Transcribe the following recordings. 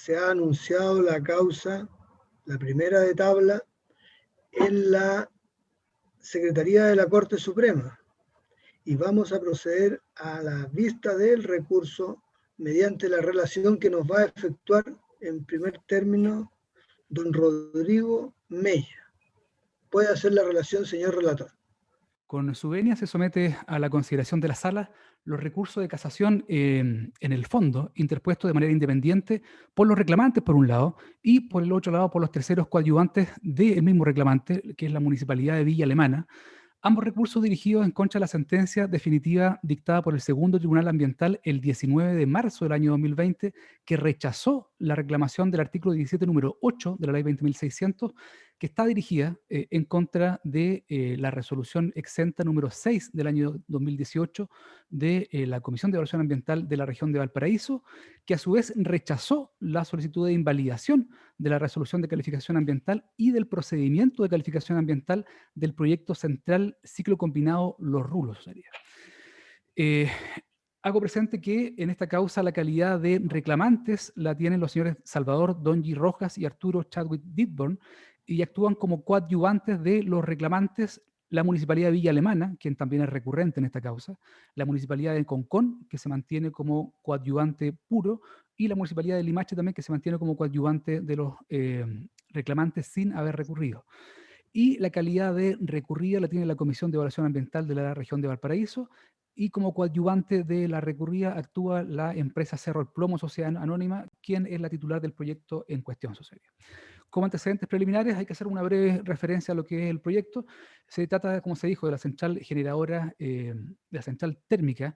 se ha anunciado la causa, la primera de tabla, en la Secretaría de la Corte Suprema y vamos a proceder a la vista del recurso mediante la relación que nos va a efectuar en primer término don Rodrigo Mella. Puede hacer la relación, señor relator. Con su venia se somete a la consideración de la sala los recursos de casación en el fondo, interpuestos de manera independiente por los reclamantes, por un lado, y por el otro lado por los terceros coadyuvantes del mismo reclamante, que es la Municipalidad de Villa Alemana, ambos recursos dirigidos en contra de la sentencia definitiva dictada por el Segundo Tribunal Ambiental el 19 de marzo del año 2020, que rechazó la reclamación del artículo 17, número 8 de la Ley 20.600, que está dirigida en contra de la resolución exenta número 6 del año 2018 de la Comisión de Evaluación Ambiental de la región de Valparaíso, que a su vez rechazó la solicitud de invalidación de la resolución de calificación ambiental y del procedimiento de calificación ambiental del proyecto central ciclo combinado Los Rulos. Sería. Hago presente que en esta causa la calidad de reclamantes la tienen los señores Salvador Donji Rojas y Arturo Chadwick Ditborn, y actúan como coadyuvantes de los reclamantes la Municipalidad de Villa Alemana, quien también es recurrente en esta causa, la Municipalidad de Concón, que se mantiene como coadyuvante puro, y la Municipalidad de Limache también, que se mantiene como coadyuvante de los reclamantes sin haber recurrido. Y la calidad de recurrida la tiene la Comisión de Evaluación Ambiental de la región de Valparaíso, y como coadyuvante de la recurrida actúa la empresa Cerro El Plomo Sociedad Anónima, quien es la titular del proyecto en cuestión. Como antecedentes preliminares hay que hacer una breve referencia a lo que es el proyecto. Se trata, como se dijo, de la central generadora, de la central térmica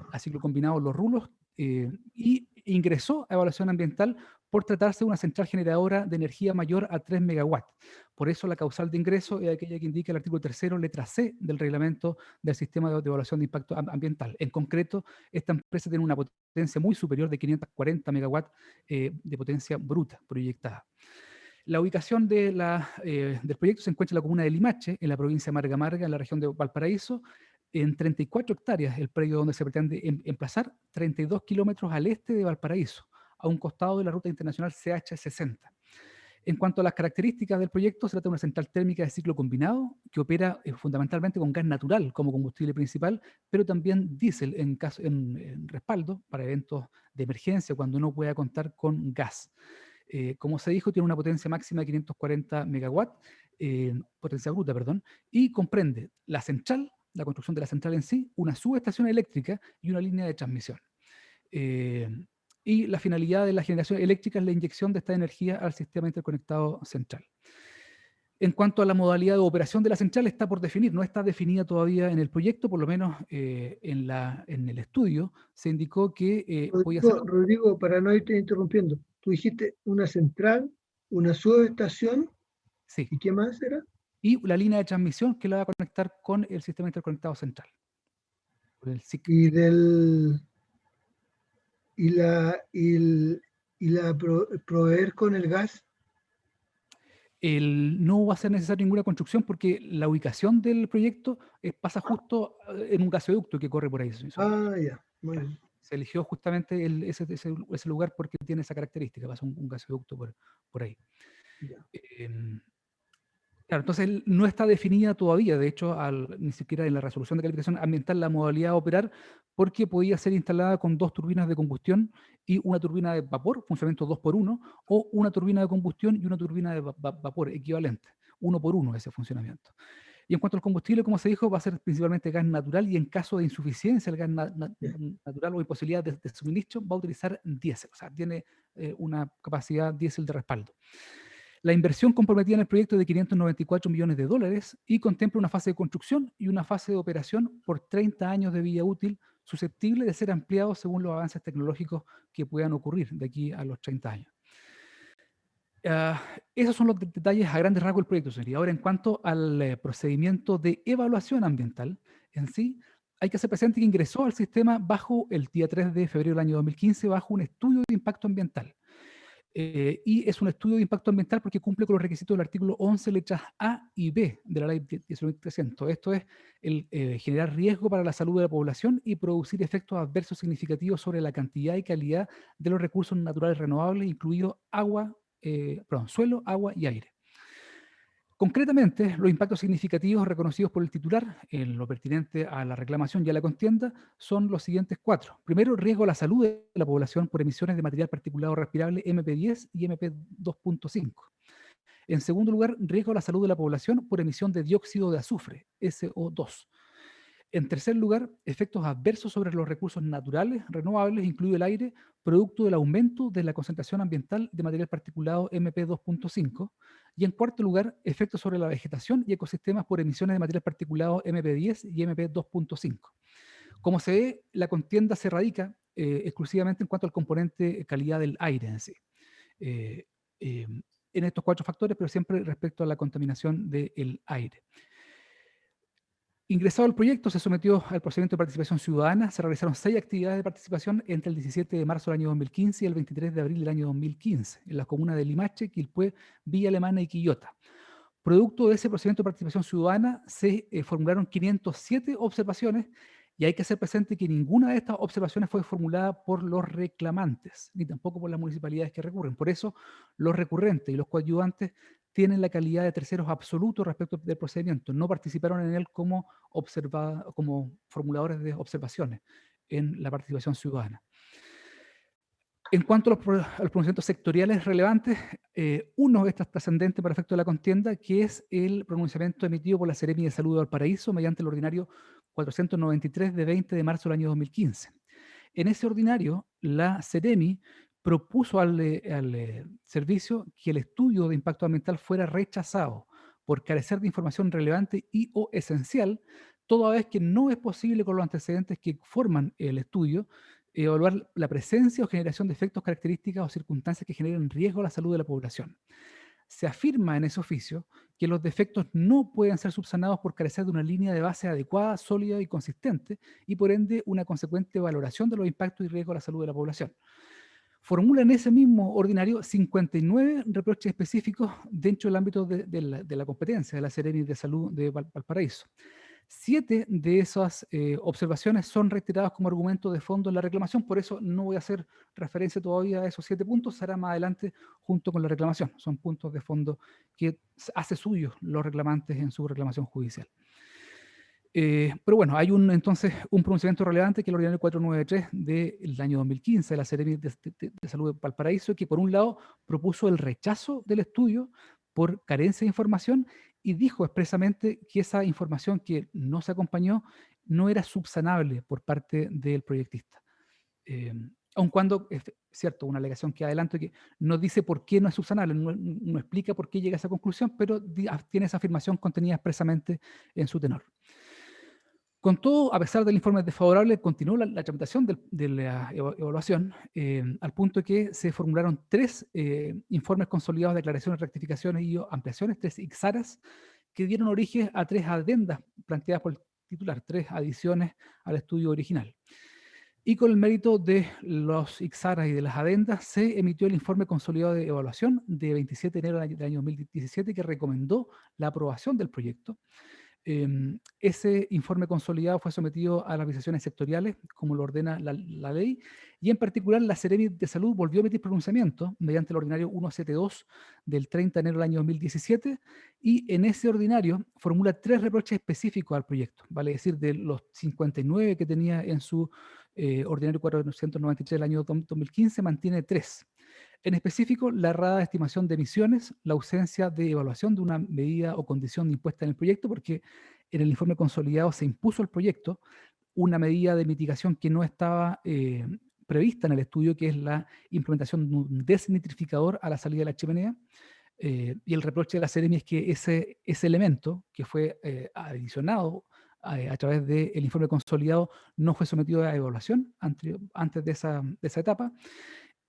a ciclo combinado Los Rulos, y ingresó a evaluación ambiental por tratarse de una central generadora de energía mayor a 3 megawatts. Por eso la causal de ingreso es aquella que indica el artículo 3, letra C del reglamento del sistema de evaluación de impacto ambiental. En concreto, esta empresa tiene una potencia muy superior de 540 megawatts de potencia bruta proyectada. La ubicación del proyecto se encuentra en la comuna de Limache, en la provincia de Marga Marga, en la región de Valparaíso, en 34 hectáreas, el predio donde se pretende emplazar, 32 kilómetros al este de Valparaíso, a un costado de la ruta internacional CH60. En cuanto a las características del proyecto, se trata de una central térmica de ciclo combinado que opera fundamentalmente con gas natural como combustible principal, pero también diésel en respaldo para eventos de emergencia cuando no pueda contar con gas. Como se dijo, tiene una potencia máxima de 540 megawatts, potencia bruta, perdón, y comprende la central, la construcción de la central en sí, una subestación eléctrica y una línea de transmisión. Eh, y la finalidad de la generación eléctrica es la inyección de esta energía al sistema interconectado central. En cuanto a la modalidad de operación de la central, está por definir, no está definida todavía en el proyecto, por lo menos en el estudio se indicó que podía ser... Rodrigo, para no irte interrumpiendo, tú dijiste una central, una subestación, Sí, ¿y qué más era? y la línea de transmisión que la va a conectar con el sistema interconectado central, con el SIC. Y del y la proveer con el gas. No va a ser necesaria ninguna construcción porque la ubicación del proyecto pasa justo en un gasoducto que corre por ahí. Ah, ya, muy bien. Se eligió justamente ese lugar porque tiene esa característica, pasa un gasoducto por ahí. Ya. Claro, entonces no está definida todavía, de hecho, ni siquiera en la resolución de calificación ambiental, la modalidad a operar, porque podía ser instalada con 2 turbinas de combustión y una turbina de vapor, funcionamiento 2x1, o una turbina de combustión y una turbina de vapor equivalente, 1x1 ese funcionamiento. Y en cuanto al combustible, como se dijo, va a ser principalmente gas natural y en caso de insuficiencia del gas natural o imposibilidad de suministro, va a utilizar diésel, o sea, tiene una capacidad diésel de respaldo. La inversión comprometida en el proyecto es de 594 millones de dólares y contempla una fase de construcción y una fase de operación por 30 años de vida útil, susceptible de ser ampliado según los avances tecnológicos que puedan ocurrir de aquí a los 30 años. Esos son los detalles a grandes rasgos del proyecto, señoría. Ahora, en cuanto al procedimiento de evaluación ambiental en sí, hay que hacer presente que ingresó al sistema bajo el día 3 de febrero del año 2015 bajo un estudio de impacto ambiental. Y es un estudio de impacto ambiental porque cumple con los requisitos del artículo 11, letras A y B de la ley 19.300. Esto es generar riesgo para la salud de la población y producir efectos adversos significativos sobre la cantidad y calidad de los recursos naturales renovables, incluidos suelo, agua y aire. Concretamente, los impactos significativos reconocidos por el titular en lo pertinente a la reclamación y a la contienda son los siguientes 4. Primero, riesgo a la salud de la población por emisiones de material particulado respirable MP10 y MP2.5. En segundo lugar, riesgo a la salud de la población por emisión de dióxido de azufre, SO2. En tercer lugar, efectos adversos sobre los recursos naturales renovables, incluido el aire, producto del aumento de la concentración ambiental de material particulado MP2.5. Y en cuarto lugar, efectos sobre la vegetación y ecosistemas por emisiones de material particulado MP10 y MP2.5. Como se ve, la contienda se radica exclusivamente en cuanto al componente calidad del aire en sí. Eh, eh, en estos 4 factores, pero siempre respecto a la contaminación del aire. Ingresado al proyecto, se sometió al procedimiento de participación ciudadana. Se realizaron 6 actividades de participación entre el 17 de marzo del año 2015 y el 23 de abril del año 2015 en las comunas de Limache, Quilpué, Villa Alemana y Quillota. Producto de ese procedimiento de participación ciudadana, se formularon 507 observaciones y hay que hacer presente que ninguna de estas observaciones fue formulada por los reclamantes, ni tampoco por las municipalidades que recurren. Por eso, los recurrentes y los coadyuvantes tienen la calidad de terceros absolutos respecto del procedimiento. No participaron en él como formuladores de observaciones en la participación ciudadana. En cuanto a los pronunciamientos sectoriales relevantes, uno está trascendente para efecto de la contienda, que es el pronunciamiento emitido por la Seremi de Salud de Valparaíso mediante el ordinario 493 de 20 de marzo del año 2015. En ese ordinario, la Seremi propuso al servicio que el estudio de impacto ambiental fuera rechazado por carecer de información relevante y o esencial, toda vez que no es posible con los antecedentes que forman el estudio evaluar la presencia o generación de efectos, características o circunstancias que generen riesgo a la salud de la población. Se afirma en ese oficio que los defectos no pueden ser subsanados por carecer de una línea de base adecuada, sólida y consistente, y por ende una consecuente valoración de los impactos y riesgos a la salud de la población. Formula en ese mismo ordinario 59 reproches específicos dentro del ámbito de la competencia de la Seremi de Salud de Valparaíso. 7 de esas observaciones son retiradas como argumento de fondo en la reclamación, por eso no voy a hacer referencia todavía a esos 7 puntos, será más adelante junto con la reclamación. Son puntos de fondo que hace suyos los reclamantes en su reclamación judicial. Pero bueno, hay entonces un pronunciamiento relevante que es el ordinario 493 del año 2015 de la Seremi de Salud de Valparaíso, que por un lado propuso el rechazo del estudio por carencia de información y dijo expresamente que esa información que no se acompañó no era subsanable por parte del proyectista. Aun cuando, es cierto, una alegación que adelanto que no dice por qué no es subsanable, no explica por qué llega a esa conclusión, pero tiene esa afirmación contenida expresamente en su tenor. Con todo, a pesar del informe desfavorable, continuó la tramitación de la evaluación, al punto que se formularon 3 informes consolidados de declaraciones, rectificaciones y ampliaciones, 3 ixaras, que dieron origen a 3 adendas planteadas por el titular, 3 adiciones al estudio original. Y con el mérito de los ixaras y de las adendas, se emitió el informe consolidado de evaluación de 27 de enero del año 2017, que recomendó la aprobación del proyecto. Ese informe consolidado fue sometido a las revisaciones sectoriales, como lo ordena la ley, y en particular la Seremi de Salud volvió a emitir pronunciamiento mediante el ordinario 172 del 30 de enero del año 2017, y en ese ordinario formula 3 reproches específicos al proyecto, vale decir, de los 59 que tenía en su ordinario 493 del año 2015, mantiene 3. En específico, la errada estimación de emisiones, la ausencia de evaluación de una medida o condición impuesta en el proyecto, porque en el informe consolidado se impuso al proyecto una medida de mitigación que no estaba prevista en el estudio, que es la implementación de un desnitrificador a la salida de la chimenea. Y el reproche de la Seremi es que ese elemento que fue adicionado a través del informe consolidado no fue sometido a evaluación antes de esa etapa.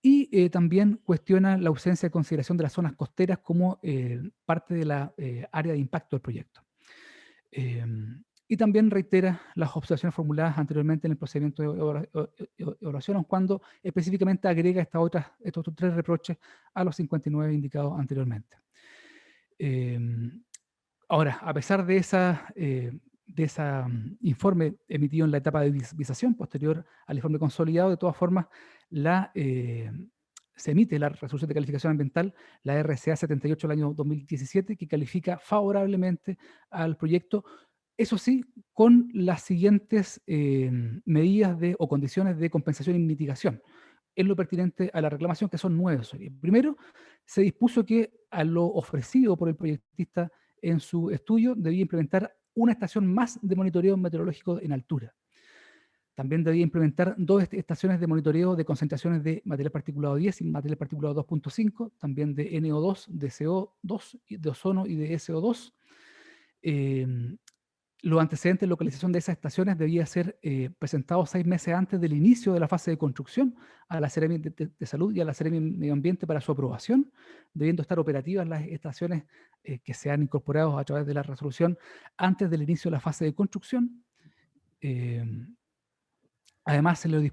Y también cuestiona la ausencia de consideración de las zonas costeras como parte de la área de impacto del proyecto. y también reitera las observaciones formuladas anteriormente en el procedimiento de evaluación, cuando específicamente agrega estos otros 3 reproches a los 59 indicados anteriormente. Ahora, a pesar de ese informe emitido en la etapa de visación posterior al informe consolidado, de todas formas, se emite la resolución de calificación ambiental, la RCA 78 del año 2017, que califica favorablemente al proyecto, eso sí, con las siguientes medidas o condiciones de compensación y mitigación en lo pertinente a la reclamación, que son 9. Primero, se dispuso que a lo ofrecido por el proyectista en su estudio debía implementar una estación más de monitoreo meteorológico en altura. También debía implementar 2 estaciones de monitoreo de concentraciones de material particulado 10 y material particulado 2.5, también de NO2, de CO2, de ozono y de SO2. Los antecedentes de localización de esas estaciones debía ser presentados 6 meses antes del inicio de la fase de construcción a la Seremi de Salud y a la Seremi Medio Ambiente para su aprobación, debiendo estar operativas las estaciones que se han incorporado a través de la resolución antes del inicio de la fase de construcción. Además, se le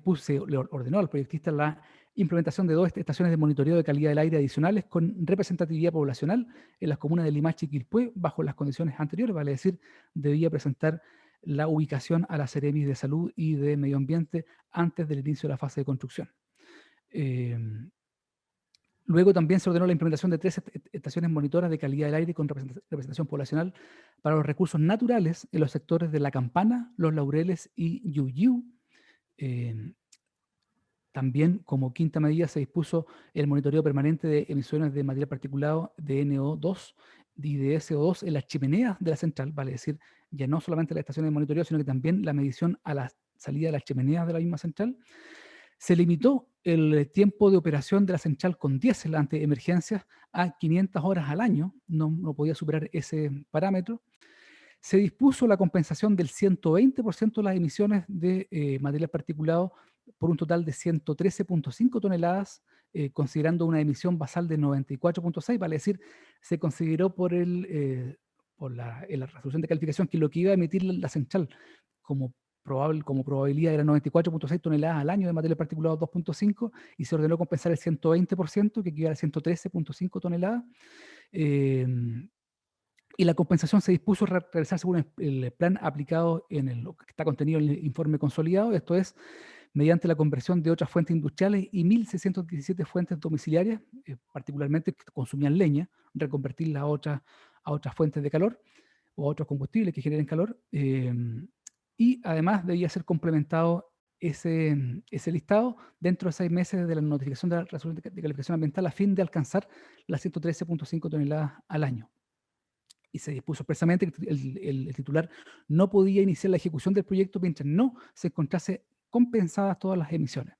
ordenó al proyectista la implementación de 2 estaciones de monitoreo de calidad del aire adicionales con representatividad poblacional en las comunas de Limache y Quilpué, bajo las condiciones anteriores, vale decir, debía presentar la ubicación a la Seremi de Salud y de Medio Ambiente antes del inicio de la fase de construcción. Luego también se ordenó la implementación de 3 estaciones monitoras de calidad del aire con representación poblacional para los recursos naturales en los sectores de La Campana, Los Laureles y Yuyu. También, como quinta medida, se dispuso el monitoreo permanente de emisiones de material particulado de NO2 y de SO2 en las chimeneas de la central, vale decir, ya no solamente la estación de monitoreo, sino que también la medición a la salida de las chimeneas de la misma central. Se limitó el tiempo de operación de la central con diésel ante emergencias a 500 horas al año, no podía superar ese parámetro. Se dispuso la compensación del 120% de las emisiones de material particulado por un total de 113.5 toneladas, considerando una emisión basal de 94.6, vale decir, se consideró en la resolución de calificación que lo que iba a emitir la central como probabilidad era 94.6 toneladas al año de material particulado 2.5 y se ordenó compensar el 120%, que equivale a 113.5 toneladas. Y la compensación se dispuso a realizar según el plan aplicado lo que está contenido en el informe consolidado, esto es, mediante la conversión de otras fuentes industriales y 1.617 fuentes domiciliarias, particularmente que consumían leña, reconvertirlas a otras fuentes de calor o a otros combustibles que generen calor. Y además debía ser complementado ese listado dentro de 6 meses de la notificación de la resolución de calificación ambiental a fin de alcanzar las 113.5 toneladas al año. Y se dispuso expresamente que el titular no podía iniciar la ejecución del proyecto mientras no se encontrase compensadas todas las emisiones.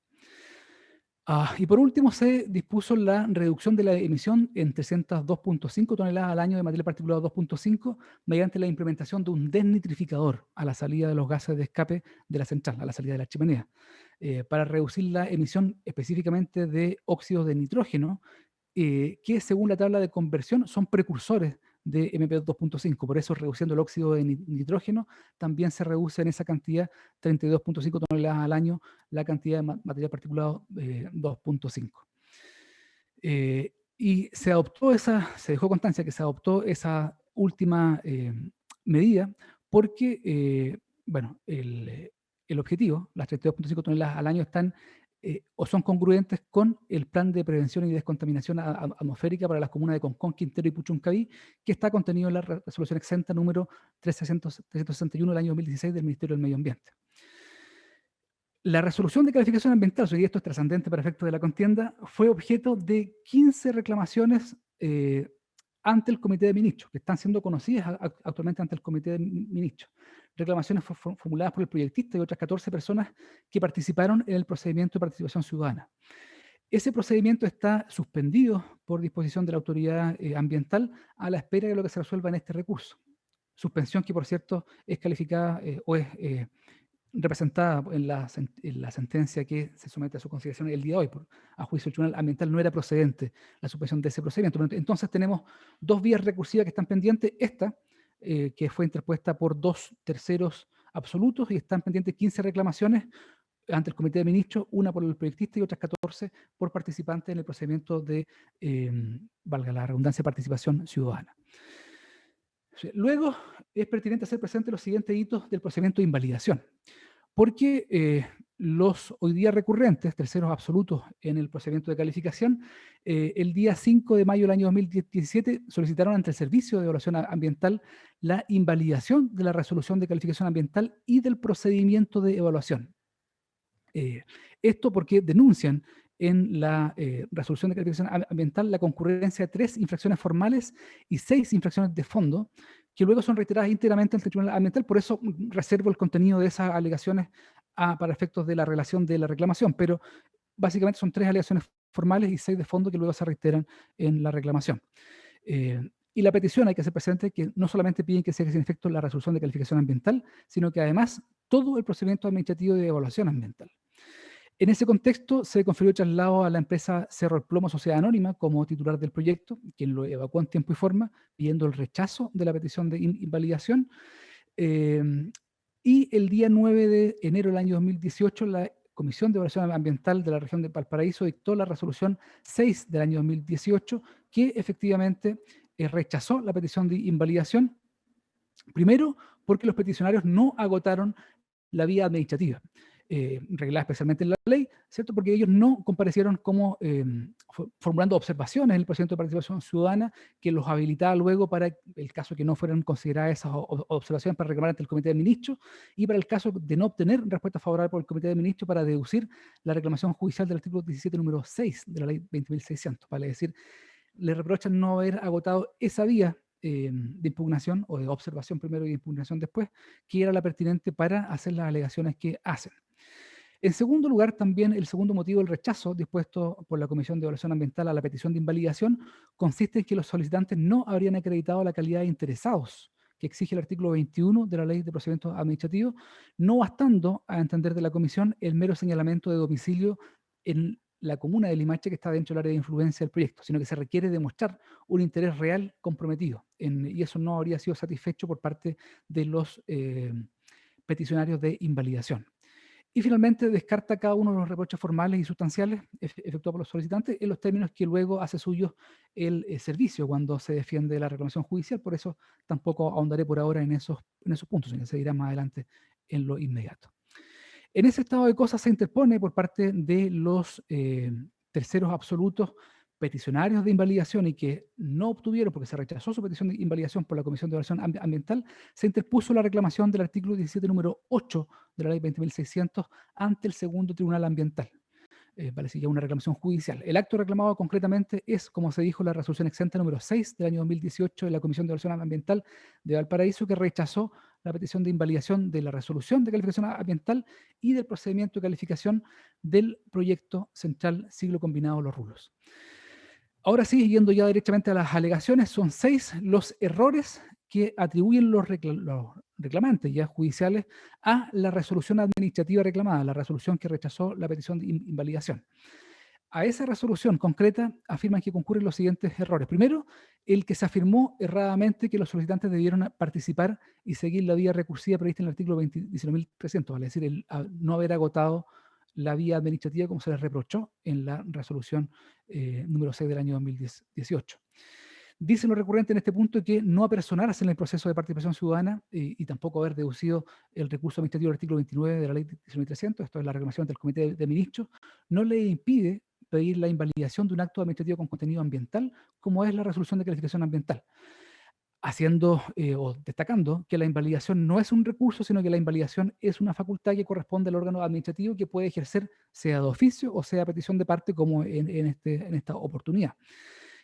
Y por último, se dispuso la reducción de la emisión en 302.5 toneladas al año de material particulado 2.5 mediante la implementación de un desnitrificador a la salida de los gases de escape de la central, a la salida de la chimenea, para reducir la emisión específicamente de óxidos de nitrógeno, que según la tabla de conversión son precursores de MP2.5, por eso reduciendo el óxido de nitrógeno, también se reduce en esa cantidad 32.5 toneladas al año la cantidad de material particulado 2.5. Y se dejó constancia que se adoptó esa última medida porque, bueno, el objetivo, las 32.5 toneladas al año están o son congruentes con el plan de prevención y descontaminación atmosférica para las comunas de Concón, Quintero y Puchuncaví, que está contenido en la resolución exenta número 361 del año 2016 del Ministerio del Medio Ambiente. La resolución de calificación ambiental, y esto es trascendente para efectos de la contienda, fue objeto de 15 reclamaciones ante el Comité de Ministros, que están siendo conocidas actualmente ante el Comité de Ministros. Reclamaciones formuladas por el proyectista y otras 14 personas que participaron en el procedimiento de participación ciudadana. Ese procedimiento está suspendido por disposición de la autoridad ambiental a la espera de lo que se resuelva en este recurso. Suspensión que, por cierto, es calificada o es representada en la sentencia que se somete a su consideración el día de hoy. A juicio del Tribunal Ambiental no era procedente la suspensión de ese procedimiento. Entonces tenemos 2 vías recursivas que están pendientes. Esta, que fue interpuesta por 2 terceros absolutos, y están pendientes 15 reclamaciones ante el Comité de Ministros, una por el proyectista y otras 14 por participantes en el procedimiento de, valga la redundancia, participación ciudadana. Luego, es pertinente hacer presente los siguientes hitos del procedimiento de invalidación, porque los hoy día recurrentes, terceros absolutos en el procedimiento de calificación, el día 5 de mayo del año 2017 solicitaron ante el Servicio de Evaluación Ambiental la invalidación de la resolución de calificación ambiental y del procedimiento de evaluación. Esto porque denuncian en la resolución de calificación ambiental la concurrencia de 3 infracciones formales y 6 infracciones de fondo, que luego son reiteradas íntegramente ante el Tribunal Ambiental. Por eso reservo el contenido de esas alegaciones para efectos de la relación de la reclamación, pero básicamente son 3 alegaciones formales y 6 de fondo que luego se reiteran en la reclamación. Y la petición, hay que hacer presente que no solamente piden que se haga sin efecto la resolución de calificación ambiental, sino que además todo el procedimiento administrativo de evaluación ambiental. En ese contexto, se confirió traslado a la empresa Cerro El Plomo Sociedad Anónima como titular del proyecto, quien lo evacuó en tiempo y forma, pidiendo el rechazo de la petición de invalidación. Y el día 9 de enero del año 2018, la Comisión de Evaluación Ambiental de la región de Valparaíso dictó la resolución 6 del año 2018, que efectivamente rechazó la petición de invalidación, primero porque los peticionarios no agotaron la vía administrativa, reglada especialmente en la ley, ¿cierto? Porque ellos no comparecieron como formulando observaciones en el procedimiento de participación ciudadana que los habilitaba luego para el caso que no fueran consideradas esas observaciones para reclamar ante el Comité de Ministros, y para el caso de no obtener respuesta favorable por el Comité de Ministros para deducir la reclamación judicial del artículo 17, número 6 de la ley 20.600, vale decir, le reprochan no haber agotado esa vía de impugnación o de observación primero y de impugnación después, que era la pertinente para hacer las alegaciones que hacen. En segundo lugar, también el segundo motivo del rechazo dispuesto por la Comisión de Evaluación Ambiental a la petición de invalidación consiste en que los solicitantes no habrían acreditado la calidad de interesados que exige el artículo 21 de la Ley de Procedimientos Administrativos, no bastando, a entender de la Comisión, el mero señalamiento de domicilio en la comuna de Limache, que está dentro del área de influencia del proyecto, sino que se requiere demostrar un interés real comprometido, y eso no habría sido satisfecho por parte de los peticionarios de invalidación. Y finalmente descarta cada uno de los reproches formales y sustanciales efectuados por los solicitantes en los términos que luego hace suyo el servicio cuando se defiende la reclamación judicial. Por eso tampoco ahondaré por ahora en esos puntos, sino que se dirá más adelante en lo inmediato. En ese estado de cosas se interpone por parte de los terceros absolutos peticionarios de invalidación y que no obtuvieron, porque se rechazó su petición de invalidación por la Comisión de Evaluación Ambiental, se interpuso la reclamación del artículo 17, número 8 de la Ley 20.600 ante el Segundo Tribunal Ambiental. Vale decir, ya una reclamación judicial. El acto reclamado concretamente es, como se dijo, la resolución exenta número 6 del año 2018 de la Comisión de Evaluación Ambiental de Valparaíso, que rechazó la petición de invalidación de la resolución de calificación ambiental y del procedimiento de calificación del proyecto central Ciclo Combinado Los Rulos. Ahora sí, yendo ya directamente a las alegaciones, son 6 los errores que atribuyen los reclamantes ya judiciales a la resolución administrativa reclamada, la resolución que rechazó la petición de invalidación. A esa resolución concreta afirman que concurren los siguientes errores. Primero, el que se afirmó erradamente que los solicitantes debieron participar y seguir la vía recursiva prevista en el artículo 19.300, vale decir, el no haber agotado la vía administrativa como se les reprochó en la resolución número 6 del año 2018. Dicen los recurrentes en este punto que no apersonarse en el proceso de participación ciudadana y tampoco haber deducido el recurso administrativo del artículo 29 de la ley 19.300, esto es la reclamación del Comité de Ministros, no le impide pedir la invalidación de un acto administrativo con contenido ambiental, como es la resolución de calificación ambiental, haciendo o destacando que la invalidación no es un recurso, sino que la invalidación es una facultad que corresponde al órgano administrativo que puede ejercer sea de oficio o sea a petición de parte, como en esta oportunidad.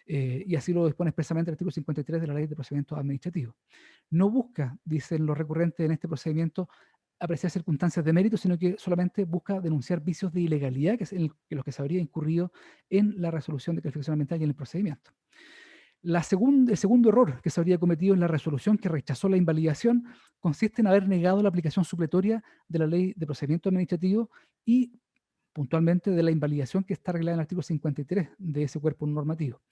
Y así lo dispone expresamente el artículo 53 de la Ley de Procedimientos Administrativos. No busca, dicen los recurrentes en este procedimiento, apreciar circunstancias de mérito, sino que solamente busca denunciar vicios de ilegalidad, que es en los que se habría incurrido en la resolución de calificación ambiental y en el procedimiento. El segundo error que se habría cometido en la resolución que rechazó la invalidación consiste en haber negado la aplicación supletoria de la Ley de Procedimiento Administrativo y puntualmente de la invalidación que está arreglada en el artículo 53 de ese cuerpo normativo.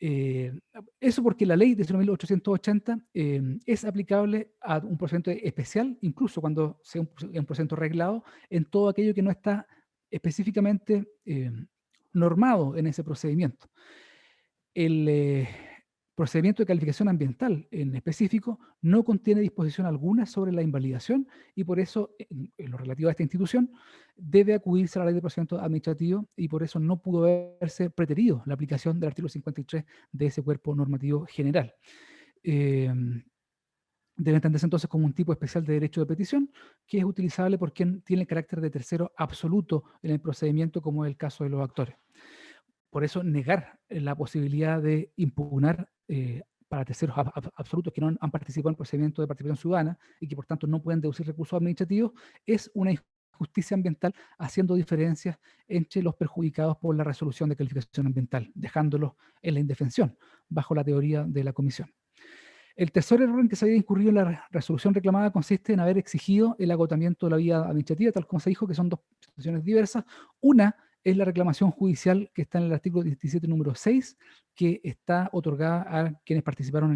Eso porque la ley de 19.880 es aplicable a un procedimiento especial, incluso cuando sea un procedimiento reglado, en todo aquello que no está específicamente normado en ese procedimiento. El procedimiento de calificación ambiental en específico no contiene disposición alguna sobre la invalidación y por eso, en lo relativo a esta institución, debe acudirse a la ley de procedimiento administrativo y por eso no pudo haberse preterido la aplicación del artículo 53 de ese cuerpo normativo general. Debe entenderse entonces como un tipo especial de derecho de petición que es utilizable por quien tiene el carácter de tercero absoluto en el procedimiento, como es el caso de los actores. Por eso negar la posibilidad de impugnar para terceros absolutos que no han participado en el procedimiento de participación ciudadana y que por tanto no pueden deducir recursos administrativos es una injusticia ambiental, haciendo diferencias entre los perjudicados por la resolución de calificación ambiental, dejándolos en la indefensión, bajo la teoría de la comisión. El tercer error en que se había incurrido en la resolución reclamada consiste en haber exigido el agotamiento de la vía administrativa, tal como se dijo, que son dos situaciones diversas. Una es la reclamación judicial que está en el artículo 17, número 6, que está otorgada a quienes participaron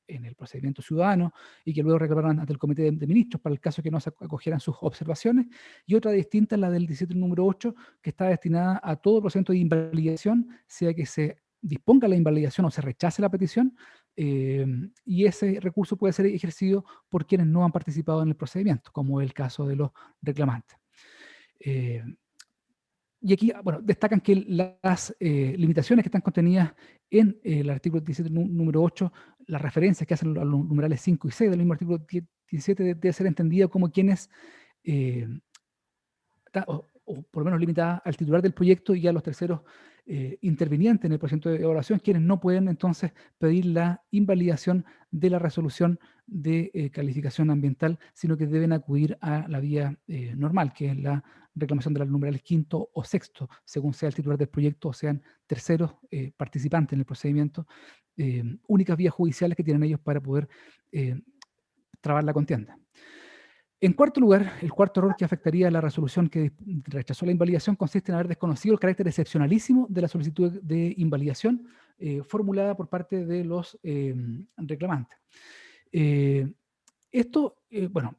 en el procedimiento ciudadano y que luego reclamaron ante el Comité de Ministros para el caso que no se acogieran sus observaciones. Y otra distinta es la del 17, número 8, que está destinada a todo procedimiento de invalidación, sea que se disponga la invalidación o se rechace la petición, y ese recurso puede ser ejercido por quienes no han participado en el procedimiento, como es el caso de los reclamantes. Y aquí, bueno, destacan que las limitaciones que están contenidas en el artículo 17, número 8, las referencias que hacen a los numerales 5 y 6 del mismo artículo 17 debe ser entendida como quienes, o por lo menos limitada al titular del proyecto y a los terceros intervinientes en el procedimiento de evaluación, quienes no pueden entonces pedir la invalidación de la resolución de calificación ambiental, sino que deben acudir a la vía normal, que es la reclamación de los numerales quinto o sexto, según sea el titular del proyecto o sean terceros participantes en el procedimiento, únicas vías judiciales que tienen ellos para poder trabar la contienda. En cuarto lugar, el cuarto error que afectaría a la resolución que rechazó la invalidación consiste en haber desconocido el carácter excepcionalísimo de la solicitud de invalidación formulada por parte de los reclamantes. Bueno,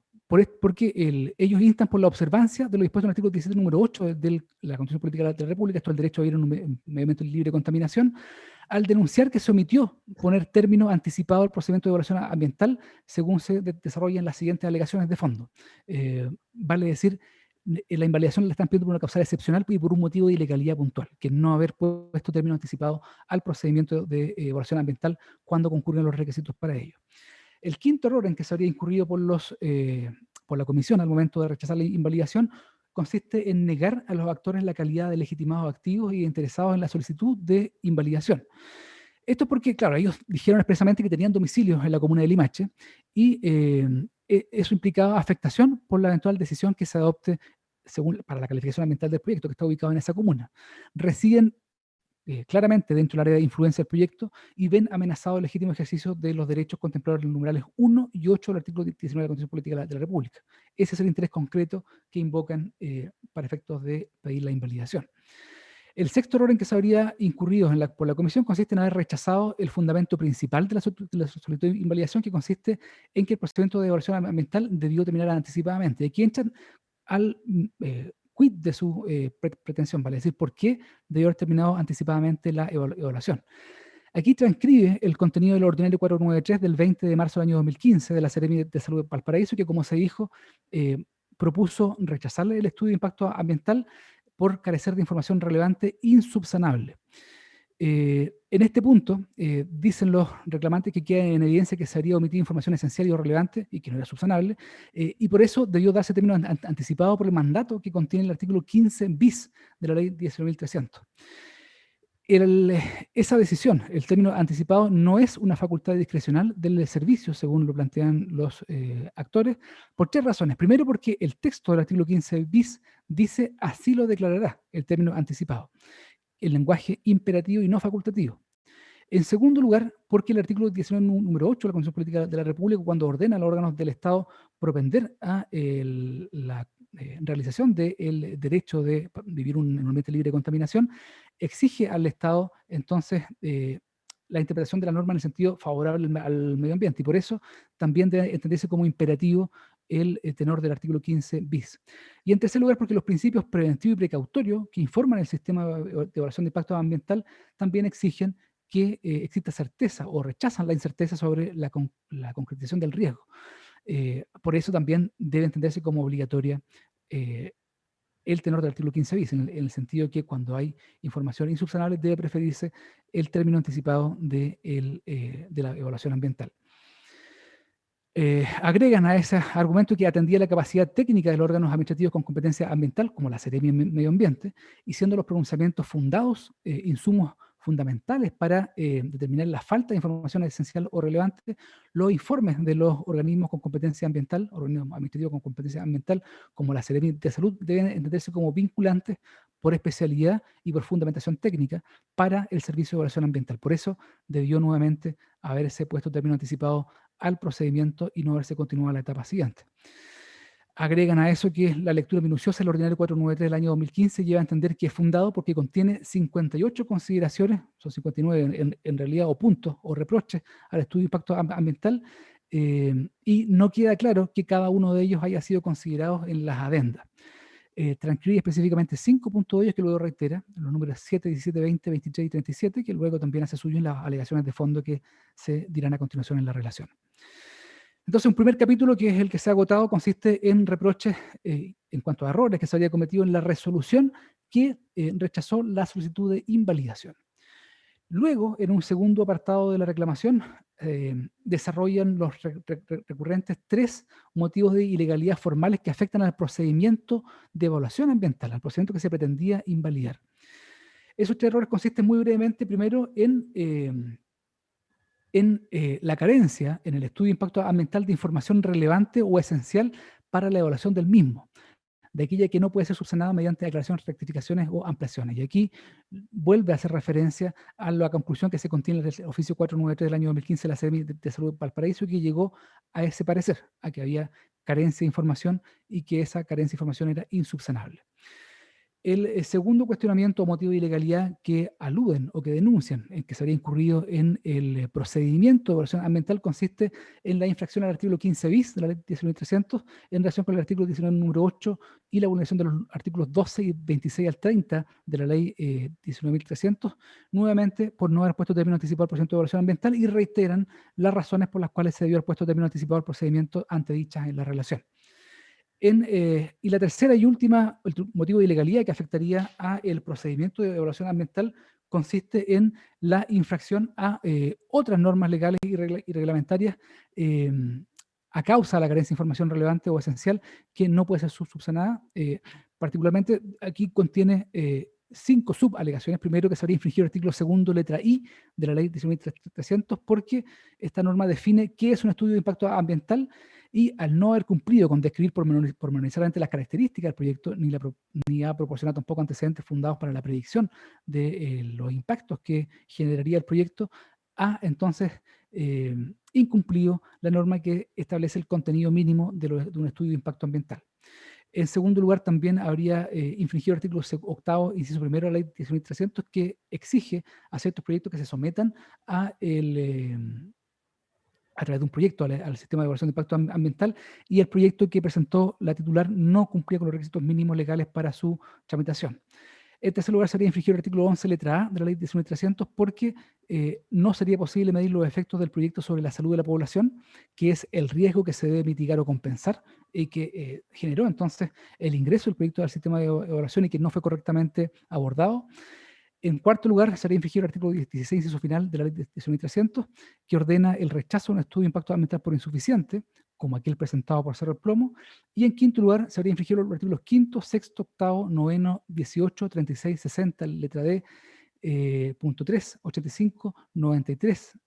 porque ellos instan por la observancia de lo dispuesto en el artículo 17, número 8 de la Constitución Política de la República, esto es el derecho a vivir en un medio ambiente libre de contaminación, al denunciar que se omitió poner término anticipado al procedimiento de evaluación ambiental según se desarrollan las siguientes alegaciones de fondo. Vale decir, la invalidación la están pidiendo por una causal excepcional y por un motivo de ilegalidad puntual, que no haber puesto término anticipado al procedimiento de evaluación ambiental cuando concurren los requisitos para ello. El quinto error en que se habría incurrido por la comisión al momento de rechazar la invalidación consiste en negar a los actores la calidad de legitimados activos y interesados en la solicitud de invalidación. Esto es porque, claro, ellos dijeron expresamente que tenían domicilios en la comuna de Limache y eso implicaba afectación por la eventual decisión que se adopte para la calificación ambiental del proyecto que está ubicado en esa comuna. Residen claramente dentro del área de influencia del proyecto y ven amenazado el legítimo ejercicio de los derechos contemplados en los numerales 1 y 8 del artículo 19 de la Constitución Política de la República. Ese es el interés concreto que invocan para efectos de pedir la invalidación. El sexto error en que se habría incurrido por la comisión consiste en haber rechazado el fundamento principal de la solicitud de invalidación, que consiste en que el procedimiento de evaluación ambiental debió terminar anticipadamente. Aquí entran al quid de su pretensión, vale decir, por qué debió haber terminado anticipadamente la evaluación. Aquí transcribe el contenido del ordinario 493 del 20 de marzo del año 2015 de la Seremi de Salud de Valparaíso, que, como se dijo, propuso rechazar el estudio de impacto ambiental por carecer de información relevante insubsanable. En este punto, dicen los reclamantes que queda en evidencia que se habría omitido información esencial y relevante y que no era subsanable, y por eso debió darse término anticipado por el mandato que contiene el artículo 15 bis de la ley 19.300. Esa decisión, el término anticipado, no es una facultad discrecional del servicio, según lo plantean los actores, por tres razones. Primero, porque el texto del artículo 15 bis dice así lo declarará el término anticipado, el lenguaje imperativo y no facultativo. En segundo lugar, porque el artículo 19, número 8 de la Constitución Política de la República, cuando ordena a los órganos del Estado propender a la realización del derecho de vivir en un ambiente libre de contaminación, exige al Estado entonces la interpretación de la norma en el sentido favorable al medio ambiente, y por eso también debe entenderse como imperativo el tenor del artículo 15 bis. Y en tercer lugar, porque los principios preventivo y precautorio que informan el sistema de evaluación de impacto ambiental también exigen que exista certeza o rechazan la incerteza sobre la concretización del riesgo. Por eso también debe entenderse como obligatoria el tenor del artículo 15 bis, en el sentido que cuando hay información insubsanable debe preferirse el término anticipado de la evaluación ambiental. Agregan a ese argumento que atendía la capacidad técnica de los órganos administrativos con competencia ambiental, como la Seremi de Medio Ambiente, y siendo los pronunciamientos fundados insumos fundamentales para determinar la falta de información esencial o relevante, los informes de los organismos con competencia ambiental, organismos administrativos con competencia ambiental, como la Seremi de Salud, deben entenderse como vinculantes por especialidad y por fundamentación técnica para el servicio de evaluación ambiental. Por eso debió nuevamente haberse puesto término anticipado al procedimiento y no haberse continuado a la etapa siguiente. Agregan a eso que la lectura minuciosa del ordinario 493 del año 2015 lleva a entender que es fundado porque contiene 58 consideraciones, son 59 en realidad, o puntos o reproches al estudio de impacto ambiental, y no queda claro que cada uno de ellos haya sido considerado en las adendas. Transcribe específicamente 5 puntos de ellos que luego reitera, los números 7, 17, 20, 23 y 37, que luego también hace suyo en las alegaciones de fondo que se dirán a continuación en la relación. Entonces, un primer capítulo, que es el que se ha agotado, consiste en reproches en cuanto a errores que se había cometido en la resolución que rechazó la solicitud de invalidación. Luego, en un segundo apartado de la reclamación, desarrollan los recurrentes 3 motivos de ilegalidad formales que afectan al procedimiento de evaluación ambiental, al procedimiento que se pretendía invalidar. Esos 3 errores consisten muy brevemente, primero, en la carencia en el estudio de impacto ambiental de información relevante o esencial para la evaluación del mismo, de aquella que no puede ser subsanada mediante declaraciones, rectificaciones o ampliaciones. Y aquí vuelve a hacer referencia a la conclusión que se contiene en el oficio 493 del año 2015 de la Seremi de Salud Valparaíso, que llegó a ese parecer, a que había carencia de información y que esa carencia de información era insubsanable. El segundo cuestionamiento o motivo de ilegalidad que aluden o que denuncian en que se habría incurrido en el procedimiento de evaluación ambiental consiste en la infracción al artículo 15 bis de la ley 19.300 en relación con el artículo 19 número 8 y la vulneración de los artículos 12 y 26 al 30 de la ley 19.300, nuevamente por no haber puesto término anticipado al procedimiento de evaluación ambiental, y reiteran las razones por las cuales se debió haber puesto término anticipado al procedimiento antedichas en la relación. Y la tercera y última motivo de ilegalidad que afectaría al procedimiento de evaluación ambiental consiste en la infracción a otras normas legales y reglamentarias a causa de la carencia de información relevante o esencial que no puede ser subsanada. Particularmente aquí contiene 5 subalegaciones. Primero, que se habría infringido el artículo 2, letra I de la ley 19.300, porque esta norma define qué es un estudio de impacto ambiental, y al no haber cumplido con describir pormenorizadamente las características del proyecto, ni ha proporcionado tampoco antecedentes fundados para la predicción de los impactos que generaría el proyecto, ha entonces incumplido la norma que establece el contenido mínimo de un estudio de impacto ambiental. En segundo lugar, también habría infringido el artículo 8, inciso primero de la ley 19.300, que exige a ciertos proyectos que se sometan a través de un proyecto al sistema de evaluación de impacto ambiental, y el proyecto que presentó la titular no cumplía con los requisitos mínimos legales para su tramitación. En tercer lugar, sería infringir el artículo 11, letra A de la ley 19.300, porque no sería posible medir los efectos del proyecto sobre la salud de la población, que es el riesgo que se debe mitigar o compensar, y que generó entonces el ingreso del proyecto al sistema de evaluación y que no fue correctamente abordado. En cuarto lugar, sería infringir el artículo 16, inciso final de la ley 19.300, que ordena el rechazo de un estudio de impacto ambiental por insuficiente, como aquel presentado por Cerro del Plomo. Y en quinto lugar, se habría infringido los artículos 5, 6, 8, 9, 18, 36, 60, letra D, punto 3, 85, 93,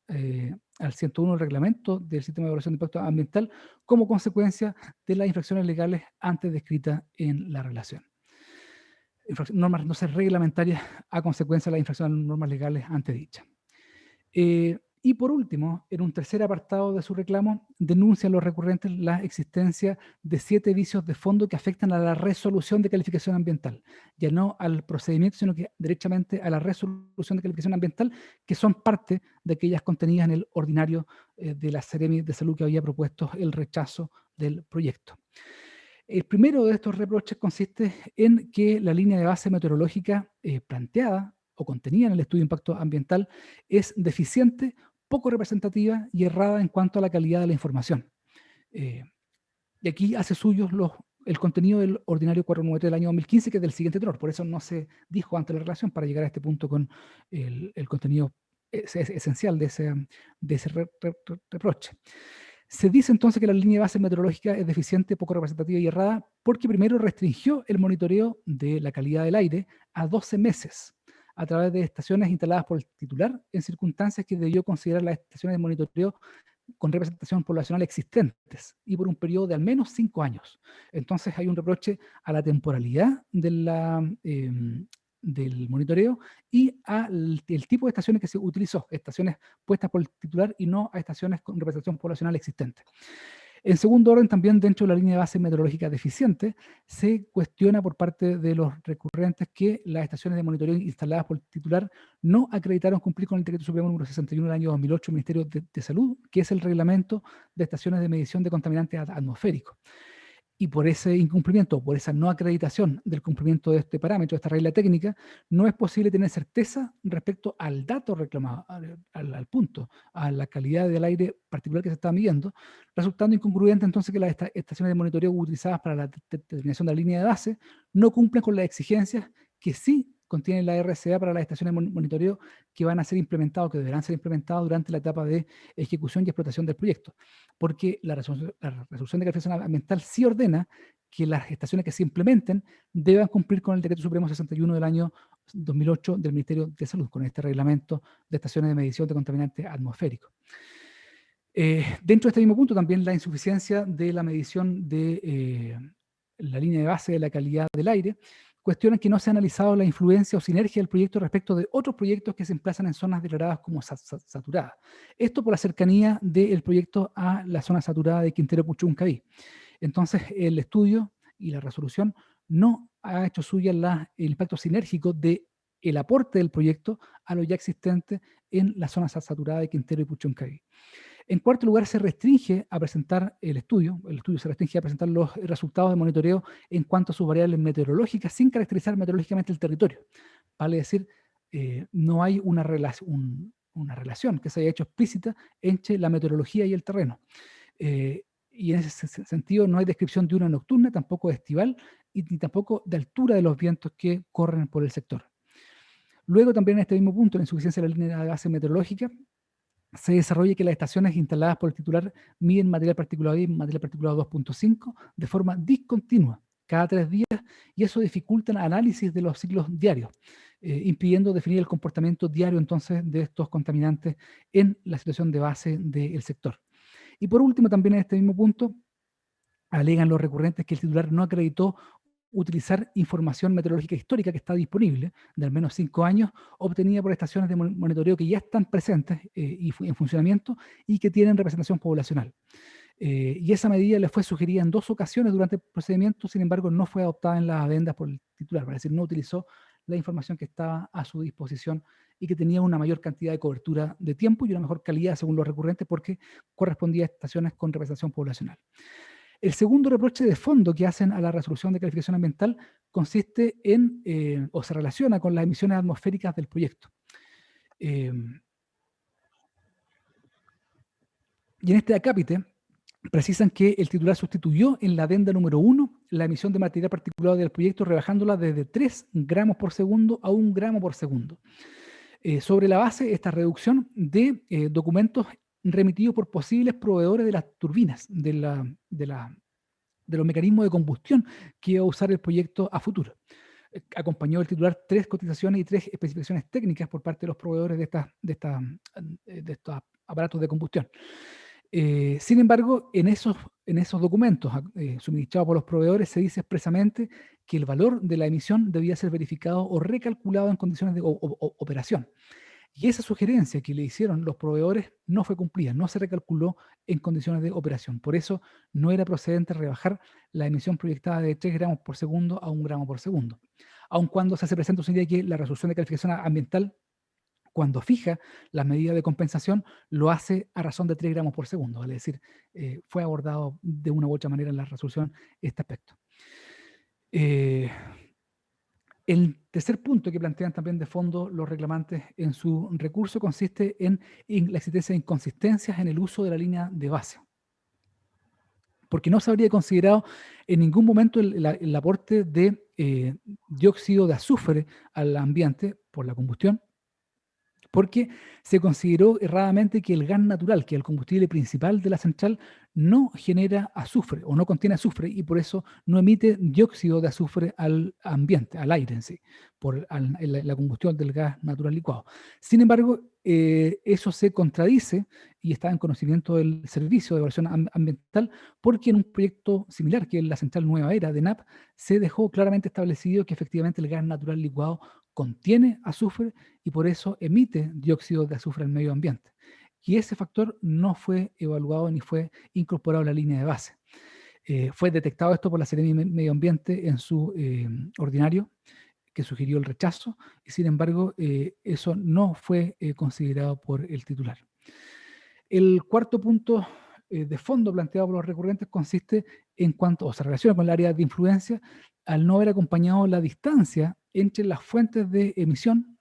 al 101 del reglamento del sistema de evaluación de impacto ambiental, como consecuencia de las infracciones legales antes descritas en la relación. Normas entonces reglamentarias a consecuencia de la infracción de normas legales antedichas. Y por último, en un tercer apartado de su reclamo, denuncian los recurrentes la existencia de 7 vicios de fondo que afectan a la resolución de calificación ambiental, ya no al procedimiento, sino que derechamente a la resolución de calificación ambiental, que son parte de aquellas contenidas en el ordinario de la Seremi de Salud que había propuesto el rechazo del proyecto. El primero de estos reproches consiste en que la línea de base meteorológica planteada o contenida en el estudio de impacto ambiental es deficiente, poco representativa y errada en cuanto a la calidad de la información. Y aquí hace suyos el contenido del ordinario 493 del año 2015, que es del siguiente tenor. Por eso no se dijo antes la relación para llegar a este punto con el contenido esencial de ese reproche. Se dice entonces que la línea de base meteorológica es deficiente, poco representativa y errada porque primero restringió el monitoreo de la calidad del aire a 12 meses a través de estaciones instaladas por el titular en circunstancias que debió considerar las estaciones de monitoreo con representación poblacional existentes y por un periodo de al menos 5 años. Entonces hay un reproche a la temporalidad del monitoreo y al tipo de estaciones que se utilizó, estaciones puestas por el titular y no a estaciones con representación poblacional existente. En segundo orden, también dentro de la línea de base meteorológica deficiente, se cuestiona por parte de los recurrentes que las estaciones de monitoreo instaladas por el titular no acreditaron cumplir con el Decreto Supremo número 61 del año 2008 del Ministerio de Salud, que es el reglamento de estaciones de medición de contaminantes atmosféricos. Y por ese incumplimiento, por esa no acreditación del cumplimiento de este parámetro, de esta regla técnica, no es posible tener certeza respecto al dato reclamado, al punto, a la calidad del aire particular que se está midiendo, resultando incongruente entonces que las estaciones de monitoreo utilizadas para la determinación de la línea de base no cumplen con las exigencias que sí contiene la RCA para las estaciones de monitoreo que van a ser implementadas, que deberán ser implementadas durante la etapa de ejecución y explotación del proyecto. Porque la resolución de calificación ambiental sí ordena que las estaciones que se implementen deban cumplir con el Decreto Supremo 61 del año 2008 del Ministerio de Salud, con este reglamento de estaciones de medición de contaminantes atmosféricos. Dentro de este mismo punto, también la insuficiencia de la medición de la línea de base de la calidad del aire, cuestionan que no se ha analizado la influencia o sinergia del proyecto respecto de otros proyectos que se emplazan en zonas declaradas como saturadas. Esto por la cercanía del proyecto a la zona saturada de Quintero Puchuncaví. Entonces, el estudio y la resolución no ha hecho suya el impacto sinérgico del aporte del proyecto a lo ya existente en la zona saturada de Quintero y Puchuncaví. En cuarto lugar, se restringe a presentar el estudio se restringe a presentar los resultados de monitoreo en cuanto a sus variables meteorológicas sin caracterizar meteorológicamente el territorio. Vale decir, no hay una relación que se haya hecho explícita entre la meteorología y el terreno. Y en ese sentido no hay descripción de una nocturna, tampoco de estival, ni tampoco de altura de los vientos que corren por el sector. Luego también en este mismo punto, la insuficiencia de la línea de base meteorológica, se desarrolla que las estaciones instaladas por el titular miden material particulado y material particulado 2.5 de forma discontinua cada 3 días y eso dificulta el análisis de los ciclos diarios, impidiendo definir el comportamiento diario entonces de estos contaminantes en la situación de base del sector. Y por último, también en este mismo punto, alegan los recurrentes que el titular no acreditó utilizar información meteorológica histórica que está disponible, de al menos 5 años, obtenida por estaciones de monitoreo que ya están presentes y en funcionamiento y que tienen representación poblacional. Y esa medida le fue sugerida en 2 ocasiones durante el procedimiento, sin embargo no fue adoptada en las adendas por el titular, es decir, no utilizó la información que estaba a su disposición y que tenía una mayor cantidad de cobertura de tiempo y una mejor calidad según los recurrentes porque correspondía a estaciones con representación poblacional. El segundo reproche de fondo que hacen a la resolución de calificación ambiental consiste en, o se relaciona con las emisiones atmosféricas del proyecto. Y en este acápite precisan que el titular sustituyó en la adenda número 1 la emisión de material particulado del proyecto, rebajándola desde 3 gramos por segundo a 1 gramo por segundo. Sobre la base, esta reducción de documentos remitidos por posibles proveedores de las turbinas, de los mecanismos de combustión que iba a usar el proyecto a futuro. Acompañó el titular 3 cotizaciones y 3 especificaciones técnicas por parte de los proveedores de estos aparatos de combustión. Sin embargo, en esos documentos suministrados por los proveedores se dice expresamente que el valor de la emisión debía ser verificado o recalculado en condiciones de operación. Y esa sugerencia que le hicieron los proveedores no fue cumplida, no se recalculó en condiciones de operación. Por eso no era procedente rebajar la emisión proyectada de 3 gramos por segundo a 1 gramo por segundo. Aun cuando se hace presente un señal que la resolución de calificación ambiental, cuando fija las medidas de compensación, lo hace a razón de 3 gramos por segundo. Es decir, fue abordado de una u otra manera en la resolución este aspecto. El tercer punto que plantean también de fondo los reclamantes en su recurso consiste en la existencia de inconsistencias en el uso de la línea de base, porque no se habría considerado en ningún momento el aporte de dióxido de azufre al ambiente por la combustión, porque se consideró erradamente que el gas natural, que es el combustible principal de la central, no genera azufre o no contiene azufre y por eso no emite dióxido de azufre al ambiente, al aire en sí, por la combustión del gas natural licuado. Sin embargo, eso se contradice y está en conocimiento del Servicio de Evaluación Ambiental, porque en un proyecto similar, que es la central Nueva Era de NAP, se dejó claramente establecido que efectivamente el gas natural licuado contiene azufre y por eso emite dióxido de azufre al medio ambiente. Y ese factor no fue evaluado ni fue incorporado a la línea de base. Fue detectado esto por la Seremi de Medio Ambiente en su ordinario, que sugirió el rechazo, y sin embargo eso no fue considerado por el titular. El cuarto punto de fondo planteado por los recurrentes consiste en cuanto, o se relaciona con el área de influencia, al no haber acompañado la distancia entre las fuentes de emisión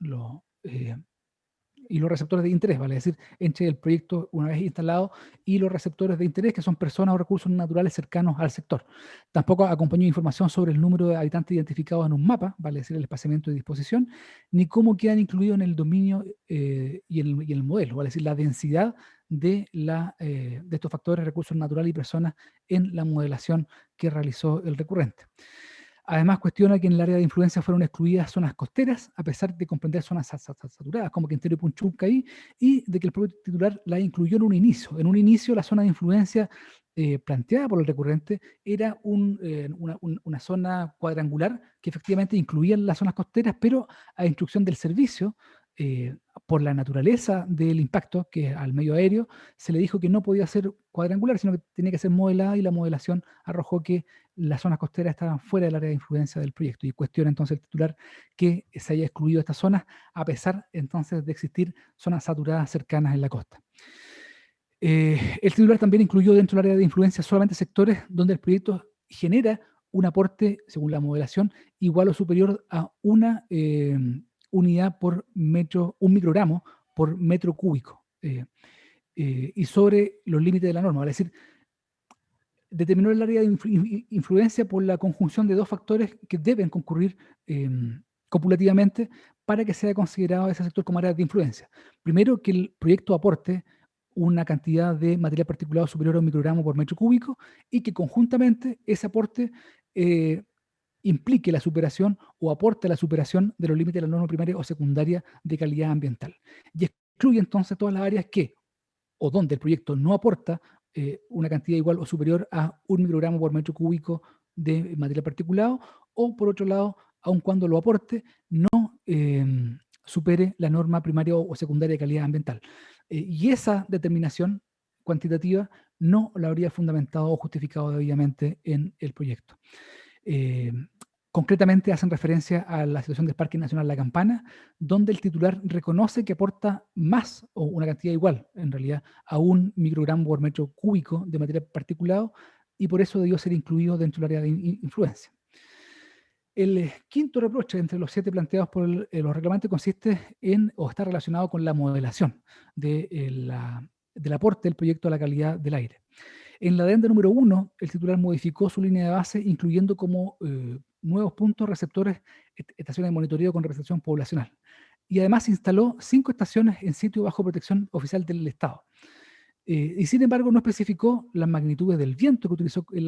y los receptores de interés, vale decir, entre el proyecto una vez instalado y los receptores de interés, que son personas o recursos naturales cercanos al sector. Tampoco acompañó información sobre el número de habitantes identificados en un mapa, vale decir, el espaciamiento de disposición, ni cómo quedan incluidos en el dominio y en el modelo, vale decir, la densidad de estos factores, recursos naturales y personas en la modelación que realizó el recurrente. Además, cuestiona que en el área de influencia fueron excluidas zonas costeras, a pesar de comprender zonas saturadas, como Quintero y Punchuncaí, y de que el propio titular la incluyó en un inicio. En un inicio, la zona de influencia planteada por el recurrente era una zona cuadrangular que efectivamente incluía las zonas costeras, pero a instrucción del servicio, por la naturaleza del impacto, que es al medio aéreo, se le dijo que no podía ser cuadrangular, sino que tenía que ser modelada, y la modelación arrojó que las zonas costeras estaban fuera del área de influencia del proyecto, y cuestiona entonces el titular que se haya excluido estas zonas, a pesar entonces de existir zonas saturadas cercanas en la costa. El titular también incluyó dentro del área de influencia solamente sectores donde el proyecto genera un aporte, según la modelación, igual o superior a una unidad por metro, un microgramo por metro cúbico, y sobre los límites de la norma, es decir, determinó el área de influencia por la conjunción de dos factores que deben concurrir copulativamente para que sea considerado ese sector como área de influencia. Primero, que el proyecto aporte una cantidad de material particulado superior a un microgramo por metro cúbico, y que conjuntamente ese aporte implique la superación o aporte a la superación de los límites de la norma primaria o secundaria de calidad ambiental. Y excluye entonces todas las áreas que, o donde el proyecto no aporta una cantidad igual o superior a un microgramo por metro cúbico de material particulado, o por otro lado, aun cuando lo aporte, no supere la norma primaria o secundaria de calidad ambiental. Y esa determinación cuantitativa no la habría fundamentado o justificado debidamente en el proyecto. Concretamente hacen referencia a la situación del Parque Nacional La Campana, donde el titular reconoce que aporta más, o una cantidad igual, en realidad, a un microgramo por metro cúbico de material particulado, y por eso debió ser incluido dentro del área de influencia. El quinto reproche entre los 7 planteados por los reclamantes consiste en, o está relacionado con la modelación del aporte del proyecto a la calidad del aire. En la adenda número 1, el titular modificó su línea de base, incluyendo como nuevos puntos receptores estaciones de monitoreo con representación poblacional. Y además instaló 5 estaciones en sitio bajo protección oficial del Estado. Y sin embargo no especificó las magnitudes del viento que utilizó en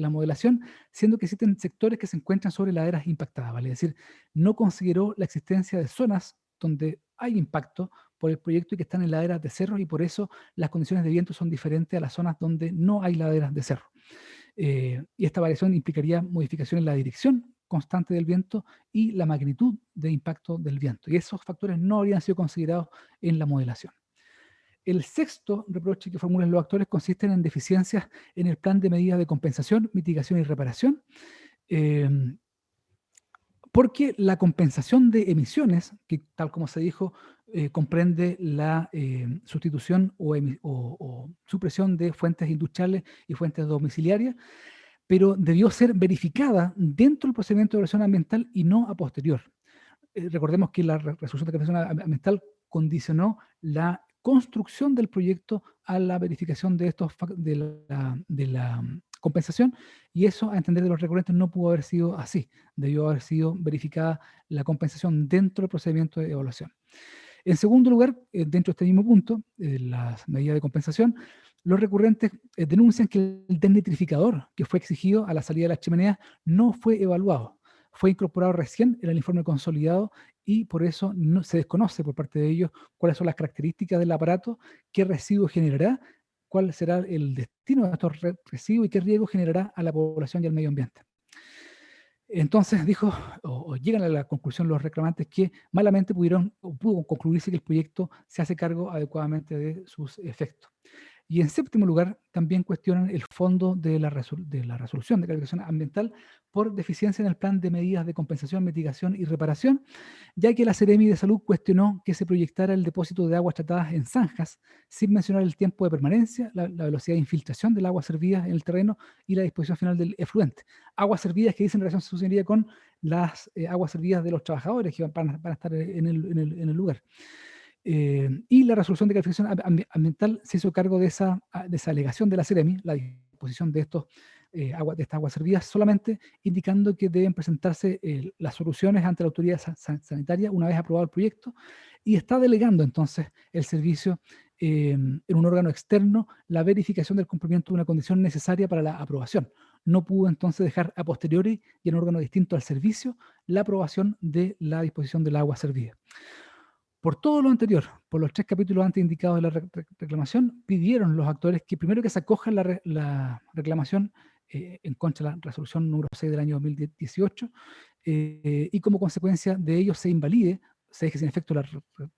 la modelación, siendo que existen sectores que se encuentran sobre laderas impactadas, ¿vale? Es decir, no consideró la existencia de zonas donde hay impacto por el proyecto y que están en laderas de cerros, y por eso las condiciones de viento son diferentes a las zonas donde no hay laderas de cerro. Y esta variación implicaría modificación en la dirección constante del viento y la magnitud de impacto del viento. Y esos factores no habrían sido considerados en la modelación. El sexto reproche que formulan los actores consiste en deficiencias en el plan de medidas de compensación, mitigación y reparación, porque la compensación de emisiones, que tal como se dijo, comprende la sustitución o supresión de fuentes industriales y fuentes domiciliarias, pero debió ser verificada dentro del procedimiento de evaluación ambiental y no a posterior. Recordemos que la resolución de calificación ambiental condicionó la construcción del proyecto a la verificación de la compensación, y eso, a entender de los recurrentes, no pudo haber sido así. Debió haber sido verificada la compensación dentro del procedimiento de evaluación. En segundo lugar, dentro de este mismo punto, las medidas de compensación, los recurrentes denuncian que el desnitrificador que fue exigido a la salida de las chimeneas no fue evaluado. Fue incorporado recién en el informe consolidado y por eso no se desconoce por parte de ellos cuáles son las características del aparato, qué residuo generará, cuál será el destino de estos residuos y qué riesgo generará a la población y al medio ambiente. Entonces dijo, o llegan a la conclusión los reclamantes que malamente pudo concluirse que el proyecto se hace cargo adecuadamente de sus efectos. Y en séptimo lugar, también cuestionan el fondo de la resolución de calificación ambiental por deficiencia en el plan de medidas de compensación, mitigación y reparación, ya que la Seremi de Salud cuestionó que se proyectara el depósito de aguas tratadas en zanjas, sin mencionar el tiempo de permanencia, la velocidad de infiltración del agua servida en el terreno y la disposición final del efluente. Aguas servidas que dicen en relación, su señoría, con las aguas servidas de los trabajadores que van a estar en el lugar. Y la resolución de calificación ambiental se hizo cargo de esa alegación de la Seremi, la disposición de estas aguas servidas, solamente indicando que deben presentarse las soluciones ante la autoridad sanitaria una vez aprobado el proyecto, y está delegando entonces el servicio en un órgano externo la verificación del cumplimiento de una condición necesaria para la aprobación. No pudo entonces dejar a posteriori y en un órgano distinto al servicio la aprobación de la disposición del agua servida. Por todo lo anterior, por los 3 capítulos antes indicados de la reclamación, pidieron los actores que primero que se acoja la reclamación en contra de la resolución número 6 del año 2018 y como consecuencia de ello se deje sin efecto la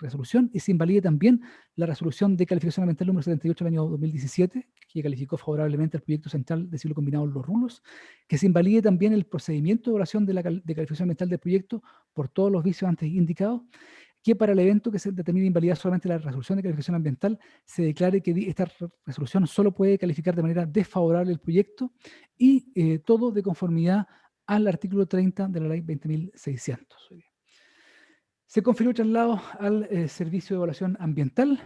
resolución y se invalide también la resolución de calificación ambiental número 78 del año 2017, que calificó favorablemente el proyecto central de ciclo combinado Los Rulos, que se invalide también el procedimiento de evaluación de calificación ambiental del proyecto por todos los vicios antes indicados, que para el evento que se determine invalidar solamente la resolución de calificación ambiental, se declare que esta resolución solo puede calificar de manera desfavorable el proyecto y todo de conformidad al artículo 30 de la ley 20.600. Se confirió traslado al Servicio de Evaluación Ambiental,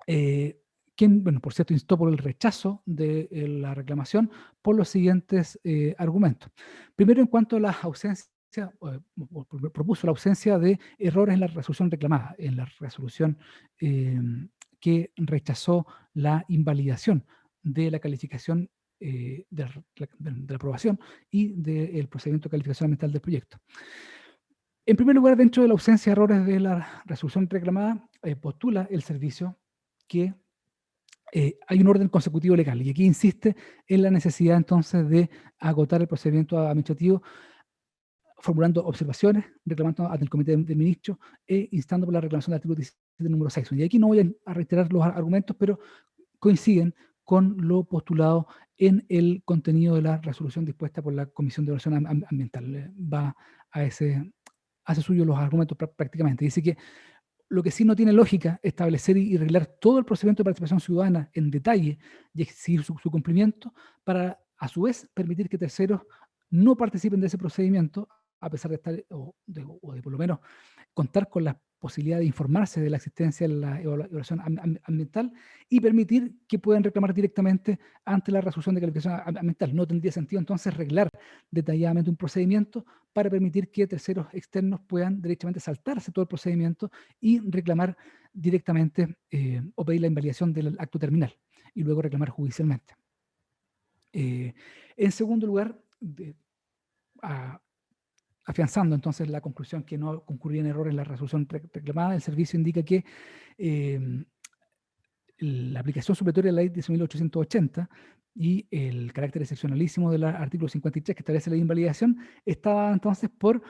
quien, bueno, por cierto, instó por el rechazo de la reclamación por los siguientes argumentos. Primero, en cuanto a las ausencias, propuso la ausencia de errores en la resolución reclamada, en la resolución que rechazó la invalidación de la calificación de la aprobación y del procedimiento de calificación ambiental del proyecto. En primer lugar, dentro de la ausencia de errores de la resolución reclamada, postula el servicio que hay un orden consecutivo legal, y aquí insiste en la necesidad entonces de agotar el procedimiento administrativo formulando observaciones, reclamando ante el Comité de Ministros e instando por la reclamación del artículo 17, número 6. Y aquí no voy a reiterar los argumentos, pero coinciden con lo postulado en el contenido de la resolución dispuesta por la Comisión de Evaluación Ambiental. Va hace suyo los argumentos prácticamente. Dice que lo que sí no tiene lógica es establecer y reglar todo el procedimiento de participación ciudadana en detalle y exigir su cumplimiento para, a su vez, permitir que terceros no participen de ese procedimiento, a pesar de estar, o de por lo menos contar con la posibilidad de informarse de la existencia de la evaluación ambiental y permitir que puedan reclamar directamente ante la resolución de calificación ambiental. No tendría sentido entonces reglar detalladamente un procedimiento para permitir que terceros externos puedan derechamente saltarse todo el procedimiento y reclamar directamente o pedir la invalidación del acto terminal y luego reclamar judicialmente. En segundo lugar, afianzando entonces la conclusión que no concurrían errores en la resolución reclamada, el servicio indica que la aplicación supletoria de la ley 10.880 y el carácter excepcionalísimo del artículo 53 que establece la invalidación estaba entonces porque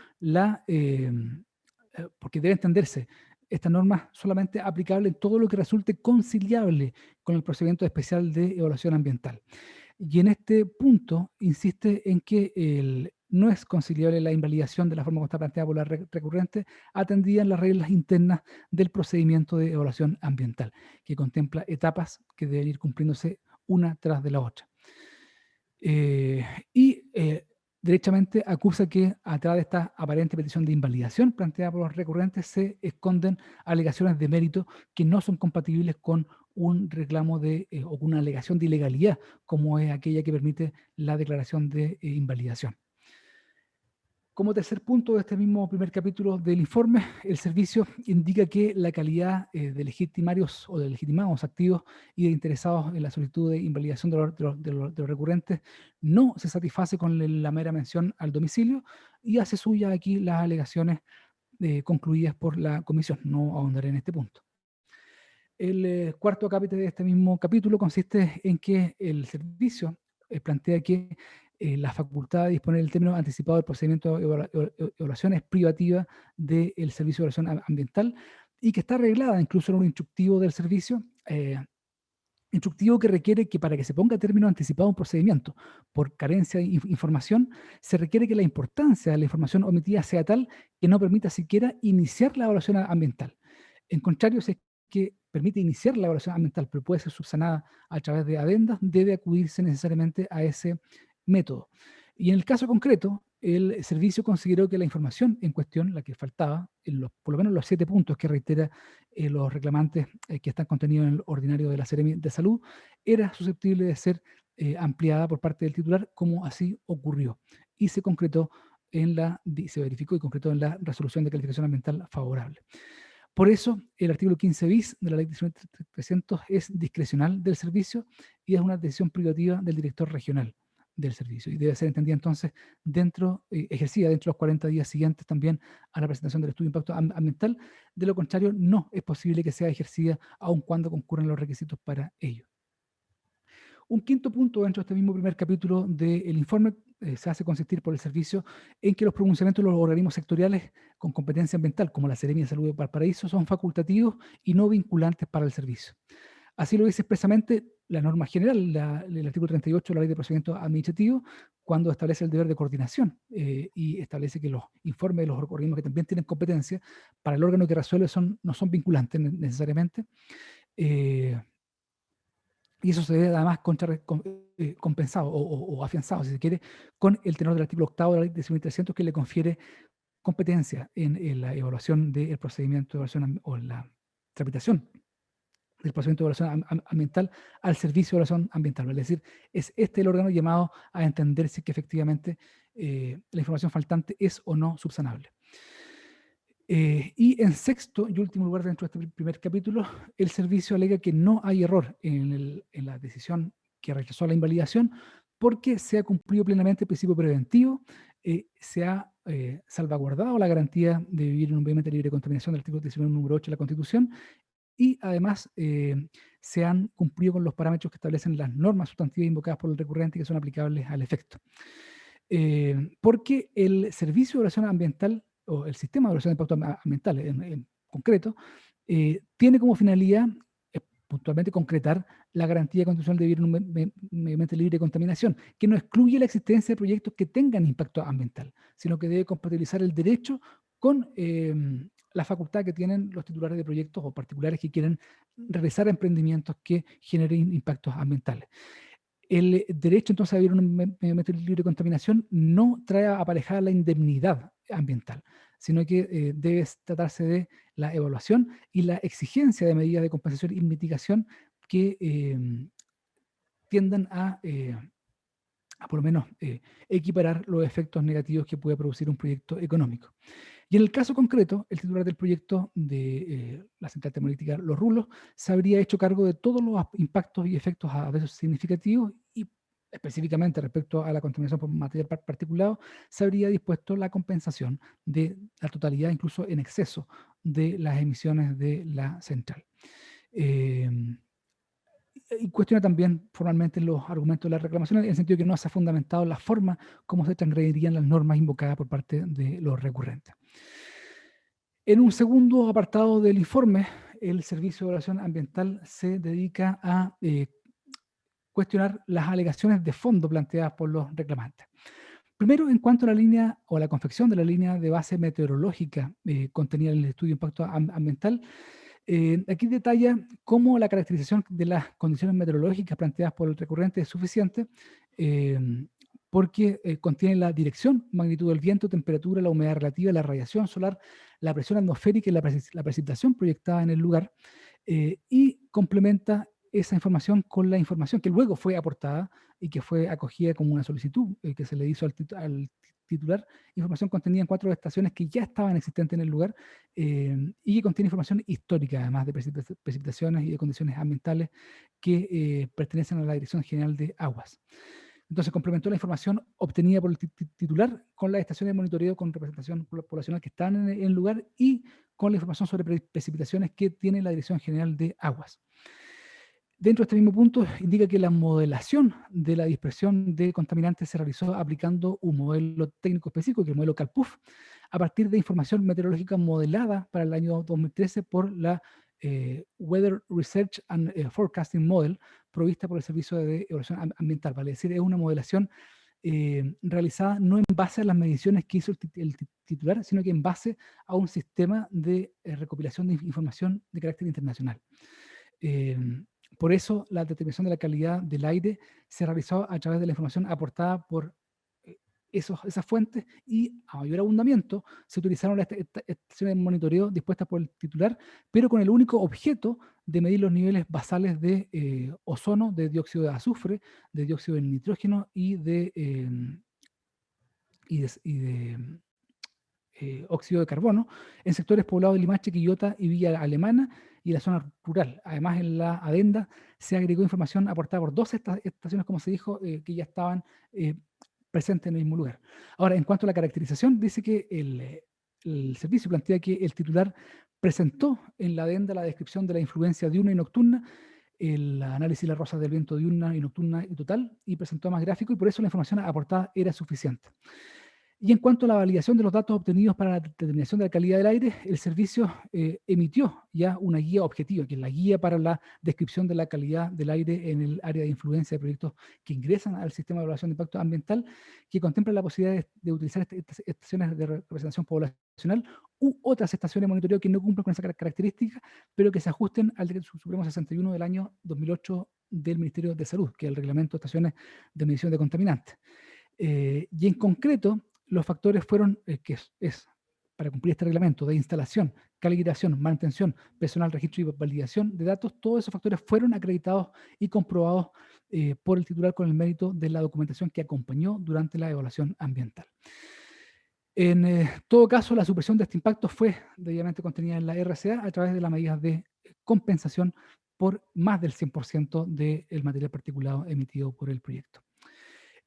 debe entenderse esta norma solamente aplicable en todo lo que resulte conciliable con el procedimiento especial de evaluación ambiental. Y en este punto insiste en que no es conciliable la invalidación de la forma como está planteada por la recurrente, atendida en las reglas internas del procedimiento de evaluación ambiental, que contempla etapas que deben ir cumpliéndose una tras de la otra. Derechamente acusa que atrás de esta aparente petición de invalidación planteada por los recurrentes se esconden alegaciones de mérito que no son compatibles con un reclamo o una alegación de ilegalidad, como es aquella que permite la declaración de invalidación. Como tercer punto de este mismo primer capítulo del informe, el servicio indica que la calidad de legitimarios o de legitimados activos y de interesados en la solicitud de invalidación de los recurrentes no se satisface con la mera mención al domicilio y hace suya aquí las alegaciones concluidas por la comisión. No ahondaré en este punto. El cuarto acápite de este mismo capítulo consiste en que el servicio plantea que la facultad de disponer el término anticipado del procedimiento de evaluación es privativa del servicio de evaluación ambiental y que está arreglada incluso en un instructivo del servicio, instructivo que requiere que para que se ponga término anticipado a un procedimiento por carencia de información, se requiere que la importancia de la información omitida sea tal que no permita siquiera iniciar la evaluación ambiental. En contrario, si es que permite iniciar la evaluación ambiental, pero puede ser subsanada a través de adendas, debe acudirse necesariamente a ese método. Y en el caso concreto, el servicio consideró que la información en cuestión, la que faltaba, por lo menos los 7 puntos que reitera los reclamantes que están contenidos en el ordinario de la Seremi de Salud, era susceptible de ser ampliada por parte del titular, como así ocurrió. Y se verificó y concretó en la resolución de calificación ambiental favorable. Por eso, el artículo 15 bis de la ley 19.300 es discrecional del servicio y es una decisión privativa del director regional del servicio y debe ser entendida entonces ejercida dentro de los 40 días siguientes también a la presentación del estudio de impacto ambiental. De lo contrario, no es posible que sea ejercida aun cuando concurran los requisitos para ello. Un quinto punto dentro de este mismo primer capítulo del informe se hace consistir por el servicio en que los pronunciamientos de los organismos sectoriales con competencia ambiental, como la Seremi de Salud de Valparaíso, son facultativos y no vinculantes para el servicio. Así lo dice expresamente la norma general, el artículo 38 de la Ley de Procedimiento Administrativo, cuando establece el deber de coordinación y establece que los informes de los organismos que también tienen competencia para el órgano que resuelve no son vinculantes necesariamente. Y eso se debe además compensado o afianzado, si se quiere, con el tenor del artículo 8 de la ley de 10.300 que le confiere competencia en la evaluación del procedimiento de evaluación o en la tramitación del procedimiento de evaluación ambiental al servicio de evaluación ambiental. Es decir, es este el órgano llamado a entender si que efectivamente la información faltante es o no subsanable. Y en sexto y último lugar dentro de este primer capítulo, el servicio alega que no hay error en la decisión que rechazó la invalidación porque se ha cumplido plenamente el principio preventivo, se ha salvaguardado la garantía de vivir en un ambiente libre de contaminación del artículo 19, número 8 de la Constitución, y además se han cumplido con los parámetros que establecen las normas sustantivas invocadas por el recurrente que son aplicables al efecto. Porque el servicio de evaluación ambiental o el sistema de evaluación de impacto ambiental en concreto, tiene como finalidad puntualmente concretar la garantía constitucional de vivir en un medio ambiente libre de contaminación, que no excluye la existencia de proyectos que tengan impacto ambiental, sino que debe compatibilizar el derecho con la facultad que tienen los titulares de proyectos o particulares que quieren realizar emprendimientos que generen impactos ambientales. El derecho entonces a vivir en un medio ambiente libre de contaminación no trae aparejada la indemnidad ambiental, sino que debe tratarse de la evaluación y la exigencia de medidas de compensación y mitigación que tiendan a por lo menos equiparar los efectos negativos que puede producir un proyecto económico. Y en el caso concreto, el titular del proyecto de la central termoeléctrica Los Rulos se habría hecho cargo de todos los impactos y efectos a veces significativos y específicamente respecto a la contaminación por material particulado, se habría dispuesto la compensación de la totalidad, incluso en exceso, de las emisiones de la central. y cuestiona también formalmente los argumentos de la reclamación, en el sentido de que no se ha fundamentado la forma como se transgredirían las normas invocadas por parte de los recurrentes. En un segundo apartado del informe, el Servicio de Evaluación Ambiental se dedica a cuestionar las alegaciones de fondo planteadas por los reclamantes. Primero, en cuanto a la línea o a la confección de la línea de base meteorológica contenida en el estudio de impacto ambiental, aquí detalla cómo la caracterización de las condiciones meteorológicas planteadas por el recurrente es suficiente, porque contiene la dirección, magnitud del viento, temperatura, la humedad relativa, la radiación solar, la presión atmosférica y la precipitación proyectada en el lugar, y complementa esa información con la información que luego fue aportada y que fue acogida como una solicitud que se le hizo al titular, información contenida en 4 estaciones que ya estaban existentes en el lugar, y que contiene información histórica, además de precipitaciones y de condiciones ambientales que pertenecen a la Dirección General de Aguas. Entonces complementó la información obtenida por el titular con las estaciones de monitoreo con representación poblacional que están en el lugar y con la información sobre precipitaciones que tiene la Dirección General de Aguas. Dentro de este mismo punto indica que la modelación de la dispersión de contaminantes se realizó aplicando un modelo técnico específico, que es el modelo CalPUF, a partir de información meteorológica modelada para el año 2013 por la Weather Research and Forecasting Model, provista por el Servicio de Evaluación Ambiental. Vale decir, es una modelación realizada no en base a las mediciones que hizo el titular, sino que en base a un sistema de recopilación de información de carácter internacional. Por eso, la determinación de la calidad del aire se realizó a través de la información aportada por esas fuentes, y a mayor abundamiento se utilizaron las estaciones de monitoreo dispuestas por el titular, pero con el único objeto de medir los niveles basales de ozono, de dióxido de azufre, de dióxido de nitrógeno y de óxido de carbono en sectores poblados de Limache, Quillota y Villa Alemana y la zona rural. Además, en la adenda se agregó información aportada por 12 estaciones, como se dijo, que ya estaban presentes en el mismo lugar. Ahora, en cuanto a la caracterización, dice que el servicio plantea que el titular presentó en la adenda la descripción de la influencia diurna y nocturna, el análisis de las rosas del viento diurna y nocturna y total, y presentó más gráfico, y por eso la información aportada era suficiente. Y en cuanto a la validación de los datos obtenidos para la determinación de la calidad del aire, el servicio emitió ya una guía objetiva, que es la guía para la descripción de la calidad del aire en el área de influencia de proyectos que ingresan al sistema de evaluación de impacto ambiental, que contempla la posibilidad de utilizar estas estaciones de representación poblacional u otras estaciones de monitoreo que no cumplan con esa característica, pero que se ajusten al Decreto Supremo 61 del año 2008 del Ministerio de Salud, que es el Reglamento de Estaciones de Medición de Contaminantes. Y en concreto, los factores fueron, que es para cumplir este reglamento de instalación, calibración, mantención, personal, registro y validación de datos, todos esos factores fueron acreditados y comprobados por el titular con el mérito de la documentación que acompañó durante la evaluación ambiental. En todo caso, la supresión de este impacto fue debidamente contenida en la RCA a través de las medidas de compensación por más del 100% del material particulado emitido por el proyecto.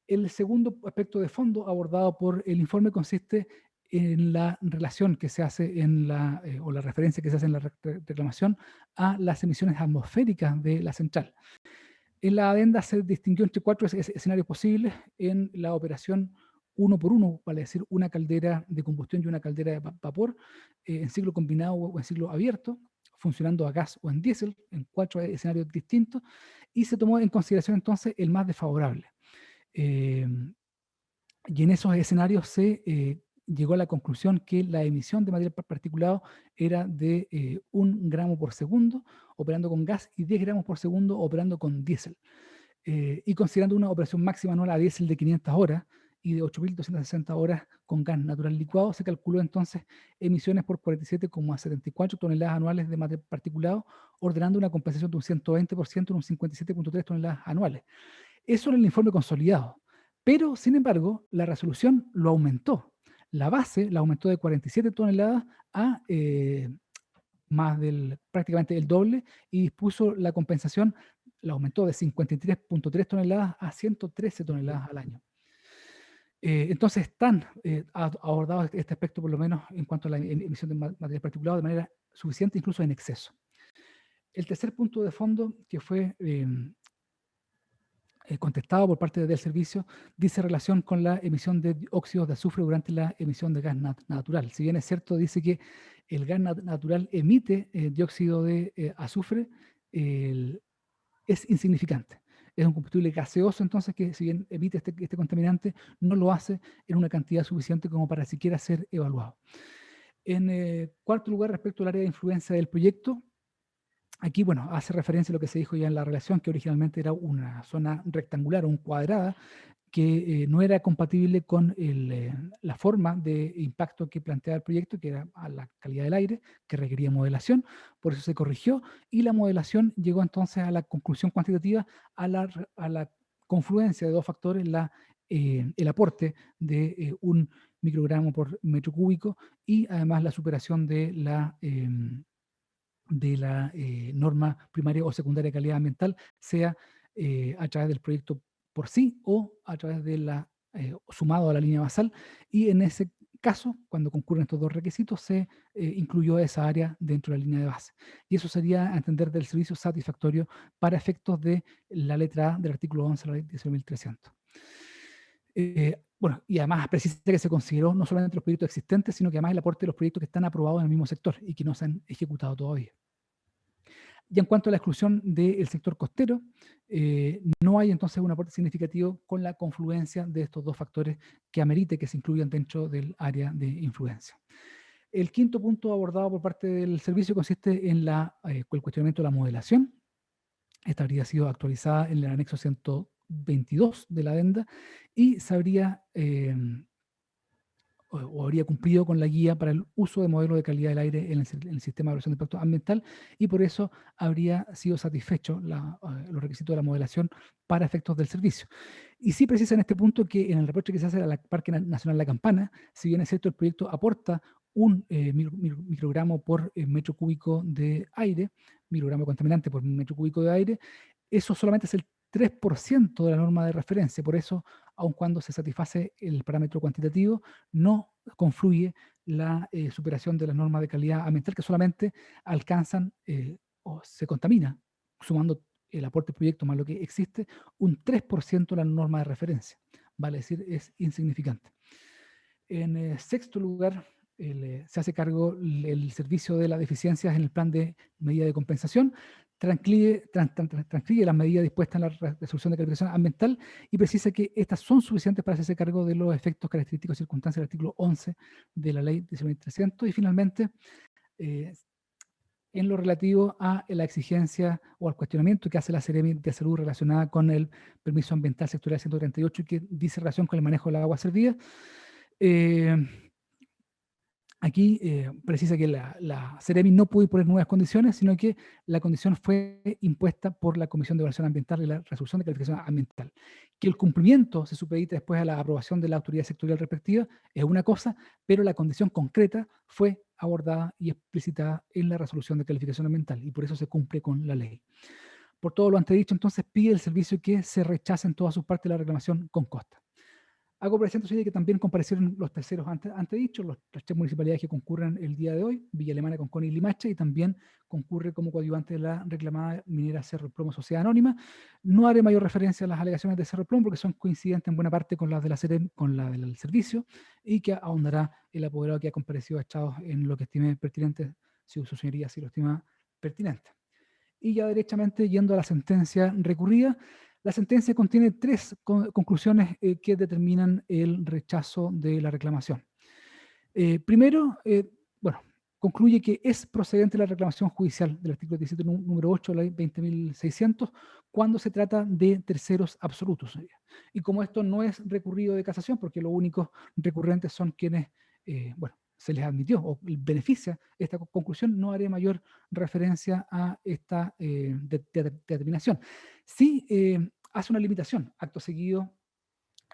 El segundo aspecto de fondo abordado por el informe consiste en la relación que se hace o la referencia que se hace en la reclamación a las emisiones atmosféricas de la central. En la adenda se distinguió entre 4 escenarios posibles en la operación 1 por 1, vale decir, una caldera de combustión y una caldera de vapor, en ciclo combinado o en ciclo abierto, funcionando a gas o en diésel, en 4 escenarios distintos, y se tomó en consideración entonces el más desfavorable. Y en esos escenarios se llegó a la conclusión que la emisión de material particulado era de 1 gramo por segundo operando con gas y 10 gramos por segundo operando con diésel. Y considerando una operación máxima anual a diésel de 500 horas y de 8.260 horas con gas natural licuado, se calculó entonces emisiones por 47,74 toneladas anuales de material particulado, ordenando una compensación de un 120% en un 57,3 toneladas anuales. Eso en el informe consolidado. Pero, sin embargo, la resolución lo aumentó. La base la aumentó de 47 toneladas a prácticamente el doble, y dispuso la compensación, la aumentó de 53,3 toneladas a 113 toneladas al año. Entonces están abordados este aspecto, por lo menos en cuanto a la emisión de material particulado, de manera suficiente, incluso en exceso. El tercer punto de fondo que fue contestado por parte del servicio dice relación con la emisión de óxidos de azufre durante la emisión de gas natural. Si bien es cierto, dice que el gas natural emite dióxido de azufre, es insignificante. Es un combustible gaseoso, entonces, que si bien emite este contaminante, no lo hace en una cantidad suficiente como para siquiera ser evaluado. En cuarto lugar, respecto al área de influencia del proyecto, aquí, bueno, hace referencia a lo que se dijo ya en la relación, que originalmente era una zona rectangular o un cuadrada, que no era compatible con la forma de impacto que planteaba el proyecto, que era a la calidad del aire, que requería modelación, por eso se corrigió, y la modelación llegó entonces a la conclusión cuantitativa, a la confluencia de dos factores, el aporte de 1 microgramo por metro cúbico y además la superación de la norma primaria o secundaria de calidad ambiental, sea a través del proyecto por sí o a través de sumado a la línea basal, y en ese caso, cuando concurren estos dos requisitos, se incluyó esa área dentro de la línea de base. Y eso sería a entender del servicio satisfactorio para efectos de la letra A del artículo 11 de la ley 18.300. Bueno, y además precisa que se consideró no solamente los proyectos existentes, sino que además el aporte de los proyectos que están aprobados en el mismo sector y que no se han ejecutado todavía. Y en cuanto a la exclusión del sector costero, no hay entonces un aporte significativo con la confluencia de estos dos factores que amerite que se incluyan dentro del área de influencia. El quinto punto abordado por parte del servicio consiste en el cuestionamiento de la modelación. Esta habría sido actualizada en el anexo 122 de la adenda y se habría o habría cumplido con la guía para el uso de modelos de calidad del aire en el sistema de evaluación de impacto ambiental, y por eso habría sido satisfecho los requisitos de la modelación para efectos del servicio. Y sí precisa en este punto que en el reproche que se hace al Parque Nacional La Campana, si bien es cierto el proyecto aporta un microgramo por metro cúbico de aire, microgramo contaminante por metro cúbico de aire, eso solamente es el 3% de la norma de referencia. Por eso, aun cuando se satisface el parámetro cuantitativo, no confluye la superación de las normas de calidad ambiental, que solamente alcanzan o se contamina, sumando el aporte proyecto más lo que existe, un 3% de la norma de referencia. Vale decir, es insignificante. En sexto lugar, se hace cargo el servicio de las deficiencias en el plan de medida de compensación, transcribe las medidas dispuestas en la resolución de calificación ambiental y precisa que estas son suficientes para hacerse cargo de los efectos, característicos y circunstancias del artículo 11 de la ley 19.300. Y finalmente, en lo relativo a la exigencia o al cuestionamiento que hace la Seremi de Salud relacionada con el permiso ambiental sectorial 138, que dice relación con el manejo del agua servida. Aquí precisa que la Seremi no pudo imponer nuevas condiciones, sino que la condición fue impuesta por la Comisión de Evaluación Ambiental y la Resolución de Calificación Ambiental. Que el cumplimiento se supedite después a la aprobación de la autoridad sectorial respectiva es una cosa, pero la condición concreta fue abordada y explicitada en la Resolución de Calificación Ambiental y por eso se cumple con la ley. Por todo lo antedicho, entonces pide el servicio que se rechace en todas sus partes la reclamación con costa. Hago presente de que también comparecieron los terceros antedichos, las tres municipalidades que concurren el día de hoy, Villa Alemana, Concón y Limache, y también concurre como coadyuvante de la reclamada minera Cerro Plomo Sociedad Anónima. No haré mayor referencia a las alegaciones de Cerro Plomo porque son coincidentes en buena parte con las de la SEREM, con la del servicio, y que ahondará el apoderado que ha comparecido a Estados en lo que estime pertinente, si su señoría sí lo estima pertinente. Y ya derechamente, yendo a la sentencia recurrida, la sentencia contiene tres conclusiones que determinan el rechazo de la reclamación. Primero, bueno, concluye que es procedente la reclamación judicial del artículo 17, número 8 de la ley 20.600, cuando se trata de terceros absolutos. Y como esto no es recurrido de casación, porque los únicos recurrentes son quienes, bueno, se les admitió o beneficia esta conclusión, no haré mayor referencia a esta determinación. Sí hace una limitación. Acto seguido,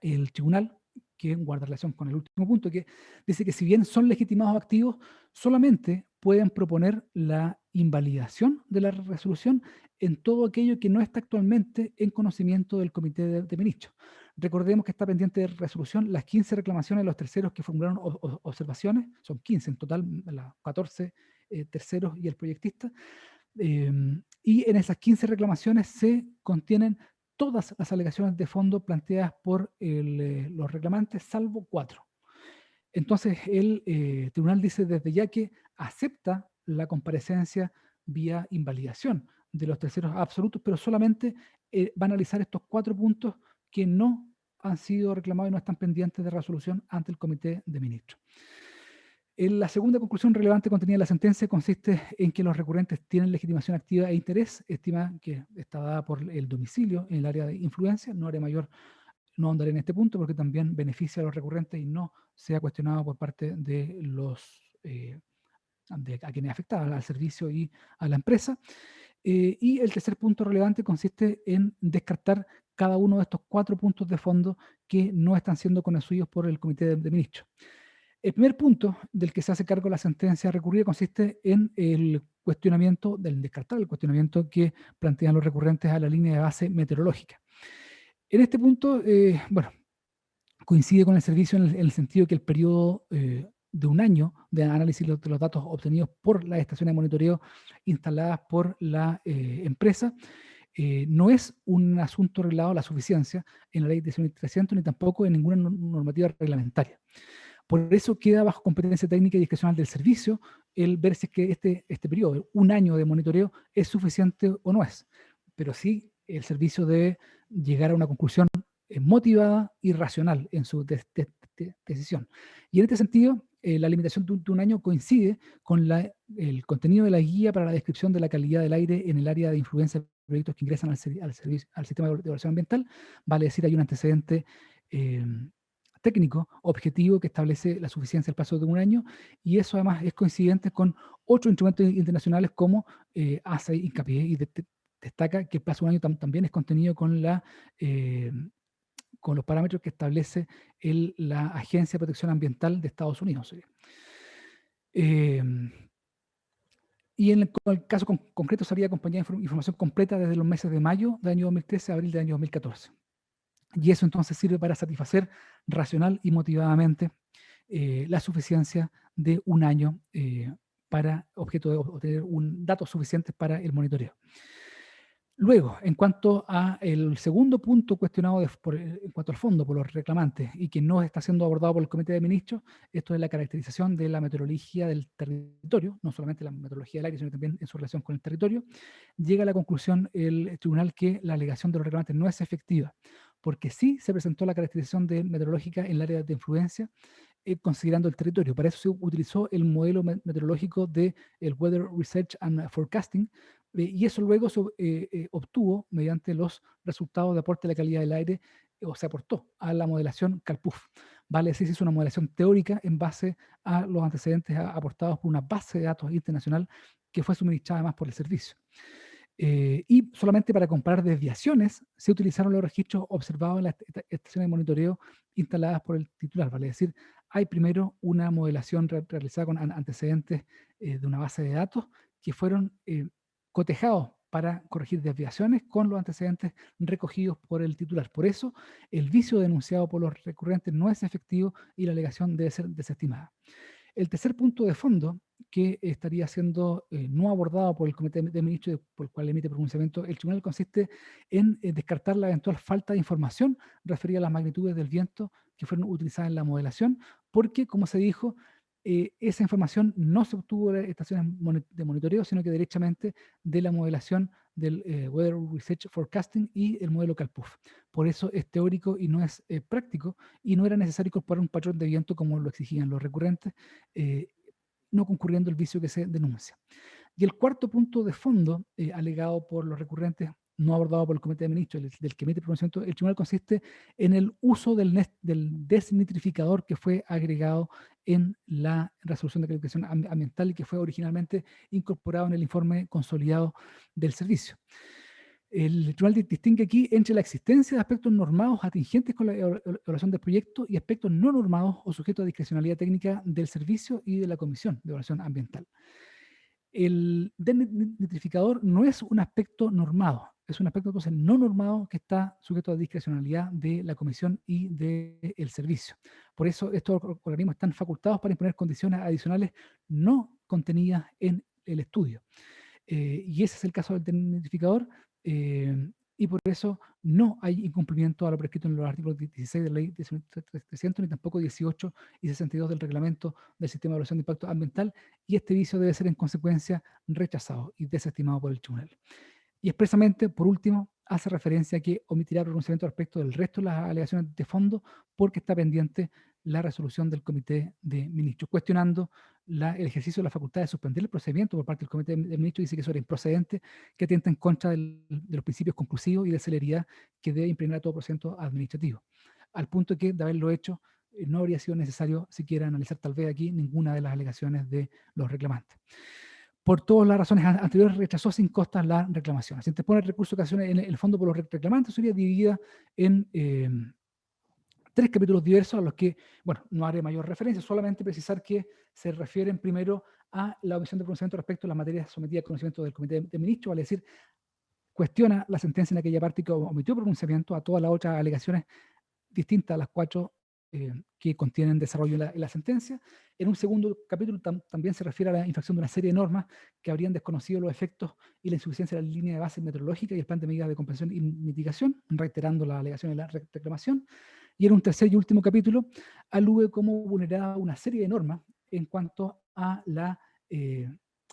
el tribunal, que guarda relación con el último punto, que dice que si bien son legitimados activos, solamente pueden proponer la invalidación de la resolución en todo aquello que no está actualmente en conocimiento del Comité de Ministros. Recordemos que está pendiente de resolución las 15 reclamaciones de los terceros que formularon observaciones, son 15 en total, las 14 terceros y el proyectista, Y en esas 15 reclamaciones se contienen todas las alegaciones de fondo planteadas por los reclamantes, salvo 4. Entonces, el tribunal dice desde ya que acepta la comparecencia vía invalidación de los terceros absolutos, pero solamente va a analizar estos 4 puntos que no han sido reclamados y no están pendientes de resolución ante el Comité de Ministros. La segunda conclusión relevante contenida en la sentencia consiste en que los recurrentes tienen legitimación activa e interés, estima que está dada por el domicilio en el área de influencia, no haré mayor, no ahondaré en este punto porque también beneficia a los recurrentes y no sea cuestionado por parte de los a quienes afecta, al servicio y a la empresa. Y el tercer punto relevante consiste en descartar cada uno de estos 4 puntos de fondo que no están siendo conocidos por el Comité de Ministros. El primer punto del que se hace cargo la sentencia recurrida consiste en el cuestionamiento, del descartar el cuestionamiento que plantean los recurrentes a la línea de base meteorológica. En este punto, bueno, coincide con el servicio en el sentido que el periodo de un año de análisis de los datos obtenidos por las estaciones de monitoreo instaladas por la empresa no es un asunto arreglado a la suficiencia en la ley 19.300 ni tampoco en ninguna normativa reglamentaria. Por eso queda bajo competencia técnica y discrecional del servicio el ver si es que este periodo, un año de monitoreo, es suficiente o no es. Pero sí, el servicio debe llegar a una conclusión motivada y racional en su decisión. Y en este sentido, la limitación de un año coincide con el contenido de la guía para la descripción de la calidad del aire en el área de influencia de proyectos que ingresan al sistema de evaluación ambiental. Vale decir, hay un antecedente técnico objetivo que establece la suficiencia del plazo de un año, y eso además es coincidente con otros instrumentos internacionales como hace hincapié y destaca que el plazo de un año también es contenido con con los parámetros que establece la Agencia de Protección Ambiental de Estados Unidos. Y en el caso concreto sería acompañada de información completa desde los meses de mayo del año 2013 a abril del año 2014. Y eso entonces sirve para satisfacer racional y motivadamente la suficiencia de un año para objeto de obtener datos suficientes para el monitoreo. Luego, en cuanto al segundo punto cuestionado en cuanto al fondo por los reclamantes y que no está siendo abordado por el Comité de Ministros, esto es la caracterización de la meteorología del territorio, no solamente la meteorología del aire, sino también en su relación con el territorio, llega a la conclusión el tribunal que la alegación de los reclamantes no es efectiva, porque sí se presentó la caracterización meteorológica en el área de influencia, considerando el territorio. Para eso se utilizó el modelo meteorológico del Weather Research and Forecasting, y eso luego se obtuvo mediante los resultados de aporte de la calidad del aire, o se aportó a la modelación CalPUF. Vale decir, se hizo una modelación teórica en base a los antecedentes aportados por una base de datos internacional que fue suministrada además por el servicio. Y solamente para comparar desviaciones se utilizaron los registros observados en las estaciones de monitoreo instaladas por el titular. Vale decir, hay primero una modelación realizada con antecedentes de una base de datos que fueron cotejados para corregir desviaciones con los antecedentes recogidos por el titular. Por eso, el vicio denunciado por los recurrentes no es efectivo y la alegación debe ser desestimada. El tercer punto de fondo que estaría siendo no abordado por el Comité de Ministros, por el cual emite pronunciamiento el tribunal, consiste en descartar la eventual falta de información referida a las magnitudes del viento que fueron utilizadas en la modelación, porque, como se dijo, esa información no se obtuvo de estaciones de monitoreo, sino que derechamente de la modelación del Weather Research Forecasting y el modelo CalPUF. Por eso es teórico y no es práctico, y no era necesario incorporar un patrón de viento como lo exigían los recurrentes, no concurriendo el vicio que se denuncia. Y el cuarto punto de fondo, alegado por los recurrentes, no abordado por el Comité de Ministros, del que emite pronunciamiento el tribunal, consiste en el uso del desnitrificador que fue agregado en la resolución de calificación ambiental y que fue originalmente incorporado en el informe consolidado del servicio. El tribunal distingue aquí entre la existencia de aspectos normados atingentes con la evaluación del proyecto y aspectos no normados o sujetos a discrecionalidad técnica del servicio y de la Comisión de Evaluación Ambiental. El desnitrificador no es un aspecto normado, es un aspecto entonces no normado que está sujeto a discrecionalidad de la Comisión y del servicio. Por eso estos organismos están facultados para imponer condiciones adicionales no contenidas en el estudio. Y ese es el caso del tecnificador, y por eso no hay incumplimiento a lo prescrito en los artículos 16 de la ley 300, ni tampoco 18 y 62 del reglamento del sistema de evaluación de impacto ambiental, y este vicio debe ser en consecuencia rechazado y desestimado por el tribunal. Y expresamente, por último, hace referencia a que omitirá pronunciamiento respecto del resto de las alegaciones de fondo porque está pendiente la resolución del Comité de Ministros, cuestionando el ejercicio de la facultad de suspender el procedimiento por parte del Comité de Ministros. Dice que eso era improcedente, que atenta en contra de los principios conclusivos y de celeridad que debe impregnar todo procedimiento administrativo. Al punto que, de haberlo hecho, no habría sido necesario siquiera analizar tal vez aquí ninguna de las alegaciones de los reclamantes. Por todas las razones anteriores, rechazó sin costas la reclamación. Se interpone el recurso de casación en el fondo por los reclamantes, sería dividida en 3 capítulos diversos a los que, bueno, no haré mayor referencia, solamente precisar que se refieren primero a la omisión de pronunciamiento respecto a las materias sometidas al conocimiento del Comité de Ministros, vale decir, cuestiona la sentencia en aquella parte que omitió pronunciamiento a todas las otras alegaciones distintas a las 4 que contienen desarrollo en la sentencia. En un segundo capítulo también se refiere a la infracción de una serie de normas que habrían desconocido los efectos y la insuficiencia de la línea de base meteorológica y el plan de medidas de compensación y mitigación, reiterando la alegación y la reclamación. Y en un tercer y último capítulo alude cómo vulneraba una serie de normas en cuanto a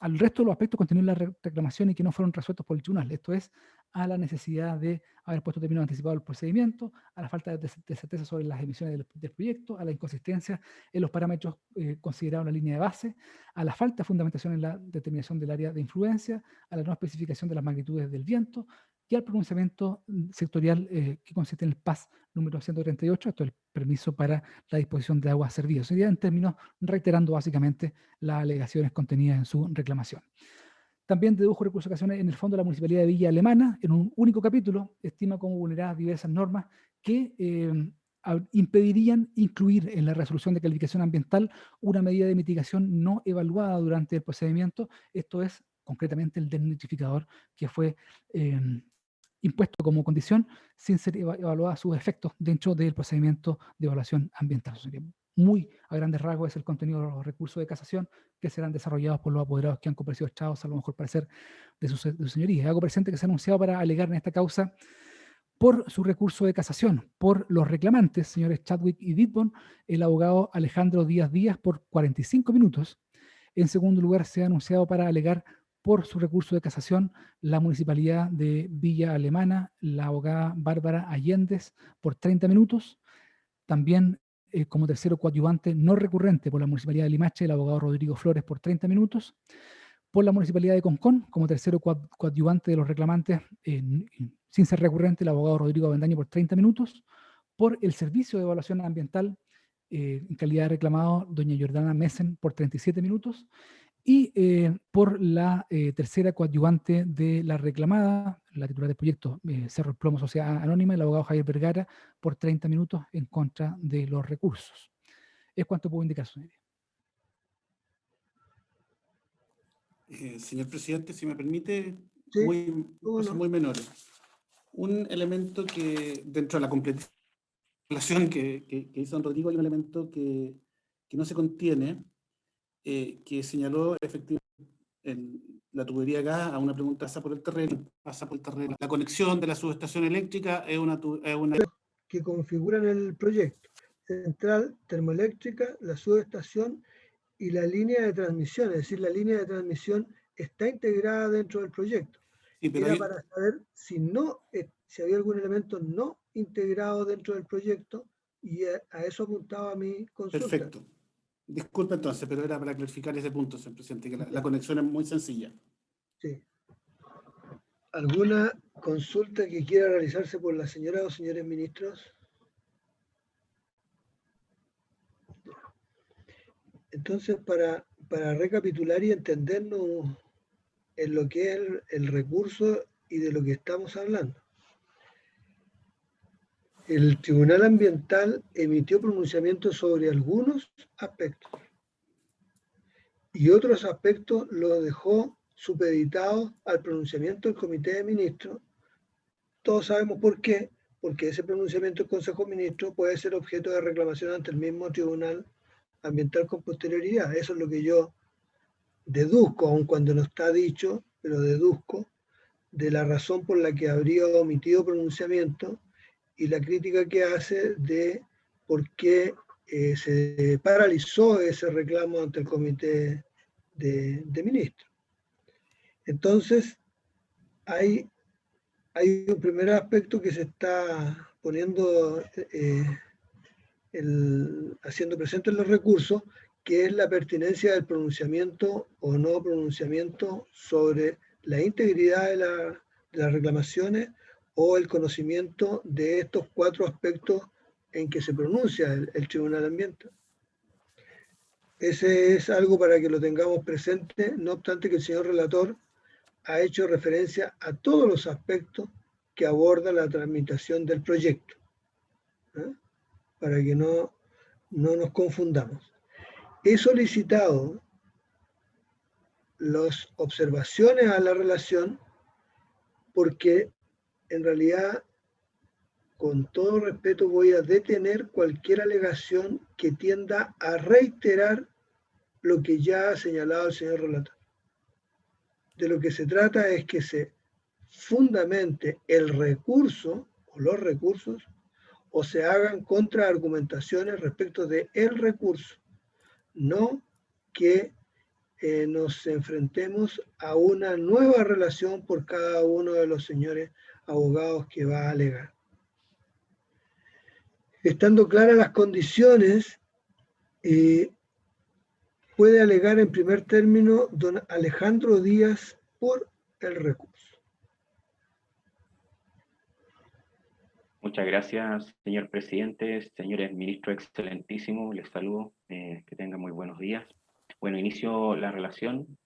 al resto de los aspectos contenidos en la reclamación y que no fueron resueltos por el tribunal. Esto es, a la necesidad de haber puesto término anticipado al procedimiento, a la falta de certeza sobre las emisiones del proyecto, a la inconsistencia en los parámetros considerados en la línea de base, a la falta de fundamentación en la determinación del área de influencia, a la no especificación de las magnitudes del viento y al pronunciamiento sectorial que consiste en el PAS número 138, esto es el permiso para la disposición de aguas servidas. Sería en términos reiterando básicamente las alegaciones contenidas en su reclamación. También dedujo recurso de casación en el fondo de la Municipalidad de Villa Alemana, en un único capítulo, estima como vulneradas diversas normas que impedirían incluir en la resolución de calificación ambiental una medida de mitigación no evaluada durante el procedimiento, esto es concretamente el desnitrificador que fue impuesto como condición sin ser evaluada sus efectos dentro del procedimiento de evaluación ambiental. Eso sería muy a grandes rasgos es el contenido de los recursos de casación que serán desarrollados por los apoderados que han comparecido echados a lo mejor parecer de su señoría. Hago presente que se ha anunciado para alegar en esta causa por su recurso de casación, por los reclamantes, señores Chadwick y Ditborn, el abogado Alejandro Díaz Díaz por 45 minutos. En segundo lugar, se ha anunciado para alegar por su recurso de casación la Municipalidad de Villa Alemana, la abogada Bárbara Allendez por 30 minutos. También como tercero coadyuvante no recurrente por la Municipalidad de Limache, el abogado Rodrigo Flores por 30 minutos. Por la Municipalidad de Concón, como tercero coadyuvante de los reclamantes, sin ser recurrente, el abogado Rodrigo Avendaño por 30 minutos. Por el Servicio de Evaluación Ambiental, en calidad de reclamado, doña Jordana Messen por 37 minutos. Y por la tercera coadyuvante de la reclamada, la titular del proyecto Cerro El Plomo Sociedad Anónima, el abogado Javier Vergara, por 30 minutos en contra de los recursos. Es cuanto puedo indicar, señoría. Señor presidente, si me permite, Sí, cosas muy menores. Un elemento que dentro de la completación que hizo don Rodrigo hay un elemento que no se contiene, que señaló efectivamente la tubería de gas a una pregunta pasa por el terreno. La conexión de la subestación eléctrica es una que configuran el proyecto: central termoeléctrica, la subestación y la línea de transmisión. Es decir, la línea de transmisión está integrada dentro del proyecto. Sí, pero era para saber si había algún elemento no integrado dentro del proyecto, y a eso apuntaba mi consulta. Perfecto. Disculpe entonces, pero era para clarificar ese punto, señor presidente, que la conexión es muy sencilla. Sí. ¿Alguna consulta que quiera realizarse por la señora o señores ministros? Entonces, para recapitular y entendernos en lo que es el recurso y de lo que estamos hablando. El Tribunal Ambiental emitió pronunciamientos sobre algunos aspectos y otros aspectos los dejó supeditados al pronunciamiento del Comité de Ministros. Todos sabemos por qué, porque ese pronunciamiento del Consejo de Ministros puede ser objeto de reclamación ante el mismo Tribunal Ambiental con posterioridad. Eso es lo que yo deduzco, aun cuando no está dicho, pero deduzco, de la razón por la que habría omitido pronunciamiento y la crítica que hace de por qué se paralizó ese reclamo ante el Comité de Ministros. Entonces, hay un primer aspecto que se está poniendo, haciendo presente en los recursos, que es la pertinencia del pronunciamiento o no pronunciamiento sobre la integridad de las reclamaciones o el conocimiento de estos 4 aspectos en que se pronuncia el Tribunal Ambiental. Ese es algo para que lo tengamos presente, no obstante que el señor relator ha hecho referencia a todos los aspectos que aborda la tramitación del proyecto, ¿eh? Para que no nos confundamos. He solicitado las observaciones a la relación porque en realidad, con todo respeto, voy a detener cualquier alegación que tienda a reiterar lo que ya ha señalado el señor relator. De lo que se trata es que se fundamente el recurso o los recursos o se hagan contraargumentaciones respecto de el recurso, no que nos enfrentemos a una nueva relación por cada uno de los señores abogados que va a alegar. Estando claras las condiciones, puede alegar en primer término don Alejandro Díaz por el recurso. Muchas gracias, señor presidente, señores ministros excelentísimos, les saludo, que tengan muy buenos días. Bueno, inicio la relación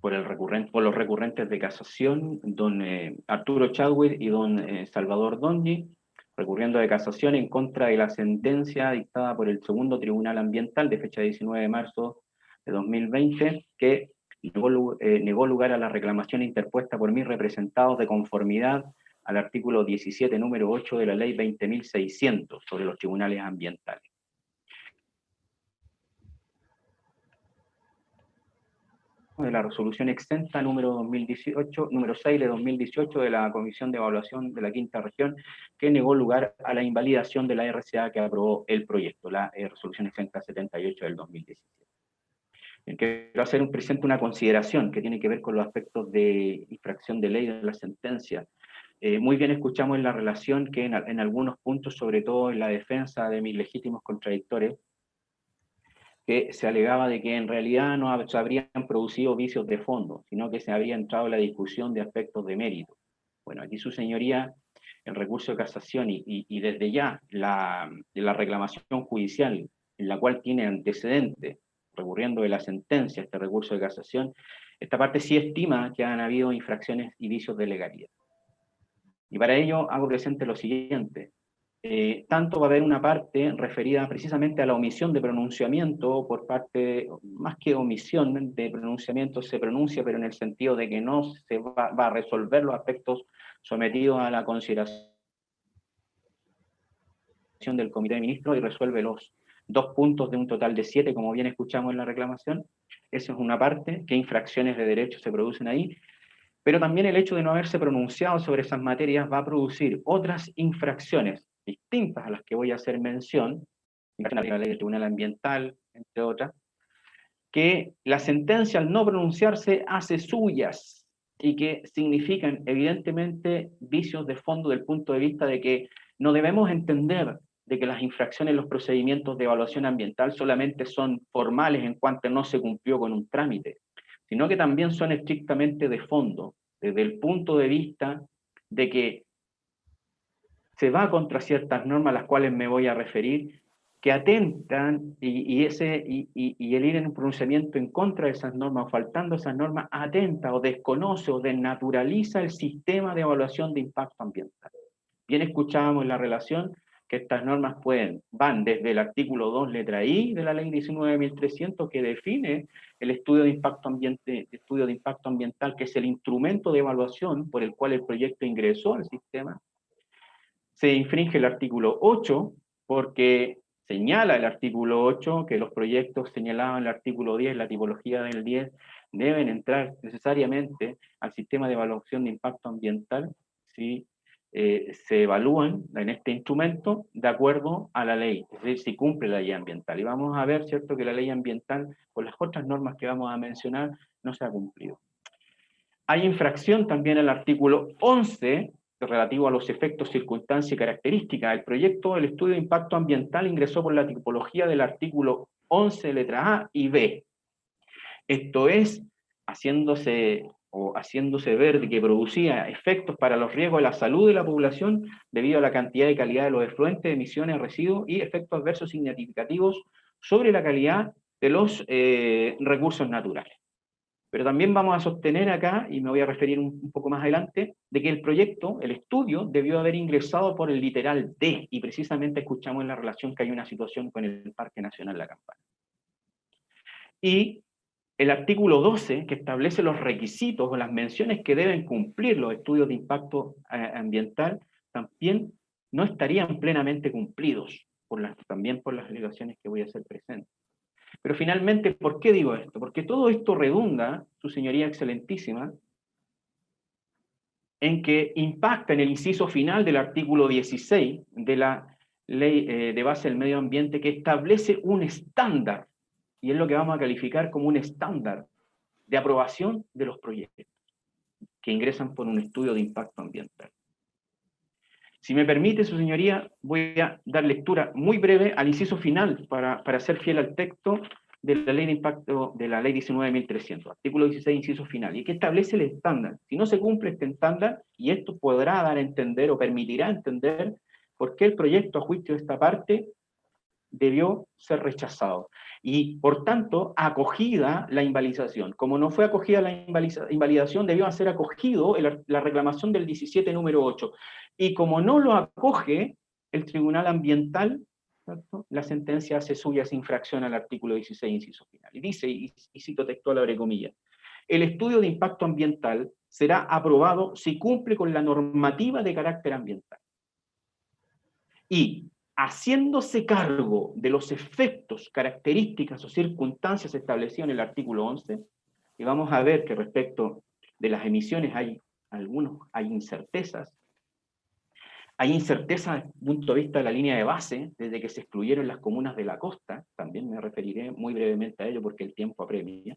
por los recurrentes de casación, don Arturo Chadwick y don Salvador Donji, recurriendo de casación en contra de la sentencia dictada por el segundo Tribunal Ambiental de fecha 19 de marzo de 2020, que negó lugar a la reclamación interpuesta por mis representados de conformidad al artículo 17, número 8 de la ley 20.600 sobre los tribunales ambientales. De la resolución exenta número 6 de 2018 de la Comisión de Evaluación de la Quinta Región, que negó lugar a la invalidación de la RCA que aprobó el proyecto, la resolución exenta 78 del 2017. Quiero presente una consideración que tiene que ver con los aspectos de infracción de ley de la sentencia. Muy bien escuchamos en la relación que en algunos puntos, sobre todo en la defensa de mis legítimos contradictores, que se alegaba de que en realidad no se habrían producido vicios de fondo, sino que se habría entrado en la discusión de aspectos de mérito. Bueno, aquí su señoría, el recurso de casación y desde ya la reclamación judicial, en la cual tiene antecedente, recurriendo de la sentencia, este recurso de casación, esta parte sí estima que han habido infracciones y vicios de legalidad. Y para ello hago presente lo siguiente. Tanto va a haber una parte referida precisamente a la omisión de pronunciamiento por parte, más que omisión de pronunciamiento, se pronuncia, pero en el sentido de que no se va a resolver los aspectos sometidos a la consideración del Comité de Ministros y resuelve los 2 puntos de un total de 7, como bien escuchamos en la reclamación. Esa es una parte, qué infracciones de derechos se producen ahí. Pero también el hecho de no haberse pronunciado sobre esas materias va a producir otras infracciones distintas a las que voy a hacer mención, la ley del Tribunal Ambiental, entre otras, que la sentencia al no pronunciarse hace suyas y que significan evidentemente vicios de fondo del punto de vista de que no debemos entender de que las infracciones en los procedimientos de evaluación ambiental solamente son formales en cuanto no se cumplió con un trámite, sino que también son estrictamente de fondo, desde el punto de vista de que se va contra ciertas normas a las cuales me voy a referir, que atentan, y el ir en un pronunciamiento en contra de esas normas, o faltando esas normas, atenta o desconoce o desnaturaliza el sistema de evaluación de impacto ambiental. Bien escuchábamos en la relación que estas normas van desde el artículo 2, letra I, de la ley 19.300, que define el estudio de impacto ambiental, que es el instrumento de evaluación por el cual el proyecto ingresó al sistema. Se infringe el artículo 8, porque señala el artículo 8 que los proyectos señalaban el artículo 10, la tipología del 10, deben entrar necesariamente al sistema de evaluación de impacto ambiental si se evalúan en este instrumento de acuerdo a la ley, es decir, si cumple la ley ambiental. Y vamos a ver, ¿cierto?, que la ley ambiental, con las otras normas que vamos a mencionar, no se ha cumplido. Hay infracción también al artículo 11, relativo a los efectos, circunstancias y características. El proyecto del estudio de impacto ambiental ingresó por la tipología del artículo 11, letra A y B. Esto es, haciéndose ver de que producía efectos para los riesgos de la salud de la población debido a la cantidad y calidad de los efluentes, emisiones, residuos y efectos adversos significativos sobre la calidad de los recursos naturales. Pero también vamos a sostener acá, y me voy a referir un poco más adelante, de que el proyecto, el estudio, debió haber ingresado por el literal D, y precisamente escuchamos en la relación que hay una situación con el Parque Nacional La Campana. Y el artículo 12, que establece los requisitos o las menciones que deben cumplir los estudios de impacto ambiental, también no estarían plenamente cumplidos, también por las alegaciones que voy a hacer presentes. Pero finalmente, ¿por qué digo esto? Porque todo esto redunda, su señoría excelentísima, en que impacta en el inciso final del artículo 16 de la Ley de Base del Medio Ambiente, que establece un estándar, y es lo que vamos a calificar como un estándar de aprobación de los proyectos que ingresan por un estudio de impacto ambiental. Si me permite, su señoría, voy a dar lectura muy breve al inciso final para ser fiel al texto de la ley de impacto de la ley 19.300, artículo 16, inciso final, y que establece el estándar. Si no se cumple este estándar, y esto podrá dar a entender o permitirá entender por qué el proyecto a juicio de esta parte debió ser rechazado. Y, por tanto, acogida la invalidación. Como no fue acogida la invalidación, debió ser acogido la reclamación del 17, número 8. Y como no lo acoge el Tribunal Ambiental, ¿cierto?, la sentencia hace suya esa infracción al artículo 16, inciso final. Y dice, y cito textual, abre comillas, el estudio de impacto ambiental será aprobado si cumple con la normativa de carácter ambiental. Y, haciéndose cargo de los efectos, características o circunstancias establecidas en el artículo 11, y vamos a ver que respecto de las emisiones hay incertezas. Hay incerteza desde el punto de vista de la línea de base, desde que se excluyeron las comunas de la costa, también me referiré muy brevemente a ello porque el tiempo apremia.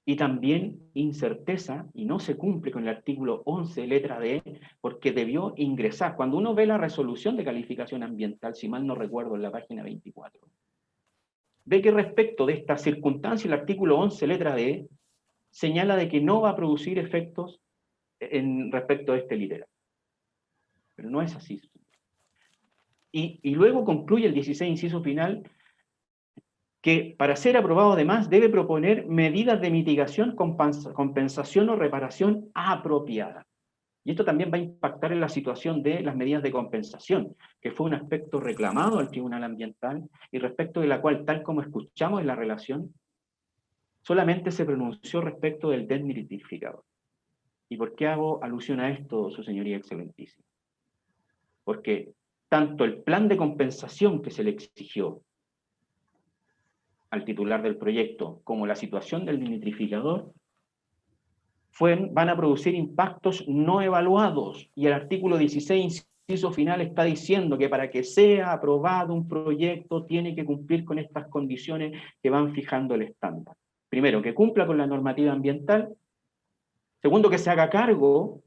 Y también incerteza, y no se cumple con el artículo 11, letra D, porque debió ingresar. Cuando uno ve la resolución de calificación ambiental, si mal no recuerdo, en la página 24, ve que respecto de esta circunstancia, el artículo 11, letra D, señala de que no va a producir efectos respecto de este literal. Pero no es así. Y luego concluye el 16, inciso final, que para ser aprobado además debe proponer medidas de mitigación, compensación o reparación apropiada. Y esto también va a impactar en la situación de las medidas de compensación, que fue un aspecto reclamado al Tribunal Ambiental y respecto de la cual, tal como escuchamos en la relación, solamente se pronunció respecto del desnitrificador. ¿Y por qué hago alusión a esto, su señoría excelentísima? Porque tanto el plan de compensación que se le exigió al titular del proyecto, como la situación del nitrificador, van a producir impactos no evaluados. Y el artículo 16, inciso final, está diciendo que para que sea aprobado un proyecto tiene que cumplir con estas condiciones que van fijando el estándar. Primero, que cumpla con la normativa ambiental. Segundo, que se haga cargo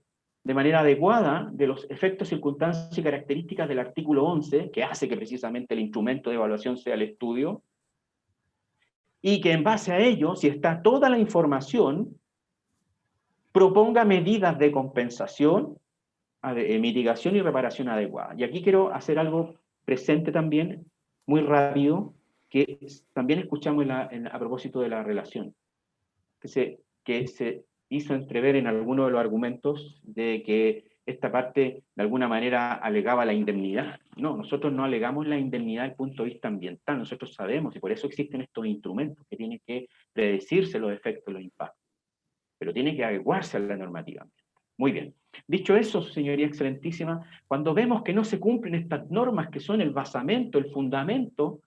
de manera adecuada de los efectos, circunstancias y características del artículo 11, que hace que precisamente el instrumento de evaluación sea el estudio, y que en base a ello, si está toda la información, proponga medidas de compensación, mitigación y reparación adecuada. Y aquí quiero hacer algo presente también, muy rápido, que también escuchamos a propósito de la relación, que se hizo entrever en alguno de los argumentos de que esta parte de alguna manera alegaba la indemnidad. No, nosotros no alegamos la indemnidad desde el punto de vista ambiental, nosotros sabemos, y por eso existen estos instrumentos que tienen que predecirse los efectos, los impactos, pero tiene que adecuarse a la normativa ambiental. Muy bien. Dicho eso, señoría excelentísima, cuando vemos que no se cumplen estas normas que son el basamento, el fundamento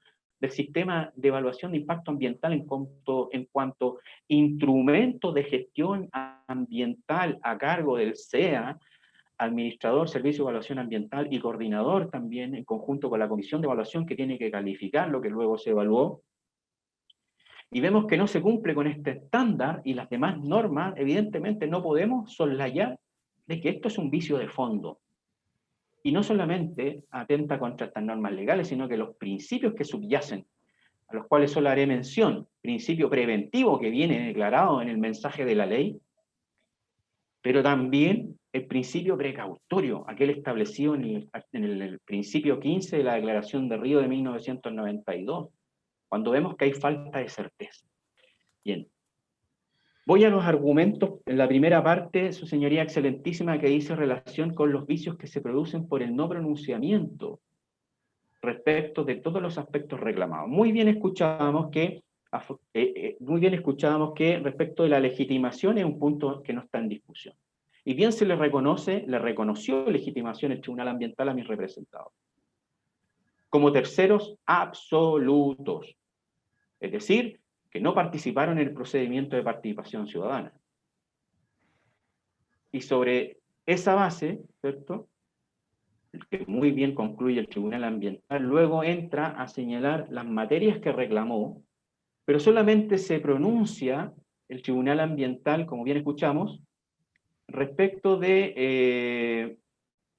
del sistema de evaluación de impacto ambiental en cuanto instrumento de gestión ambiental a cargo del SEA, administrador, servicio de evaluación ambiental y coordinador también, en conjunto con la comisión de evaluación que tiene que calificar lo que luego se evaluó. Y vemos que no se cumple con este estándar y las demás normas, evidentemente no podemos soslayar de que esto es un vicio de fondo. Y no solamente atenta contra estas normas legales, sino que los principios que subyacen, a los cuales solo haré mención, principio preventivo que viene declarado en el mensaje de la ley, pero también el principio precautorio, aquel establecido en el principio 15 de la Declaración de Río de 1992, cuando vemos que hay falta de certeza. Bien. Voy a los argumentos, en la primera parte, su señoría excelentísima, que dice relación con los vicios que se producen por el no pronunciamiento respecto de todos los aspectos reclamados. Muy bien escuchábamos que respecto de la legitimación es un punto que no está en discusión. Y bien se le reconoció legitimación el Tribunal Ambiental a mis representados, como terceros absolutos, es decir, que no participaron en el procedimiento de participación ciudadana. Y sobre esa base, ¿cierto?, que muy bien concluye el Tribunal Ambiental, luego entra a señalar las materias que reclamó, pero solamente se pronuncia el Tribunal Ambiental, como bien escuchamos, respecto de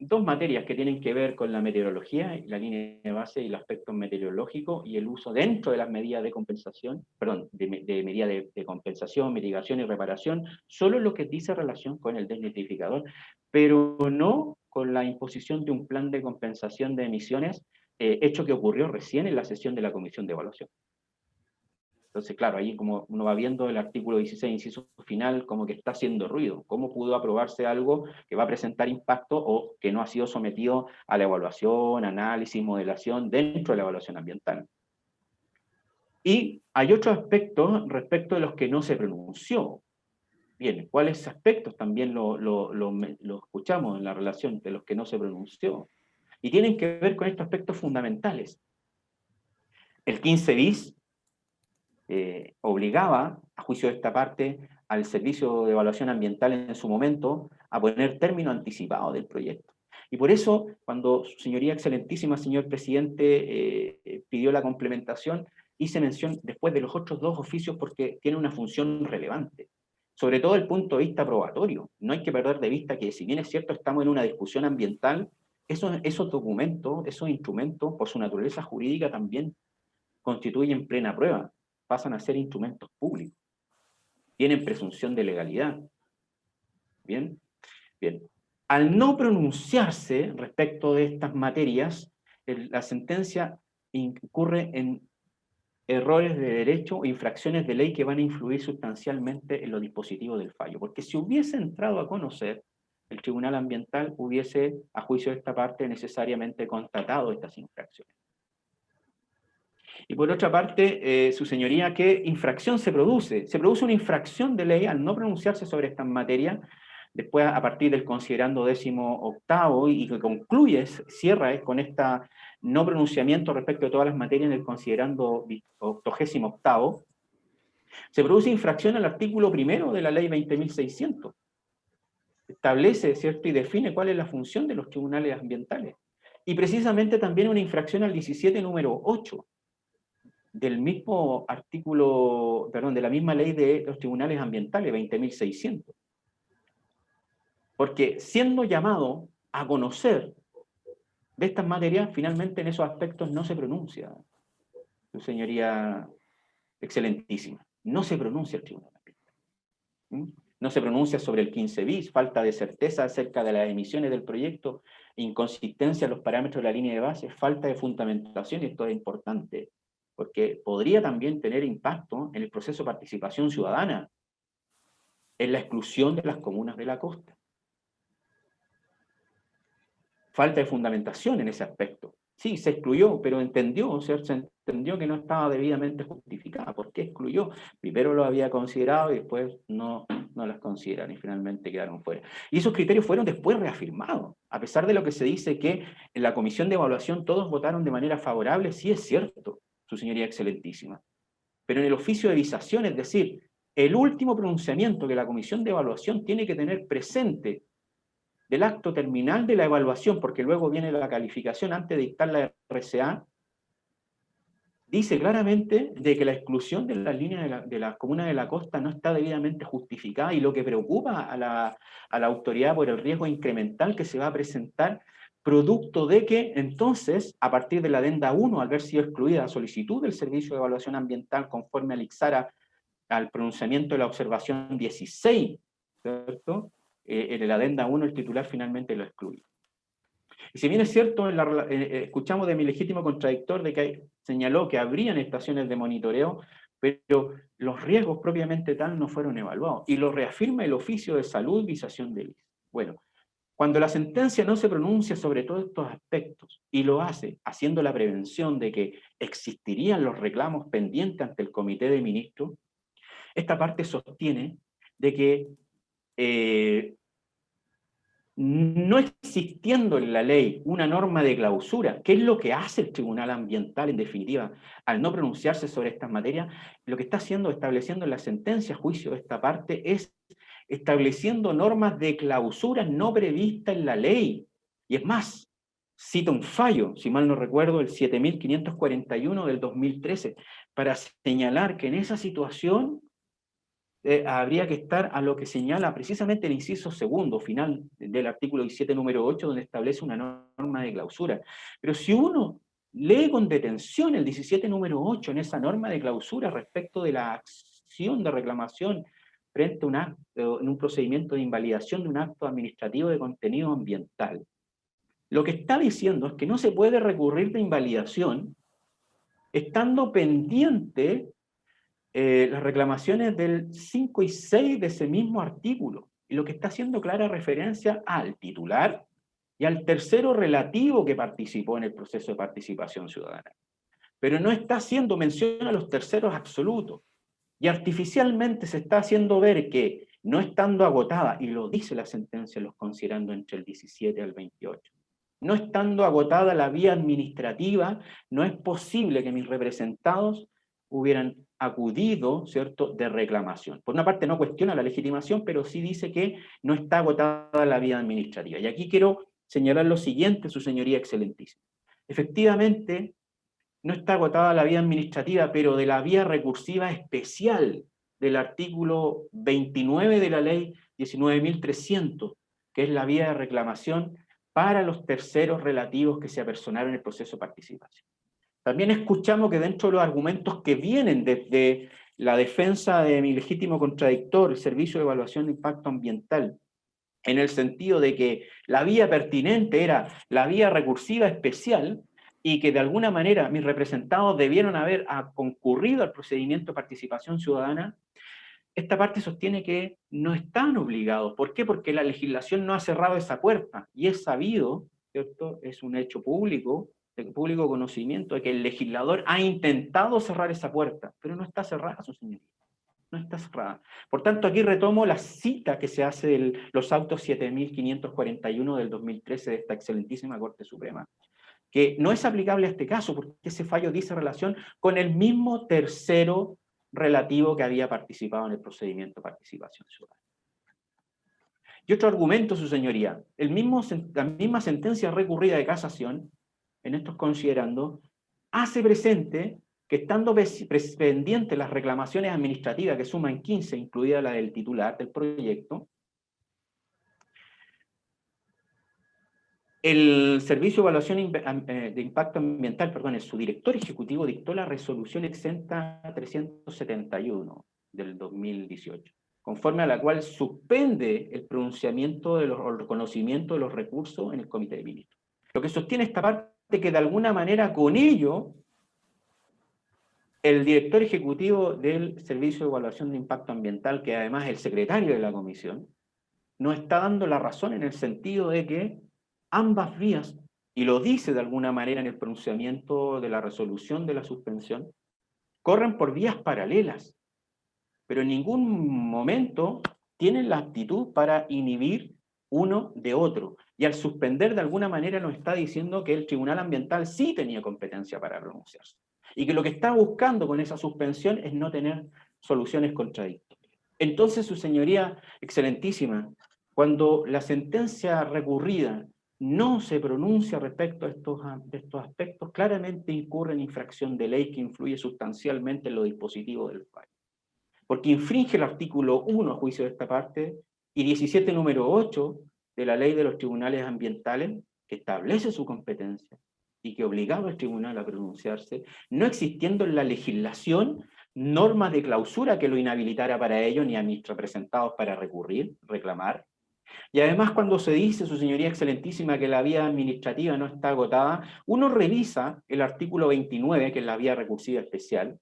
dos materias que tienen que ver con la meteorología, la línea de base y el aspecto meteorológico y el uso dentro de las medidas de compensación, perdón, de medidas de compensación, mitigación y reparación, solo lo que dice relación con el desnitrificador, pero no con la imposición de un plan de compensación de emisiones, hecho que ocurrió recién en la sesión de la Comisión de Evaluación. Entonces, claro, ahí como uno va viendo el artículo 16, inciso final, como que está haciendo ruido. ¿Cómo pudo aprobarse algo que va a presentar impacto o que no ha sido sometido a la evaluación, análisis, modelación dentro de la evaluación ambiental? Y hay otros aspectos respecto de los que no se pronunció. Bien, ¿cuáles aspectos también lo escuchamos en la relación de los que no se pronunció? Y tienen que ver con estos aspectos fundamentales. El 15 bis obligaba, a juicio de esta parte, al Servicio de Evaluación Ambiental en su momento a poner término anticipado del proyecto. Y por eso, cuando su señoría excelentísima, señor presidente, pidió la complementación, hice mención después de los otros dos oficios porque tiene una función relevante, sobre todo el punto de vista probatorio. No hay que perder de vista que, si bien es cierto, estamos en una discusión ambiental, esos documentos, esos instrumentos, por su naturaleza jurídica, también constituyen plena prueba, pasan a ser instrumentos públicos, tienen presunción de legalidad. Bien, bien. Al no pronunciarse respecto de estas materias, la sentencia incurre en errores de derecho o infracciones de ley que van a influir sustancialmente en los dispositivos del fallo, porque si hubiese entrado a conocer, el Tribunal Ambiental hubiese, a juicio de esta parte, necesariamente constatado estas infracciones. Y por otra parte, su señoría, ¿qué infracción se produce? Se produce una infracción de ley al no pronunciarse sobre estas materias, después a partir del considerando 18º y que concluye, cierra con esta no pronunciamiento respecto de todas las materias en el considerando 88º, se produce infracción al artículo 1 de la ley 20.600. Establece, ¿cierto?, y define cuál es la función de los tribunales ambientales. Y precisamente también una infracción al 17, número 8, del mismo artículo, perdón, de la misma ley de los tribunales ambientales, 20.600. Porque siendo llamado a conocer de estas materias, finalmente en esos aspectos no se pronuncia, su señoría excelentísima. No se pronuncia el tribunal ambiental. No se pronuncia sobre el 15 bis, falta de certeza acerca de las emisiones del proyecto, inconsistencia en los parámetros de la línea de base, falta de fundamentación, y esto es importante, porque podría también tener impacto en el proceso de participación ciudadana, en la exclusión de las comunas de la costa. Falta de fundamentación en ese aspecto. Sí, se excluyó, pero entendió, ¿cierto? Se entendió que no estaba debidamente justificada. ¿Por qué excluyó? Primero lo había considerado y después no las consideran y finalmente quedaron fuera. Y esos criterios fueron después reafirmados. A pesar de lo que se dice que en la comisión de evaluación todos votaron de manera favorable, sí es cierto. su señoría excelentísima. Pero en el oficio de visación, es decir, el último pronunciamiento que la comisión de evaluación tiene que tener presente del acto terminal de la evaluación, porque luego viene la calificación antes de dictar la RCA, dice claramente de que la exclusión de las líneas de la comuna de la costa no está debidamente justificada, y lo que preocupa a la autoridad por el riesgo incremental que se va a presentar, producto de que entonces, a partir de la adenda 1, al haber sido excluida la solicitud del Servicio de Evaluación Ambiental conforme al ICSARA, al pronunciamiento de la observación 16, ¿cierto? En la adenda 1 el titular finalmente lo excluye. Y si bien es cierto, escuchamos de mi legítimo contradictor de que señaló que habrían estaciones de monitoreo, pero los riesgos propiamente tal no fueron evaluados, y lo reafirma el oficio de salud visación del ICS. Bueno, cuando la sentencia no se pronuncia sobre todos estos aspectos, y lo hace haciendo la prevención de que existirían los reclamos pendientes ante el Comité de Ministros, esta parte sostiene de que no existiendo en la ley una norma de clausura, que es lo que hace el Tribunal Ambiental en definitiva, al no pronunciarse sobre estas materias, lo que está haciendo, estableciendo en la sentencia a juicio de esta parte, es estableciendo normas de clausura no previstas en la ley. Y es más, cita un fallo, si mal no recuerdo, el 7541 del 2013, para señalar que en esa situación habría que estar a lo que señala precisamente el inciso segundo, final del artículo 17, número 8, donde establece una norma de clausura. Pero si uno lee con detención el 17, número 8, en esa norma de clausura respecto de la acción de reclamación frente a un acto, en un procedimiento de invalidación de un acto administrativo de contenido ambiental, lo que está diciendo es que no se puede recurrir de invalidación estando pendiente las reclamaciones del 5 y 6 de ese mismo artículo, y lo que está haciendo clara referencia al titular y al tercero relativo que participó en el proceso de participación ciudadana. Pero no está haciendo mención a los terceros absolutos, y artificialmente se está haciendo ver que, no estando agotada, y lo dice la sentencia, los considerando entre el 17 al 28, no estando agotada la vía administrativa, no es posible que mis representados hubieran acudido, ¿cierto?, de reclamación. Por una parte no cuestiona la legitimación, pero sí dice que no está agotada la vía administrativa. Y aquí quiero señalar lo siguiente, su señoría excelentísima. Efectivamente, no está agotada la vía administrativa, pero de la vía recursiva especial del artículo 29 de la ley 19.300, que es la vía de reclamación para los terceros relativos que se apersonaron en el proceso de participación. También escuchamos que dentro de los argumentos que vienen desde la defensa de mi legítimo contradictor, el Servicio de Evaluación de Impacto Ambiental, en el sentido de que la vía pertinente era la vía recursiva especial, y que de alguna manera mis representados debieron haber concurrido al procedimiento de participación ciudadana, esta parte sostiene que no están obligados. ¿Por qué? Porque la legislación no ha cerrado esa puerta, y es sabido, ¿cierto? Es un hecho público, de público conocimiento, de que el legislador ha intentado cerrar esa puerta, pero no está cerrada, su señoría. No está cerrada. Por tanto, aquí retomo la cita que se hace de los autos 7541 del 2013 de esta excelentísima Corte Suprema, que no es aplicable a este caso, porque ese fallo dice relación con el mismo tercero relativo que había participado en el procedimiento de participación ciudadana. Y otro argumento, su señoría, la misma sentencia recurrida de casación, en estos considerando, hace presente que estando pendientes las reclamaciones administrativas, que suman 15, incluida la del titular del proyecto, el Servicio de Evaluación de Impacto Ambiental, perdón, su director ejecutivo dictó la resolución exenta 371 del 2018, conforme a la cual suspende el pronunciamiento de el reconocimiento de los recursos en el Comité de Ministros. Lo que sostiene esta parte es que de alguna manera con ello el director ejecutivo del Servicio de Evaluación de Impacto Ambiental, que además es el secretario de la comisión, nos está dando la razón en el sentido de que ambas vías, y lo dice de alguna manera en el pronunciamiento de la resolución de la suspensión, corren por vías paralelas, pero en ningún momento tienen la aptitud para inhibir uno de otro. Y al suspender de alguna manera nos está diciendo que el Tribunal Ambiental sí tenía competencia para pronunciarse. y que lo que está buscando con esa suspensión es no tener soluciones contradictorias. Entonces, su señoría excelentísima, cuando la sentencia recurrida no se pronuncia respecto a estos aspectos, claramente incurre en infracción de ley que influye sustancialmente en los dispositivos del fallo. Porque infringe el artículo 1, a juicio de esta parte, y 17 número 8 de la Ley de los Tribunales Ambientales, que establece su competencia y que obligaba al tribunal a pronunciarse, no existiendo en la legislación normas de clausura que lo inhabilitara para ello, ni a mis representados para recurrir, reclamar. Y además, cuando se dice, su señoría excelentísima, que la vía administrativa no está agotada, uno revisa el artículo 29, que es la vía recursiva especial.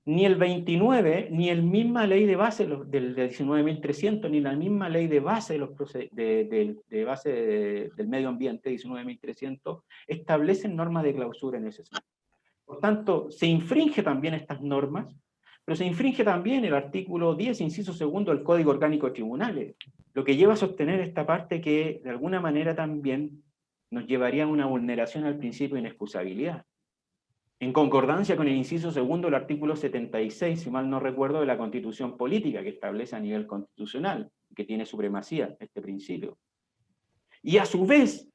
Ni el 29, ni la misma ley de base del 19.300, ni la misma ley de base del medio ambiente, 19.300, establecen normas de clausura en ese sentido. Por tanto, se infringe también estas normas, pero se infringe también el artículo 10, inciso segundo del Código Orgánico de Tribunales, lo que lleva a sostener esta parte que, de alguna manera, también nos llevaría a una vulneración al principio de inexcusabilidad. En concordancia con el inciso segundo del artículo 76, si mal no recuerdo, de la Constitución Política, que establece a nivel constitucional, que tiene supremacía este principio. Y a su vez,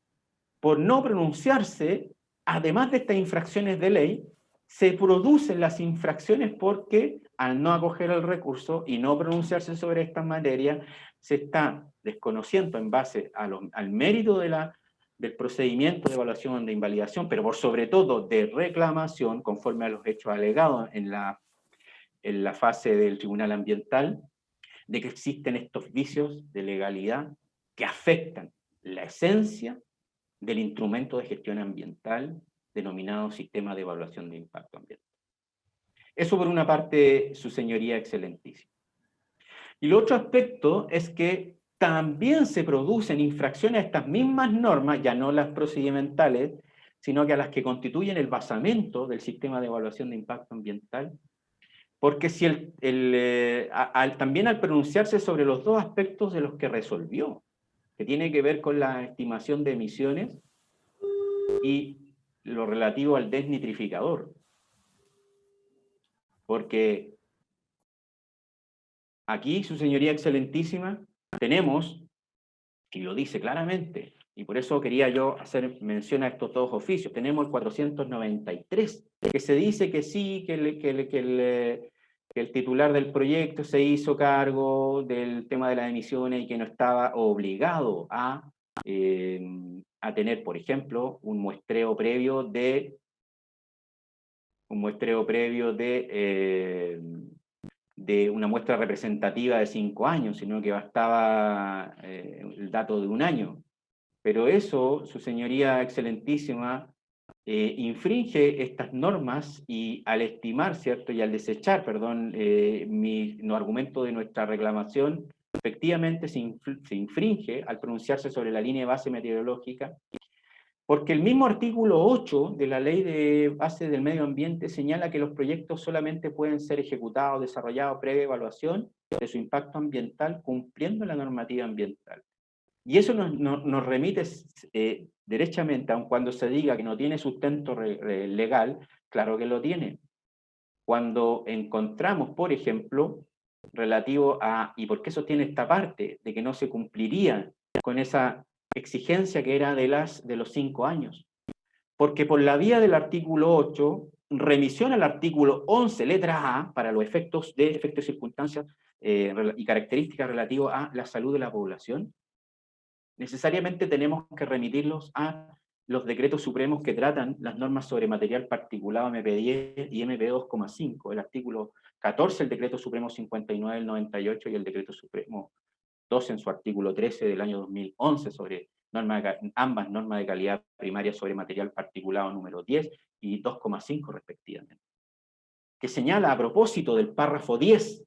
por no pronunciarse, además de estas infracciones de ley, se producen las infracciones porque, al no acoger el recurso y no pronunciarse sobre estas materias, se está desconociendo en base al mérito del procedimiento de evaluación de invalidación, pero por sobre todo de reclamación, conforme a los hechos alegados en la fase del Tribunal Ambiental, de que existen estos vicios de legalidad que afectan la esencia del instrumento de gestión ambiental denominado Sistema de Evaluación de Impacto Ambiental. Eso por una parte, su señoría excelentísima. Y el otro aspecto es que también se producen infracciones a estas mismas normas, ya no las procedimentales, sino que a las que constituyen el basamento del Sistema de Evaluación de Impacto Ambiental, porque si también al pronunciarse sobre los dos aspectos de los que resolvió, que tiene que ver con la estimación de emisiones y lo relativo al desnitrificador. Porque aquí, su señoría excelentísima, tenemos, y lo dice claramente, y por eso quería yo hacer mención a estos dos oficios, tenemos el 493, que se dice que sí, que el titular del proyecto se hizo cargo del tema de las emisiones y que no estaba obligado a tener, por ejemplo, un muestreo previo de una muestra representativa de 5 años, sino que bastaba el dato de 1 año. Pero eso, su señoría excelentísima, infringe estas normas y al estimar, ¿cierto? Y al desechar, perdón, los argumentos de nuestra reclamación, efectivamente se infringe al pronunciarse sobre la línea de base meteorológica, porque el mismo artículo 8 de la Ley de Base del Medio Ambiente señala que los proyectos solamente pueden ser ejecutados, desarrollados previa evaluación de su impacto ambiental, cumpliendo la normativa ambiental. Y eso nos remite derechamente, aun cuando se diga que no tiene sustento legal, claro que lo tiene. Cuando encontramos, por ejemplo, relativo a, ¿y por qué sostiene esta parte? De que no se cumpliría con esa exigencia que era de los 5 años. Porque por la vía del artículo 8, remisión al artículo 11, letra A, para los efectos de circunstancias y características relativas a la salud de la población, necesariamente tenemos que remitirlos a los decretos supremos que tratan las normas sobre material particulado MP10 y MP2,5, el artículo 14, el decreto supremo 59 del 98 y el decreto supremo 12 en su artículo 13 del año 2011 sobre ambas normas de calidad primaria sobre material particulado número 10 y 2,5 respectivamente, que señala a propósito del párrafo 10,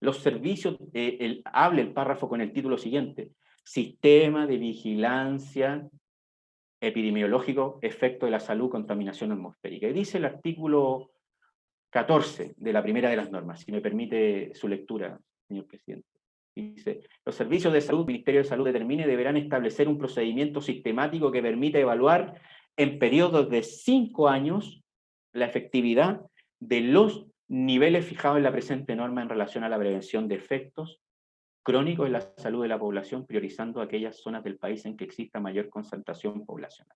los servicios, habla el párrafo con el título siguiente: Sistema de Vigilancia Epidemiológico, Efecto de la Salud, Contaminación Atmosférica. Y dice el artículo 14 de la primera de las normas, si me permite su lectura, señor presidente. Dice: los servicios de salud, Ministerio de Salud determine, deberán establecer un procedimiento sistemático que permita evaluar en periodos de 5 años la efectividad de los niveles fijados en la presente norma en relación a la prevención de efectos crónicos en la salud de la población, priorizando aquellas zonas del país en que exista mayor concentración poblacional.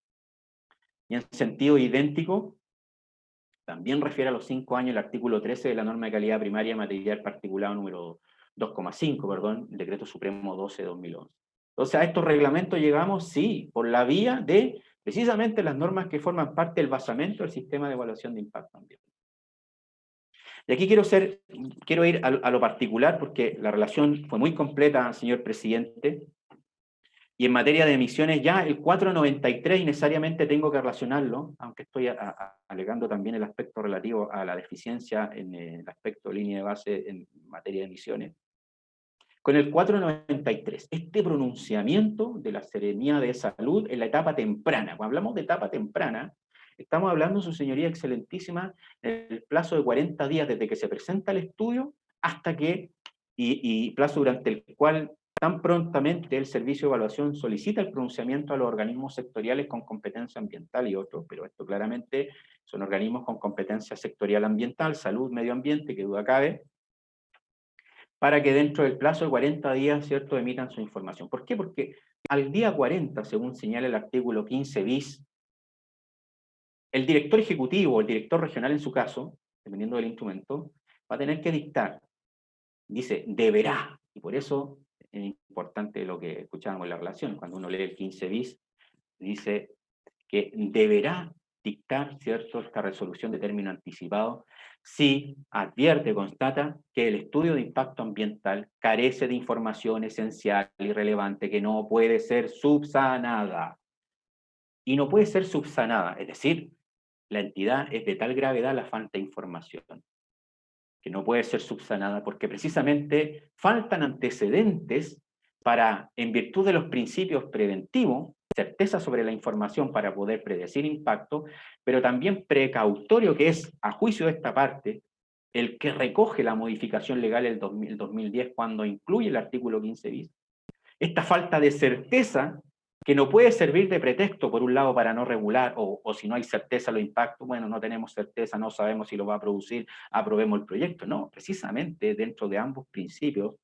Y en sentido idéntico, también refiere a los 5 años el artículo 13 de la norma de calidad primaria material particulado número 2,5, perdón, el Decreto Supremo 12 de 2011. Entonces, a estos reglamentos llegamos, sí, por la vía de precisamente las normas que forman parte del basamento del sistema de evaluación de impacto ambiental. Y aquí quiero ir a lo particular, porque la relación fue muy completa, señor presidente, y en materia de emisiones ya el 493 necesariamente tengo que relacionarlo, aunque estoy alegando también el aspecto relativo a la deficiencia en el aspecto línea de base en materia de emisiones, con el 493, este pronunciamiento de la Seremía de Salud en la etapa temprana. Cuando hablamos de etapa temprana, estamos hablando, su señoría excelentísima, el plazo de 40 días desde que se presenta el estudio hasta que, y plazo durante el cual tan prontamente el Servicio de Evaluación solicita el pronunciamiento a los organismos sectoriales con competencia ambiental y otros, pero esto claramente son organismos con competencia sectorial ambiental, salud, medio ambiente, que duda cabe, para que dentro del plazo de 40 días, ¿cierto?, emitan su información. ¿Por qué? Porque al día 40, según señala el artículo 15 bis, el director ejecutivo o el director regional en su caso, dependiendo del instrumento, va a tener que dictar, dice, deberá, y por eso es importante lo que escuchábamos en la relación, cuando uno lee el 15 bis, dice que deberá dictar, ¿cierto?, esta resolución de término anticipado si advierte, constata que el estudio de impacto ambiental carece de información esencial y relevante que no puede ser subsanada. Y no puede ser subsanada, es decir, la entidad es de tal gravedad la falta de información, que no puede ser subsanada porque precisamente faltan antecedentes para, en virtud de los principios preventivos, certeza sobre la información para poder predecir impacto, pero también precautorio, que es, a juicio de esta parte, el que recoge la modificación legal del 2010 cuando incluye el artículo 15 bis. Esta falta de certeza que no puede servir de pretexto, por un lado, para no regular, o si no hay certeza los impactos, bueno, no tenemos certeza, no sabemos si lo va a producir, aprobemos el proyecto. No, precisamente dentro de ambos principios,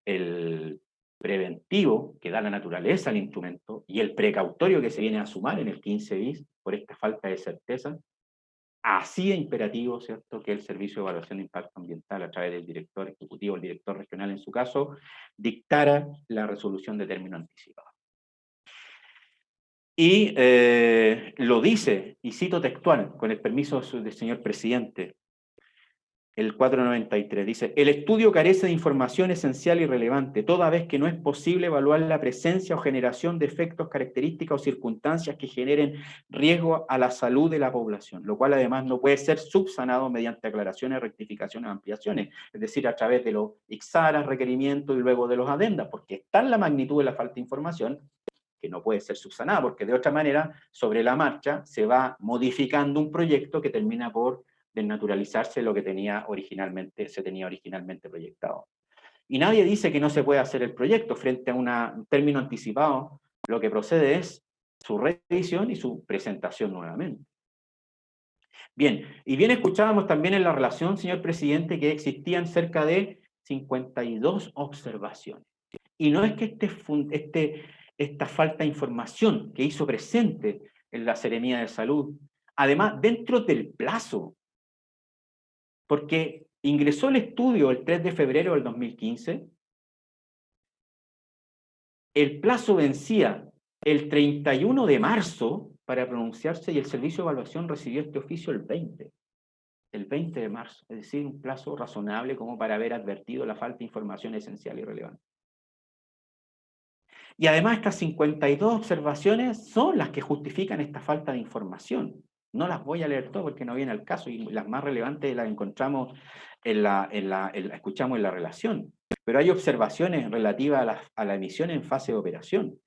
el preventivo que da la naturaleza al instrumento y el precautorio que se viene a sumar en el 15 bis por esta falta de certeza, hacía imperativo, ¿cierto?, que el Servicio de Evaluación de Impacto Ambiental, a través del director ejecutivo, el director regional en su caso, dictara la resolución de término anticipado. Y lo dice, y cito textual, con el permiso del señor presidente, el 493, dice, el estudio carece de información esencial y relevante, toda vez que no es posible evaluar la presencia o generación de efectos, características o circunstancias que generen riesgo a la salud de la población, lo cual además no puede ser subsanado mediante aclaraciones, rectificaciones o ampliaciones, es decir, a través de los ixaras, requerimientos y luego de los adendas, porque está en la magnitud de la falta de información que no puede ser subsanada, porque de otra manera, sobre la marcha, se va modificando un proyecto que termina por desnaturalizarse lo que se tenía originalmente proyectado. Y nadie dice que no se puede hacer el proyecto. Frente a un término anticipado, lo que procede es su revisión y su presentación nuevamente. Bien, y bien escuchábamos también en la relación, señor presidente, que existían cerca de 52 observaciones. Y no es que esta falta de información que hizo presente en la Seremía de Salud, además dentro del plazo, porque ingresó el estudio el 3 de febrero del 2015, el plazo vencía el 31 de marzo para pronunciarse y el Servicio de Evaluación recibió este oficio el 20 de marzo, es decir, un plazo razonable como para haber advertido la falta de información esencial y relevante. Y además estas 52 observaciones son las que justifican esta falta de información. No las voy a leer todas porque no viene al caso, y las más relevantes las encontramos escuchamos en la relación. Pero hay observaciones relativas a la emisión en fase de operación.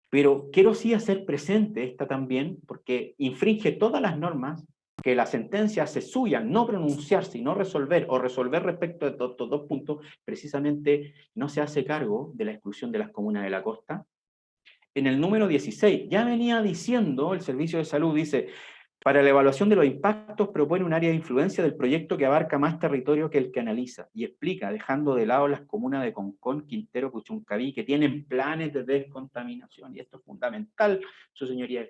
Pero quiero sí hacer presente esta también, porque infringe todas las normas que la sentencia hace suya, no pronunciarse y no resolver, o resolver respecto de estos dos puntos, precisamente no se hace cargo de la exclusión de las comunas de la costa. En el número 16, ya venía diciendo el Servicio de Salud, dice, Para la evaluación de los impactos propone un área de influencia del proyecto que abarca más territorio que el que analiza, y explica, dejando de lado las comunas de Concón, Quintero, Puchuncaví, que tienen planes de descontaminación, y esto es fundamental, su señoría,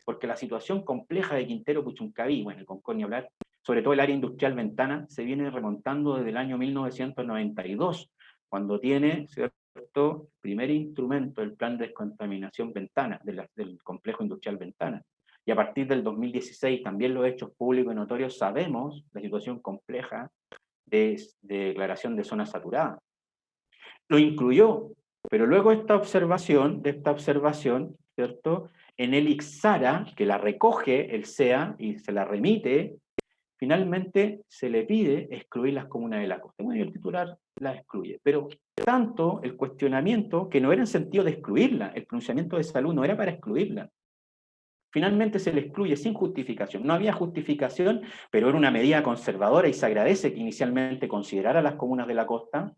porque la situación compleja de Quintero, Puchuncaví, bueno, Concón ni hablar, sobre todo el área industrial Ventana, se viene remontando desde el año 1992, cuando tiene, ¿cierto?, primer instrumento, el plan de descontaminación Ventana, del complejo industrial Ventana. Y a partir del 2016, también los hechos públicos y notorios, sabemos la situación compleja de declaración de zona saturada. Lo incluyó, pero luego de esta observación, ¿cierto?, en el Ixara, que la recoge el SEA y se la remite, finalmente se le pide excluir las comunas de la costa. Bueno, y el titular las excluye. Pero tanto el cuestionamiento, que no era en sentido de excluirla, el pronunciamiento de salud no era para excluirla. Finalmente se le excluye sin justificación. No había justificación, pero era una medida conservadora y se agradece que inicialmente considerara las comunas de la costa,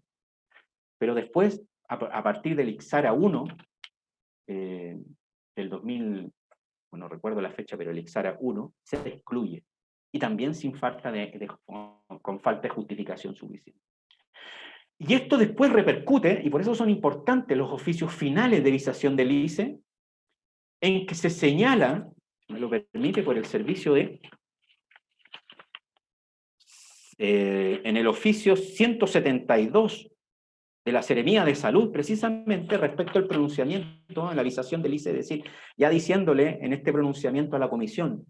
pero después, a partir del Ixara 1, del 2000, bueno, no recuerdo la fecha, pero el Ixara 1 se excluye. Y también sin falta con falta de justificación suficiente. Y esto después repercute, y por eso son importantes los oficios finales de visación del ICE, en que se señala, me lo permite por el servicio de, en el oficio 172 de la Seremía de Salud, precisamente respecto al pronunciamiento en la visación del ICE, es decir, ya diciéndole en este pronunciamiento a la comisión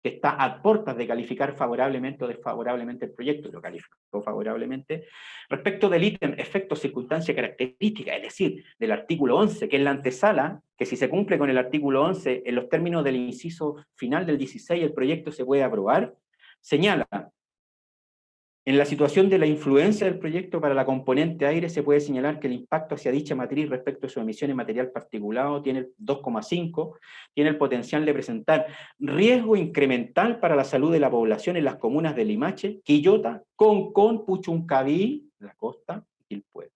que está a puertas de calificar favorablemente o desfavorablemente el proyecto, lo calificó favorablemente, respecto del ítem efecto, circunstancia, característica, es decir, del artículo 11, que es la antesala, que si se cumple con el artículo 11, en los términos del inciso final del 16, el proyecto se puede aprobar, señala: en la situación de la influencia del proyecto para la componente aire, se puede señalar que el impacto hacia dicha matriz respecto a su emisión en material particulado tiene el 2,5, tiene el potencial de presentar riesgo incremental para la salud de la población en las comunas de Limache, Quillota, Concón, Puchuncaví, la costa, y el pueblo.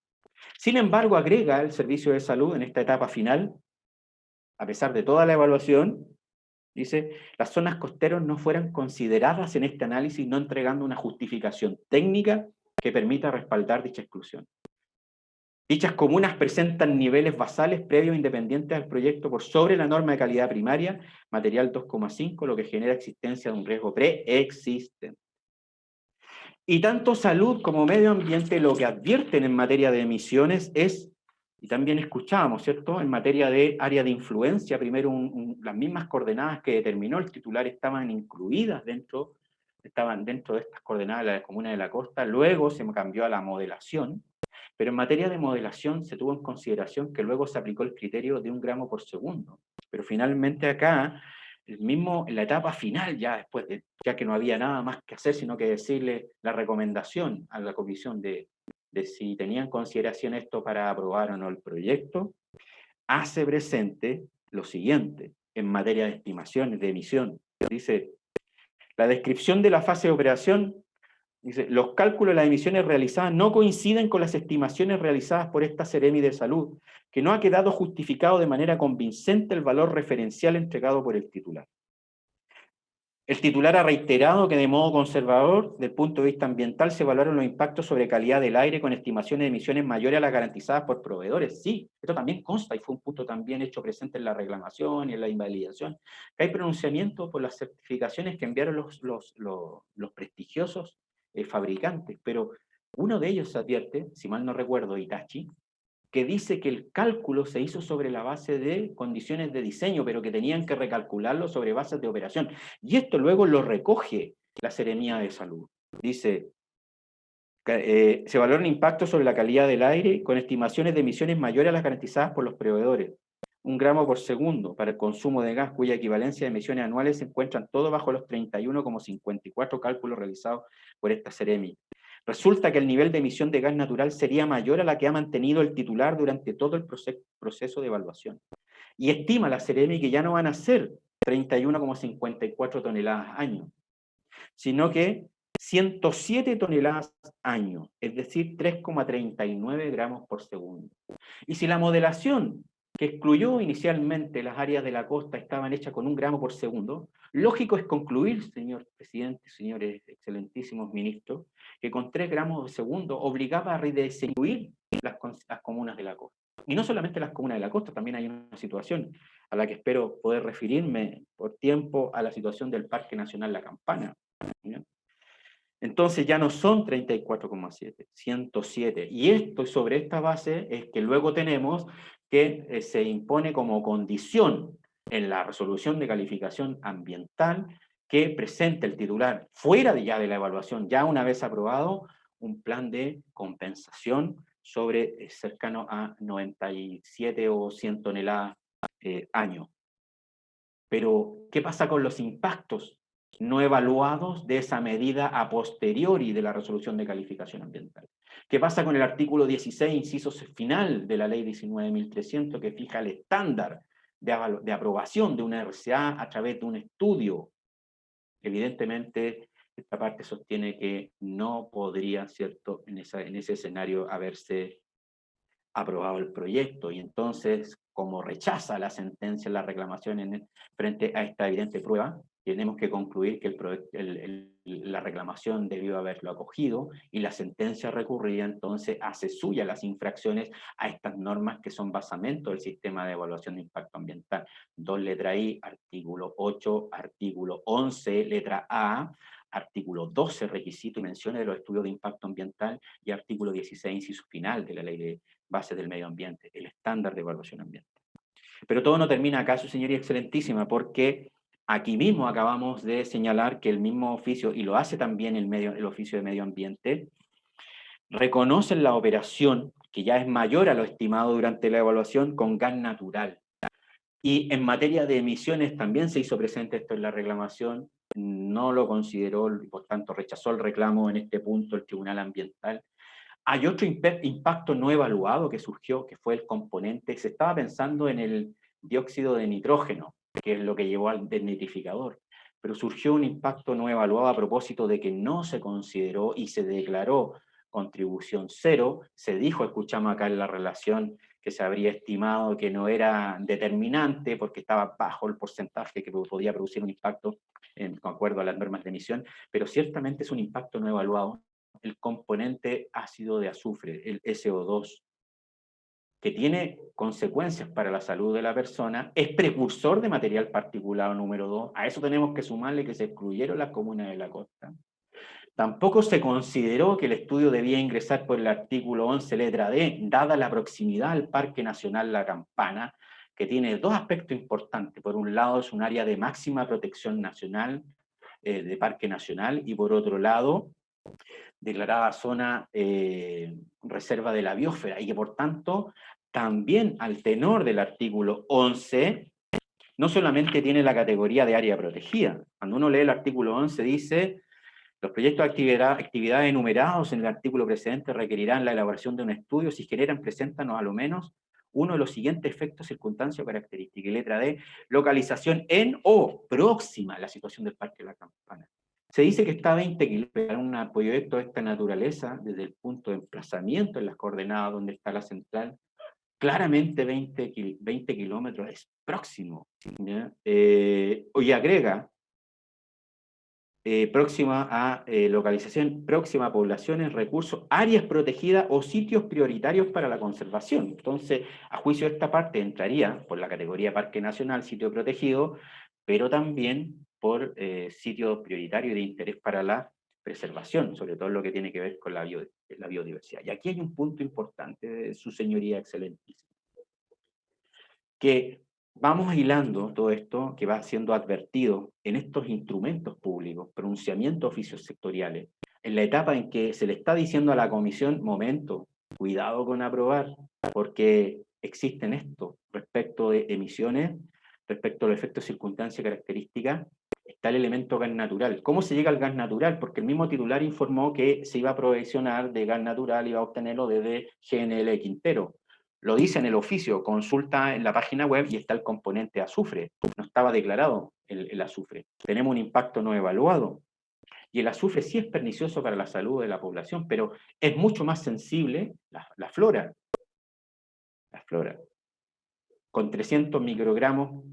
Sin embargo, agrega el Servicio de Salud en esta etapa final, a pesar de toda la evaluación, dice, las zonas costeras no fueran consideradas en este análisis, no entregando una justificación técnica que permita respaldar dicha exclusión. Dichas comunas presentan niveles basales previos independientes al proyecto por sobre la norma de calidad primaria, material 2,5, lo que genera existencia de un riesgo preexistente. Y tanto salud como medio ambiente lo que advierten en materia de emisiones es, y también escuchábamos, ¿cierto?, en materia de área de influencia, primero las mismas coordenadas que determinó el titular estaban incluidas estaban dentro de estas coordenadas de la comuna de la costa, luego se cambió a la modelación, pero en materia de modelación se tuvo en consideración que luego se aplicó el criterio de 1 gramo por segundo, pero finalmente acá, en la etapa final, ya después ya que no había nada más que hacer, sino que decirle la recomendación a la comisión de si tenían en consideración esto para aprobar o no el proyecto, hace presente lo siguiente, en materia de estimaciones de emisión. Dice, la descripción de la fase de operación, dice, los cálculos de las emisiones realizadas no coinciden con las estimaciones realizadas por esta Seremi de Salud, que no ha quedado justificado de manera convincente el valor referencial entregado por el titular. El titular ha reiterado que de modo conservador, desde el punto de vista ambiental, se evaluaron los impactos sobre calidad del aire con estimaciones de emisiones mayores a las garantizadas por proveedores. Sí, esto también consta y fue un punto también hecho presente en la reclamación y en la invalidación, que hay pronunciamientos por las certificaciones que enviaron los prestigiosos fabricantes, pero uno de ellos se advierte, si mal no recuerdo, Hitachi, que dice que el cálculo se hizo sobre la base de condiciones de diseño, pero que tenían que recalcularlo sobre bases de operación. Y esto luego lo recoge la Seremía de Salud. Dice, se evaluaron impactos sobre la calidad del aire con estimaciones de emisiones mayores a las garantizadas por los proveedores. 1 gramo por segundo para el consumo de gas, cuya equivalencia de emisiones anuales se encuentran todo bajo los 31,54 cálculos realizados por esta Seremi. Resulta que el nivel de emisión de gas natural sería mayor a la que ha mantenido el titular durante todo el proceso de evaluación. Y estima la Seremi que ya no van a ser 31,54 toneladas año, sino que 107 toneladas año, es decir, 3,39 gramos por segundo. Y si la modelación que excluyó inicialmente las áreas de la costa, estaban hechas con 1 gramo por segundo, lógico es concluir, señor presidente, señores excelentísimos ministros, que con 3 gramos por segundo obligaba a redistribuir las comunas de la costa. Y no solamente las comunas de la costa, también hay una situación a la que espero poder referirme por tiempo, a la situación del Parque Nacional La Campana, ¿ya? Entonces ya no son 34,7, 107. Y esto, sobre esta base, es que luego tenemos que se impone como condición en la resolución de calificación ambiental que presente el titular, fuera ya de la evaluación, ya una vez aprobado, un plan de compensación sobre cercano a 97 o 100 toneladas año. Pero, ¿qué pasa con los impactos no evaluados de esa medida a posteriori de la resolución de calificación ambiental? ¿Qué pasa con el artículo 16, inciso final de la ley 19.300, que fija el estándar de aprobación de una RCA a través de un estudio? Evidentemente, esta parte sostiene que no podría, ¿cierto?, en ese escenario haberse aprobado el proyecto, y entonces, como rechaza la sentencia, la reclamación frente a esta evidente prueba, tenemos que concluir que la reclamación debió haberlo acogido, y la sentencia recurrida entonces hace suya las infracciones a estas normas que son basamento del sistema de evaluación de impacto ambiental. 2 letra I, artículo 8, artículo 11, letra A, artículo 12, requisito y menciones de los estudios de impacto ambiental, y artículo 16, inciso final de la ley de bases del medio ambiente, el estándar de evaluación ambiental. Pero todo no termina acá, su señoría excelentísima, porque aquí mismo acabamos de señalar que el mismo oficio, y lo hace también el oficio de medio ambiente, reconoce la operación, que ya es mayor a lo estimado durante la evaluación, con gas natural. Y en materia de emisiones también se hizo presente esto en la reclamación, no lo consideró y por tanto rechazó el reclamo en este punto el Tribunal Ambiental. Hay otro impacto no evaluado que surgió, que fue el componente, se estaba pensando en el dióxido de nitrógeno, que es lo que llevó al desnitrificador, pero surgió un impacto no evaluado a propósito de que no se consideró y se declaró contribución cero. Se dijo, escuchamos acá en la relación, que se habría estimado que no era determinante porque estaba bajo el porcentaje que podía producir un impacto de acuerdo a las normas de emisión, pero ciertamente es un impacto no evaluado. El componente ácido de azufre, el SO2, que tiene consecuencias para la salud de la persona, es precursor de material particulado número 2, a eso tenemos que sumarle que se excluyeron las comunas de la costa. Tampoco se consideró que el estudio debía ingresar por el artículo 11, letra D, dada la proximidad al Parque Nacional La Campana, que tiene 2 aspectos importantes. Por un lado, es un área de máxima protección nacional, de Parque Nacional, y por otro lado, declarada zona reserva de la biosfera, y que por tanto, también al tenor del artículo 11, no solamente tiene la categoría de área protegida. Cuando uno lee el artículo 11 dice: los proyectos de actividades enumerados en el artículo precedente requerirán la elaboración de un estudio si generan, presentan o a lo menos uno de los siguientes efectos, circunstancias o características. Y letra D, localización en o próxima a la situación del Parque La Campana. Se dice que está a 20 kilómetros, un proyecto de esta naturaleza, desde el punto de emplazamiento en las coordenadas donde está la central, claramente 20 kilómetros es próximo. Y agrega, próxima a localización, próxima a poblaciones, recursos, áreas protegidas o sitios prioritarios para la conservación. Entonces, a juicio de esta parte, entraría por la categoría Parque Nacional, sitio protegido, pero también por sitio prioritario de interés para la preservación, sobre todo lo que tiene que ver con la biodiversidad. Y aquí hay un punto importante, su señoría excelentísima, que vamos hilando todo esto que va siendo advertido en estos instrumentos públicos, pronunciamientos oficios sectoriales, en la etapa en que se le está diciendo a la comisión: momento, cuidado con aprobar, porque existen esto respecto de emisiones, respecto al efecto circunstancia característica, está el elemento gas natural. ¿Cómo se llega al gas natural? Porque el mismo titular informó que se iba a provisionar de gas natural, iba a obtenerlo desde GNL Quintero. Lo dice en el oficio, consulta en la página web y está el componente azufre. No estaba declarado el azufre. Tenemos un impacto no evaluado. Y el azufre sí es pernicioso para la salud de la población, pero es mucho más sensible la flora. La flora. con 300 microgramos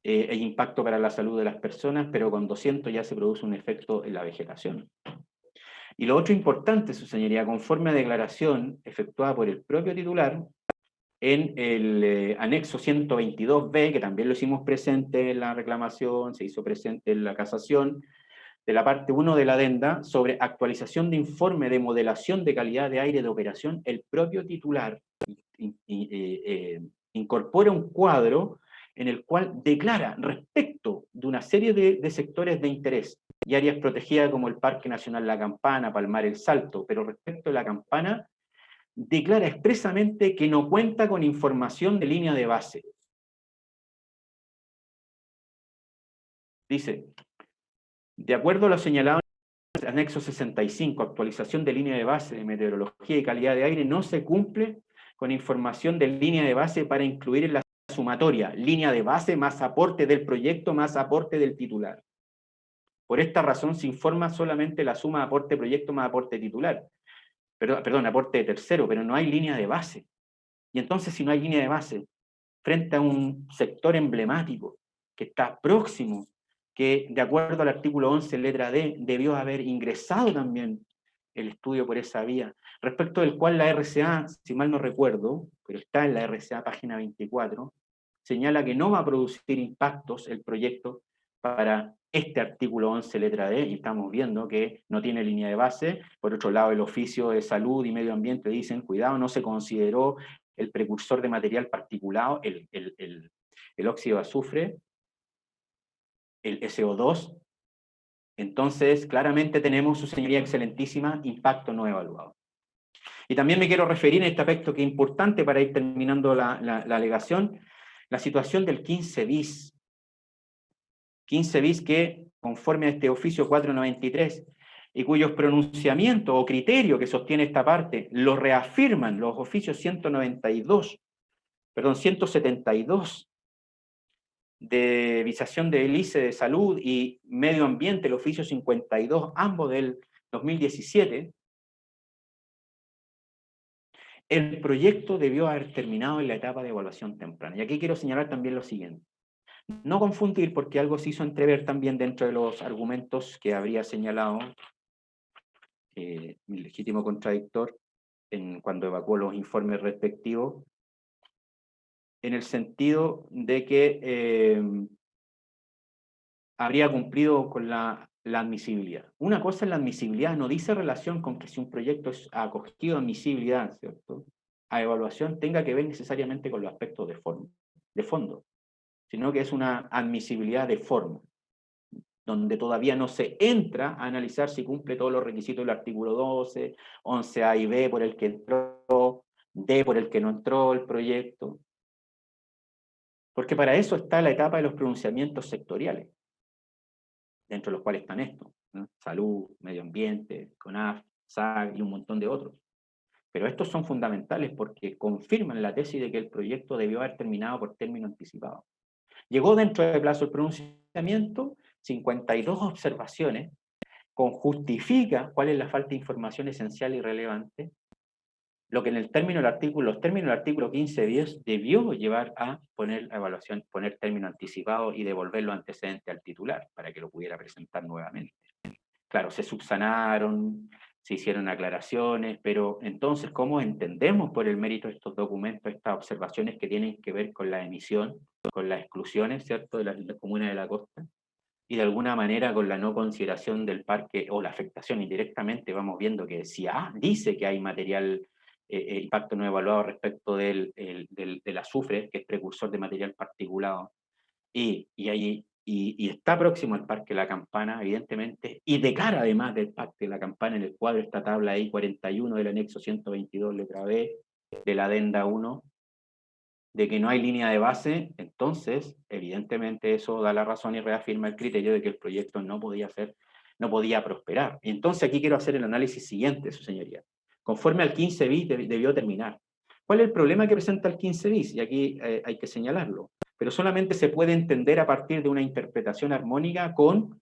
el impacto para la salud de las personas, pero con 200 ya se produce un efecto en la vegetación. Y lo otro importante, su señoría, conforme a declaración efectuada por el propio titular, en el anexo 122b, que también lo hicimos presente en la reclamación, se hizo presente en la casación, de la parte 1 de la adenda, sobre actualización de informe de modelación de calidad de aire de operación, el propio titular incorpora un cuadro en el cual declara respecto de una serie de sectores de interés y áreas protegidas como el Parque Nacional La Campana, Palmar El Salto, pero respecto de La Campana, declara expresamente que no cuenta con información de línea de base. Dice, de acuerdo a lo señalado en el anexo 65, actualización de línea de base de meteorología y calidad de aire, no se cumple con información de línea de base para incluir en la sumatoria, línea de base más aporte del proyecto más aporte del titular. Por esta razón se informa solamente la suma aporte proyecto más aporte titular. Perdón, aporte de tercero, pero no hay línea de base. Y entonces, si no hay línea de base, frente a un sector emblemático que está próximo, que de acuerdo al artículo 11, letra D, debió haber ingresado también el estudio por esa vía, respecto del cual la RCA, si mal no recuerdo, pero está en la RCA página 24, señala que no va a producir impactos el proyecto para este artículo 11, letra D, y estamos viendo que no tiene línea de base. Por otro lado, el oficio de salud y medio ambiente dicen, cuidado, no se consideró el precursor de material particulado, el óxido de azufre, el SO2. Entonces, claramente tenemos, su señoría excelentísima, impacto no evaluado. Y también me quiero referir a este aspecto que es importante para ir terminando la alegación, la situación del 15 bis. 15 bis que, conforme a este oficio 493, y cuyos pronunciamientos o criterio que sostiene esta parte, lo reafirman los oficios 172 de visación del ICE de salud y medio ambiente, el oficio 52, ambos del 2017, el proyecto debió haber terminado en la etapa de evaluación temprana. Y aquí quiero señalar también lo siguiente. No confundir, porque algo se hizo entrever también dentro de los argumentos que habría señalado mi legítimo contradictor cuando evacuó los informes respectivos, en el sentido de que habría cumplido con la admisibilidad. Una cosa es la admisibilidad, no dice relación con que si un proyecto es acogido a admisibilidad, ¿cierto?, a evaluación, tenga que ver necesariamente con los aspectos de fondo, sino que es una admisibilidad de forma, donde todavía no se entra a analizar si cumple todos los requisitos del artículo 12, 11A y B por el que entró, D por el que no entró el proyecto. Porque para eso está la etapa de los pronunciamientos sectoriales, dentro de los cuales están estos, ¿no? Salud, medio ambiente, CONAF, SAG y un montón de otros. Pero estos son fundamentales porque confirman la tesis de que el proyecto debió haber terminado por término anticipado. Llegó dentro del plazo del pronunciamiento, 52 observaciones, justifica cuál es la falta de información esencial y relevante, lo que en los términos del artículo 15.10 debió llevar a poner la evaluación, poner término anticipado y devolver los antecedentes al titular para que lo pudiera presentar nuevamente. Claro, se subsanaron, se hicieron aclaraciones, pero entonces, ¿cómo entendemos por el mérito de estos documentos estas observaciones que tienen que ver con la emisión, con las exclusiones, ¿cierto?, de las comunas de la costa? Y de alguna manera con la no consideración del parque o la afectación indirectamente, vamos viendo que si dice que hay material, impacto no evaluado respecto del azufre, que es precursor de material particulado, y está próximo al Parque La Campana, evidentemente, y de cara además del Parque La Campana, en el cuadro esta tabla I-41 del anexo 122, letra B, de la adenda 1, de que no hay línea de base, entonces, evidentemente eso da la razón y reafirma el criterio de que el proyecto no podía prosperar. Entonces aquí quiero hacer el análisis siguiente, su señoría. Conforme al 15 bis debió terminar. ¿Cuál es el problema que presenta el 15 bis? Y aquí hay que señalarlo. Pero solamente se puede entender a partir de una interpretación armónica con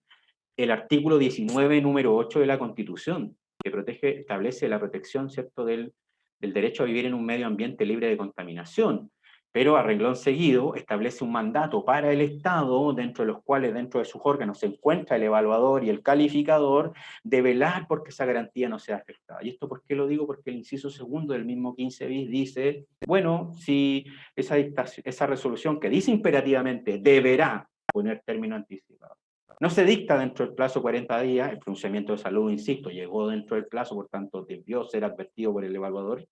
el artículo 19, número 8 de la Constitución, que establece la protección, ¿cierto?, del derecho a vivir en un medio ambiente libre de contaminación. Pero a renglón seguido establece un mandato para el Estado, dentro de los cuales dentro de sus órganos se encuentra el evaluador y el calificador, de velar porque esa garantía no sea afectada. ¿Y esto por qué lo digo? Porque el inciso segundo del mismo 15 bis dice, bueno, si esa resolución que dice imperativamente deberá poner término anticipado, no se dicta dentro del plazo 40 días, el pronunciamiento de salud, insisto, llegó dentro del plazo, por tanto debió ser advertido por el evaluador,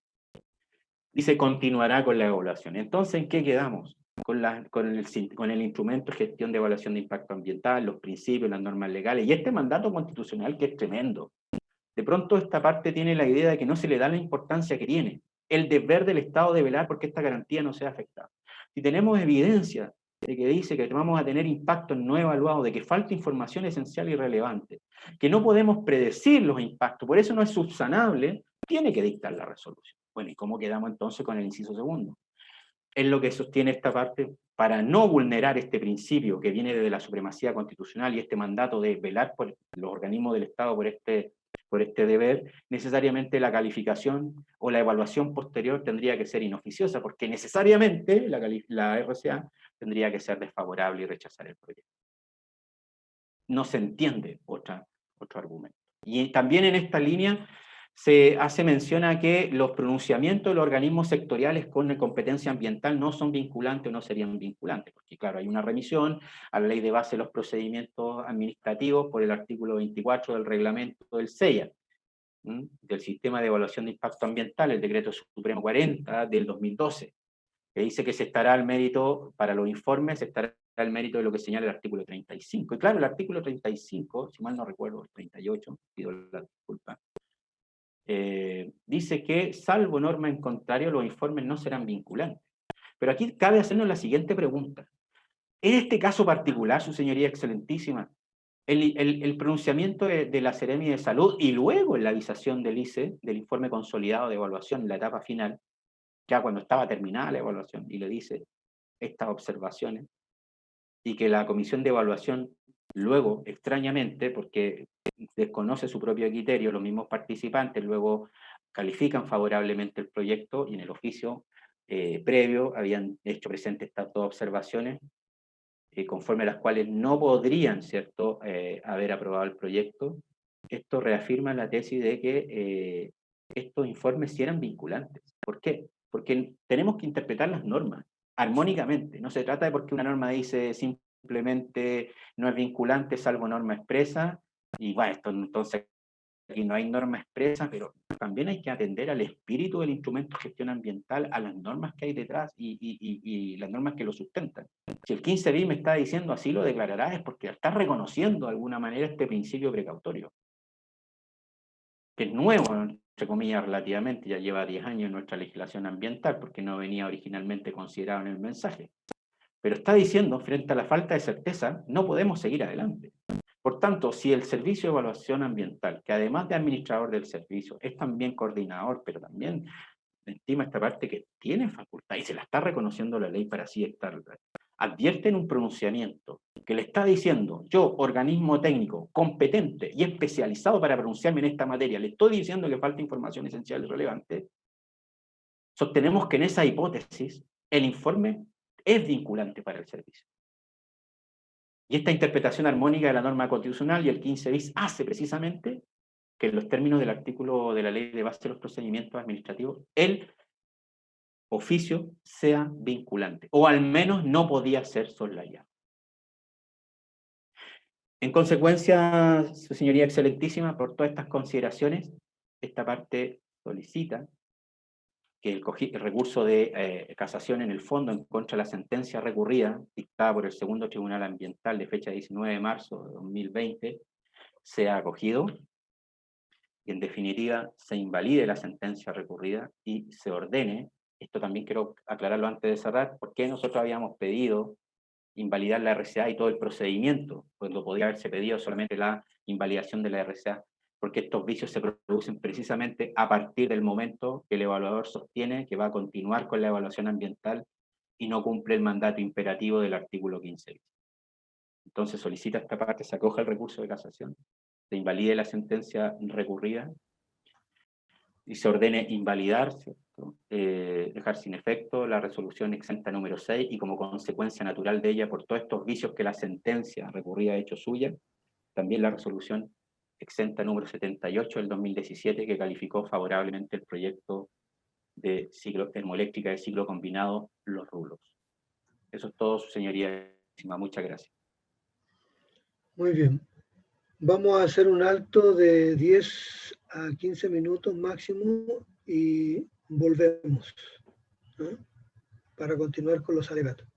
y se continuará con la evaluación. Entonces, ¿en qué quedamos? Con el instrumento de gestión de evaluación de impacto ambiental, los principios, las normas legales, y este mandato constitucional que es tremendo. De pronto esta parte tiene la idea de que no se le da la importancia que tiene, el deber del Estado de velar porque esta garantía no sea afectada. Si tenemos evidencia de que dice que vamos a tener impactos no evaluados, de que falta información esencial y relevante, que no podemos predecir los impactos, por eso no es subsanable, tiene que dictar la resolución. Bueno, ¿y cómo quedamos entonces con el inciso segundo? Es lo que sostiene esta parte, para no vulnerar este principio que viene desde la supremacía constitucional y este mandato de velar por los organismos del Estado por este deber, necesariamente la calificación o la evaluación posterior tendría que ser inoficiosa, porque necesariamente la RCA tendría que ser desfavorable y rechazar el proyecto. No se entiende otro argumento. Y también en esta línea se hace mención a que los pronunciamientos de los organismos sectoriales con competencia ambiental no son vinculantes o no serían vinculantes, porque claro, hay una remisión a la ley de base de los procedimientos administrativos por el artículo 24 del reglamento del CEIA, del Sistema de Evaluación de Impacto Ambiental, el Decreto Supremo 40 del 2012, que dice que se estará al mérito, para los informes, se estará al mérito de lo que señala el artículo 35. Y claro, el artículo 35, si mal no recuerdo, el 38, pido la disculpa, dice que, salvo norma en contrario, los informes no serán vinculantes. Pero aquí cabe hacernos la siguiente pregunta. En este caso particular, su señoría excelentísima, el pronunciamiento de la Seremi de Salud y luego en la avisación del ICE, del informe consolidado de evaluación en la etapa final, ya cuando estaba terminada la evaluación, y le dice estas observaciones, y que la comisión de evaluación luego, extrañamente, porque desconoce su propio criterio, los mismos participantes luego califican favorablemente el proyecto y en el oficio previo habían hecho presentes estas dos observaciones, conforme a las cuales no podrían, ¿cierto?, haber aprobado el proyecto. Esto reafirma la tesis de que estos informes sí eran vinculantes. ¿Por qué? Porque tenemos que interpretar las normas armónicamente. No se trata de porque una norma dice simplemente no es vinculante salvo norma expresa, y bueno, esto entonces aquí no hay norma expresa, pero también hay que atender al espíritu del instrumento de gestión ambiental, a las normas que hay detrás y las normas que lo sustentan. Si el 15 bis me está diciendo así lo declarará, es porque está reconociendo de alguna manera este principio precautorio, que es nuevo, entre comillas, relativamente, ya lleva 10 años en nuestra legislación ambiental, porque no venía originalmente considerado en el mensaje. Pero está diciendo, frente a la falta de certeza, no podemos seguir adelante. Por tanto, si el servicio de evaluación ambiental, que además de administrador del servicio, es también coordinador, pero también encima esta parte que tiene facultad y se la está reconociendo la ley para así estar, advierte en un pronunciamiento que le está diciendo, yo, organismo técnico competente y especializado para pronunciarme en esta materia, le estoy diciendo que falta información esencial y relevante, sostenemos que en esa hipótesis el informe es vinculante para el servicio. Y esta interpretación armónica de la norma constitucional y el 15 bis hace precisamente que en los términos del artículo de la ley de base de los procedimientos administrativos, el oficio sea vinculante, o al menos no podía ser soslayado. En consecuencia, su señoría excelentísima, por todas estas consideraciones, esta parte solicita que el recurso de casación en el fondo en contra de la sentencia recurrida, dictada por el segundo Tribunal Ambiental de fecha 19 de marzo de 2020, sea acogido y en definitiva se invalide la sentencia recurrida y se ordene, esto también quiero aclararlo antes de cerrar, porque nosotros habíamos pedido invalidar la RCA y todo el procedimiento, cuando podría haberse pedido solamente la invalidación de la RCA, porque estos vicios se producen precisamente a partir del momento que el evaluador sostiene que va a continuar con la evaluación ambiental y no cumple el mandato imperativo del artículo 15. Entonces solicita esta parte, se acoja el recurso de casación, se invalide la sentencia recurrida y se ordene invalidar, ¿cierto?, esto, dejar sin efecto la resolución exenta número 6 y como consecuencia natural de ella, por todos estos vicios que la sentencia recurrida ha hecho suya, también la resolución exenta número 78 del 2017 que calificó favorablemente el proyecto de termoeléctrica de ciclo combinado Los Rulos. Eso es todo, su señoría. Muchas gracias. Muy bien. Vamos a hacer un alto de 10 a 15 minutos máximo y volvemos, ¿no?, para continuar con los alegatos.